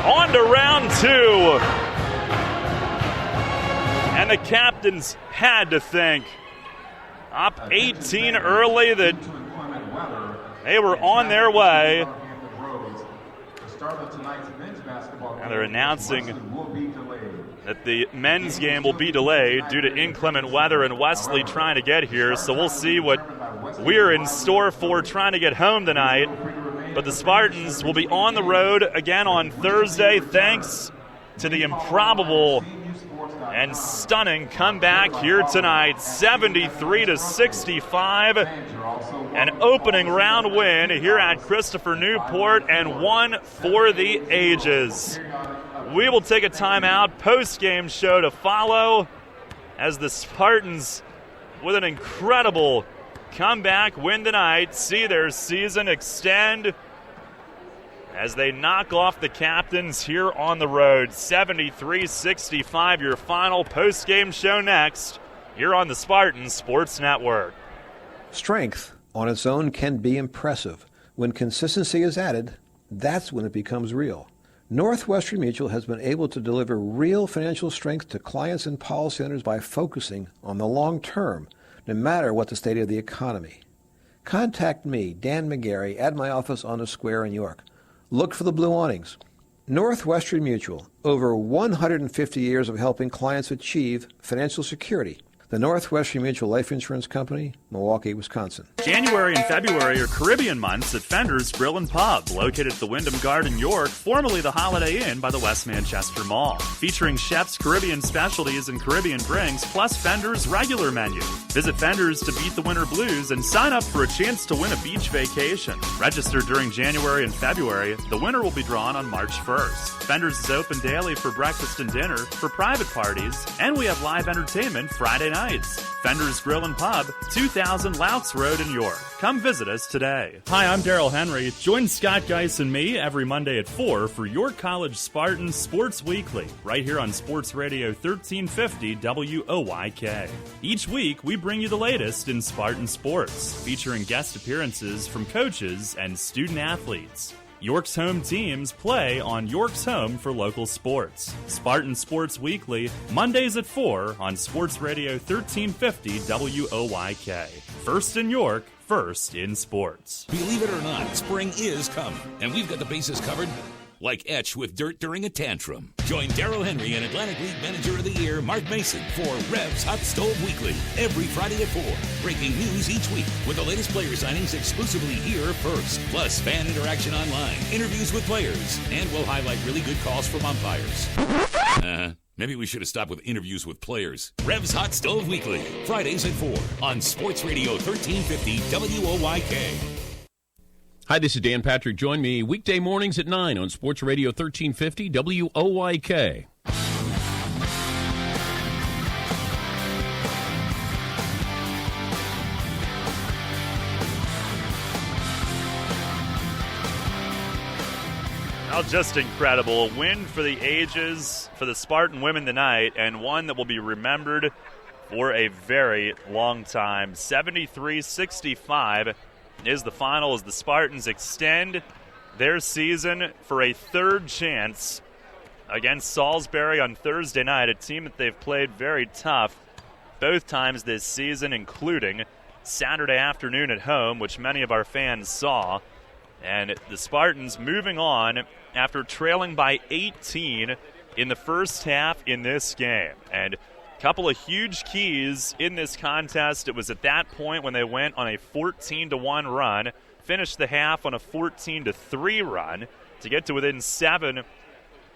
On to round two. And the captains had to think, up 18 early, that they were on their way. And they're announcing that the men's game will be delayed due to inclement weather and Wesley trying to get here. So we'll see what we're in store for trying to get home tonight. But the Spartans will be on the road again on Thursday, thanks to the improbable and stunning comeback here tonight. 73-65, an opening round win here at Christopher Newport, and one for the ages. We will take a timeout, post-game show to follow, as the Spartans, with an incredible comeback win tonight, see their season extend as they knock off the captains here on the road. 73-65, your final post-game show next, here on the Spartan Sports Network. Strength on its own can be impressive. When consistency is added, that's when it becomes real. Northwestern Mutual has been able to deliver real financial strength to clients and policy owners by focusing on the long term, no matter what the state of the economy. Contact me, Dan McGarry, at my office on the square in York. Look for the blue awnings. Northwestern Mutual, over 150 years of helping clients achieve financial security. The Northwestern Mutual Life Insurance Company, Milwaukee, Wisconsin. January and February are Caribbean months at Fender's Grill and Pub, located at the Wyndham Garden, York, formerly the Holiday Inn by the West Manchester Mall. Featuring chefs' Caribbean specialties and Caribbean drinks, plus Fender's regular menu. Visit Fender's to beat the winter blues and sign up for a chance to win a beach vacation. Register during January and February. The winner will be drawn on March 1st. Fender's is open daily for breakfast and dinner, for private parties, and we have live entertainment Friday nights. Fender's Grill and Pub, 2000 Louts Road in York. Come visit us today. Hi, I'm Daryl Henry. Join Scott Geis and me every Monday at 4 for York College Spartan Sports Weekly, right here on Sports Radio 1350 WOYK. Each week, we bring you the latest in Spartan sports, featuring guest appearances from coaches and student athletes. York's home teams play on York's home for local sports. Spartan Sports Weekly, Mondays at 4 on Sports Radio 1350 WOYK. First in York, first in sports. Believe it or not, spring is coming, and we've got the bases covered like etch with dirt during a tantrum. Join Darryl Henry and Atlantic League Manager of the Year Mark Mason for Revs Hot Stove Weekly every Friday at 4. Breaking news each week with the latest player signings exclusively here first. Plus fan interaction online, interviews with players, and we'll highlight really good calls from umpires. Maybe we should have stopped with interviews with players. Revs Hot Stove Weekly, Fridays at 4 on Sports Radio 1350 WOYK. Hi, this is Dan Patrick. Join me weekday mornings at 9 on Sports Radio 1350 WOYK. Well, just incredible. A win for the ages for the Spartan women tonight, and one that will be remembered for a very long time. 73-65 is the final as the Spartans extend their season for a third chance against Salisbury on Thursday night, a team that they've played very tough both times this season, including Saturday afternoon at home, which many of our fans saw. And the Spartans moving on after trailing by 18 in the first half in this game. And a couple of huge keys in this contest. It was at that point when they went on a 14-1 run, finished the half on a 14-3 run to get to within 7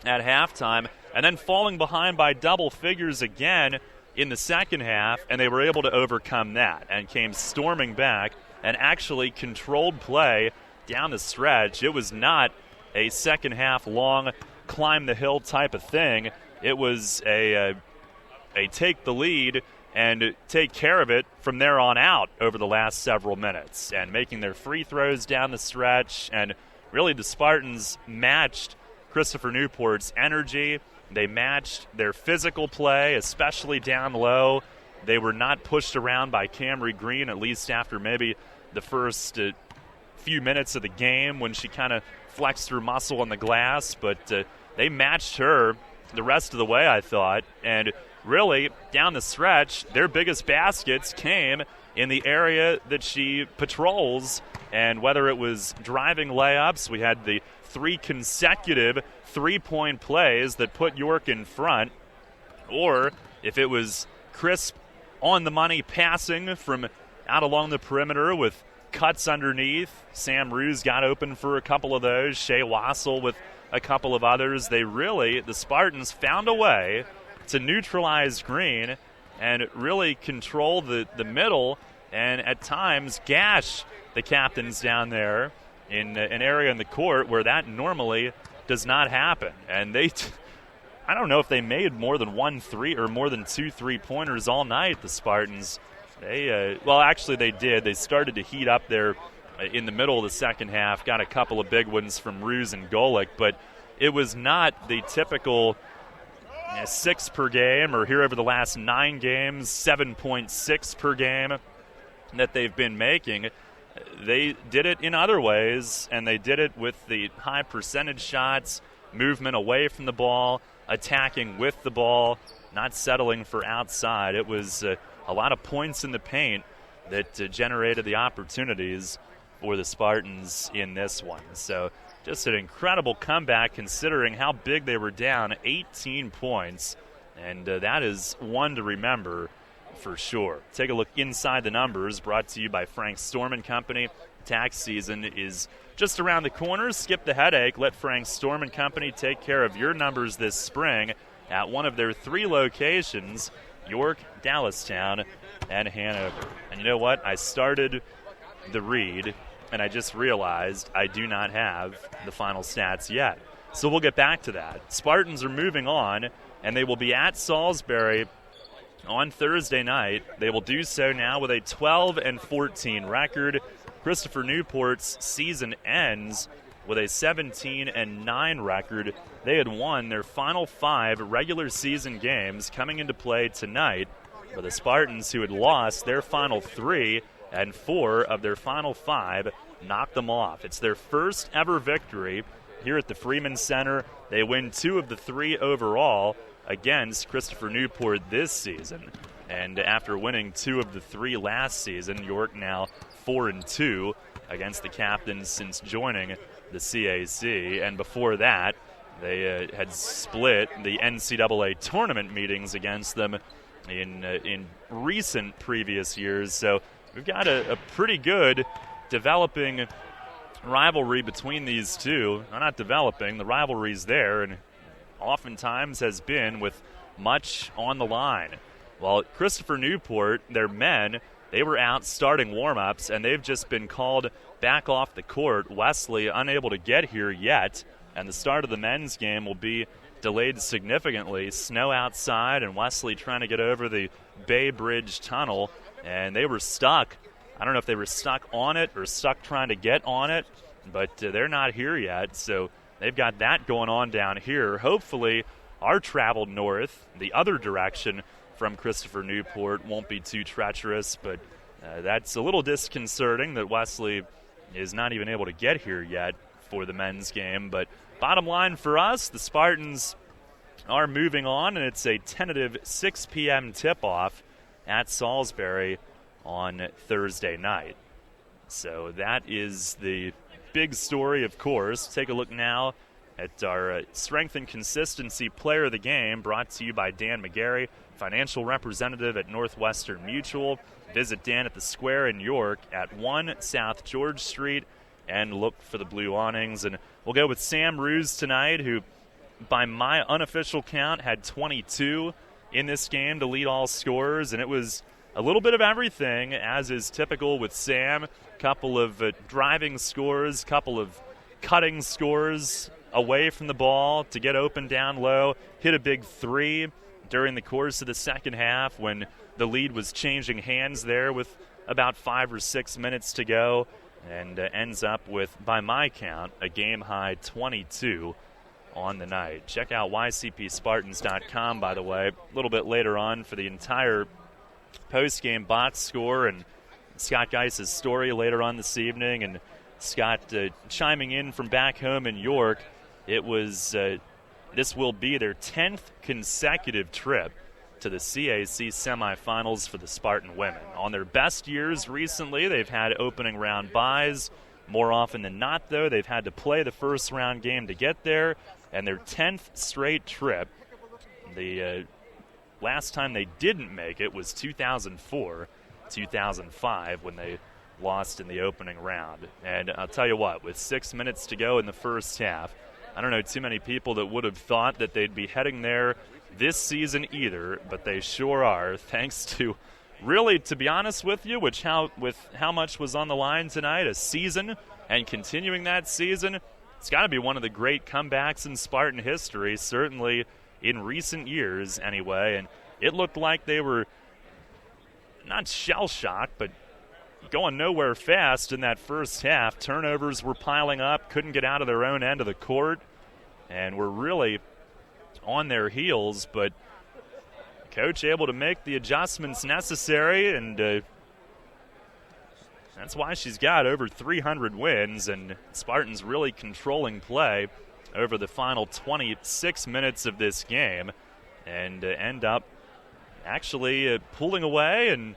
at halftime, and then falling behind by double figures again in the second half, and they were able to overcome that and came storming back and actually controlled play down the stretch. It was not a second half long climb the hill type of thing. It was a take the lead and take care of it from there on out over the last several minutes, and making their free throws down the stretch. And really the Spartans matched Christopher Newport's energy. They matched their physical play, especially down low. They were not pushed around by Camry Green, at least after maybe the first few minutes of the game when she kind of flexed her muscle on the glass, but they matched her the rest of the way, I thought. And really, down the stretch, their biggest baskets came in the area that she patrols, and whether it was driving layups, we had the 3 consecutive three-point plays that put York in front, or if it was crisp, on-the-money passing from out along the perimeter with cuts underneath. Sam Ruse got open for a couple of those. Shea Wassel with a couple of others. The Spartans found a way to neutralize Green and really control the middle, and at times gash the captains down there in an area in the court where that normally does not happen. And I don't know if they made more than 1 3 or more than 2 3-pointers all night, the Spartans. Actually they did. They started to heat up there in the middle of the second half, got a couple of big ones from Ruse and Golick, but it was not the typical 6 per game, or here over the last 9 games, 7.6 per game that they've been making. They did it in other ways, and they did it with the high percentage shots, movement away from the ball, attacking with the ball, not settling for outside. It was a lot of points in the paint that generated the opportunities for the Spartans in this one. So just an incredible comeback considering how big they were down, 18 points, and that is one to remember for sure. Take a look inside the numbers, brought to you by Frank Storm & Company. Tax season is just around the corner. Skip the headache. Let Frank Storm & Company take care of your numbers this spring at one of their 3 locations, York, Dallastown, and Hanover. And you know what? I started the read, and I just realized I do not have the final stats yet. So we'll get back to that. Spartans are moving on, and they will be at Salisbury on Thursday night. They will do so now with a 12-14 record. Christopher Newport's season ends with a 17-9 record. They had won their final 5 regular season games coming into play tonight, but the Spartans, who had lost their final 3 and 4 of their final 5, knocked them off. It's their first ever victory here at the Freeman Center. They win 2 of the 3 overall against Christopher Newport this season. And after winning 2 of the 3 last season, York now 4-2 against the captains since joining the CAC, and before that, they had split the NCAA tournament meetings against them in recent previous years. So we've got a pretty good developing rivalry between these two. Not developing, the rivalry's there, and oftentimes has been with much on the line. Well, Christopher Newport, their men, they were out starting warm-ups, and they've just been called back off the court. Wesley unable to get here yet, and the start of the men's game will be delayed significantly. Snow outside, and Wesley trying to get over the Bay Bridge Tunnel, and they were stuck. I don't know if they were stuck on it or stuck trying to get on it, but they're not here yet, so they've got that going on down here. Hopefully, our travel north, the other direction from Christopher Newport, won't be too treacherous, but that's a little disconcerting that Wesley is not even able to get here yet for the men's game. But bottom line for us, the Spartans are moving on, and it's a tentative 6 p.m. tip-off at Salisbury on Thursday night. So that is the big story, of course. Take a look now at our Strength and Consistency Player of the Game, brought to you by Dan McGarry, financial representative at Northwestern Mutual. Visit Dan at the Square in York at 1 South George Street and look for the blue awnings. And we'll go with Sam Ruse tonight, who, by my unofficial count, had 22 in this game to lead all scorers, and it was a little bit of everything, as is typical with Sam. Couple of driving scores, couple of cutting scores away from the ball to get open down low, hit a big three during the course of the second half when the lead was changing hands there with about 5 or 6 minutes to go, and ends up with, by my count, a game-high 22 on the night. Check out YCPSpartans.com, by the way, a little bit later on for the entire post-game box score and Scott Geis's story later on this evening, and Scott chiming in from back home in York. It was this will be their 10th consecutive trip to the CAC semifinals for the Spartan women. On their best years recently, they've had opening round byes. More often than not, though, they've had to play the first round game to get there, and their 10th straight trip. The last time they didn't make it was 2004, 2005, when they lost in the opening round. And I'll tell you what, with 6 minutes to go in the first half, I don't know too many people that would have thought that they'd be heading there this season either, but they sure are, thanks to, really, to be honest with you, with how much was on the line tonight, a season, and continuing that season. It's got to be one of the great comebacks in Spartan history, certainly in recent years anyway, and it looked like they were not shell-shocked, but going nowhere fast in that first half. Turnovers were piling up, couldn't get out of their own end of the court, and were really on their heels, but coach able to make the adjustments necessary, and that's why she's got over 300 wins, and Spartans really controlling play over the final 26 minutes of this game, and end up actually pulling away and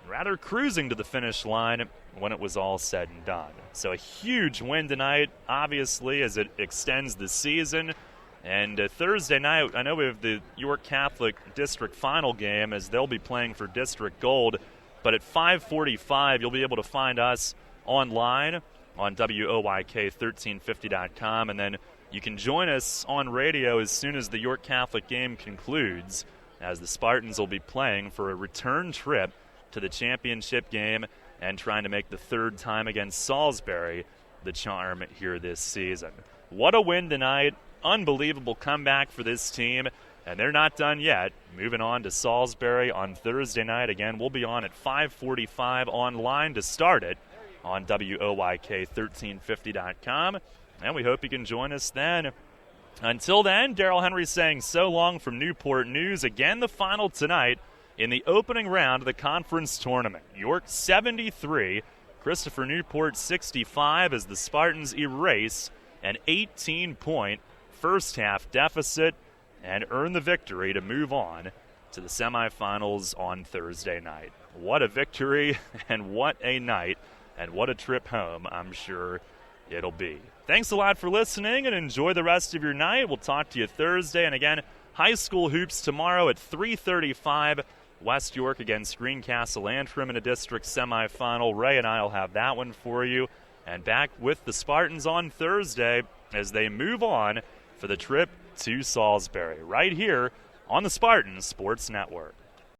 rather cruising to the finish line when it was all said and done. So a huge win tonight, obviously, as it extends the season. And Thursday night, I know we have the York Catholic District Final game, as they'll be playing for District Gold. But at 5:45, you'll be able to find us online on WOYK1350.com. And then you can join us on radio as soon as the York Catholic game concludes, as the Spartans will be playing for a return trip to the championship game and trying to make the third time against Salisbury the charm here this season. What a win tonight. Unbelievable comeback for this team, and they're not done yet. Moving on to Salisbury on Thursday night. Again, we'll be on at 5:45 online to start it on WOYK1350.com, and we hope you can join us then. Until then, Darrell Henry saying so long from Newport News. Again, the final tonight in the opening round of the conference tournament. York 73, Christopher Newport 65, as the Spartans erase an 18-point first-half deficit and earn the victory to move on to the semifinals on Thursday night. What a victory, and what a night, and what a trip home I'm sure it'll be. Thanks a lot for listening, and enjoy the rest of your night. We'll talk to you Thursday. And again, high school hoops tomorrow at 3:35. West York against Greencastle Antrim in a district semifinal. Ray and I will have that one for you. And back with the Spartans on Thursday as they move on for the trip to Salisbury, right here on the Spartan Sports Network.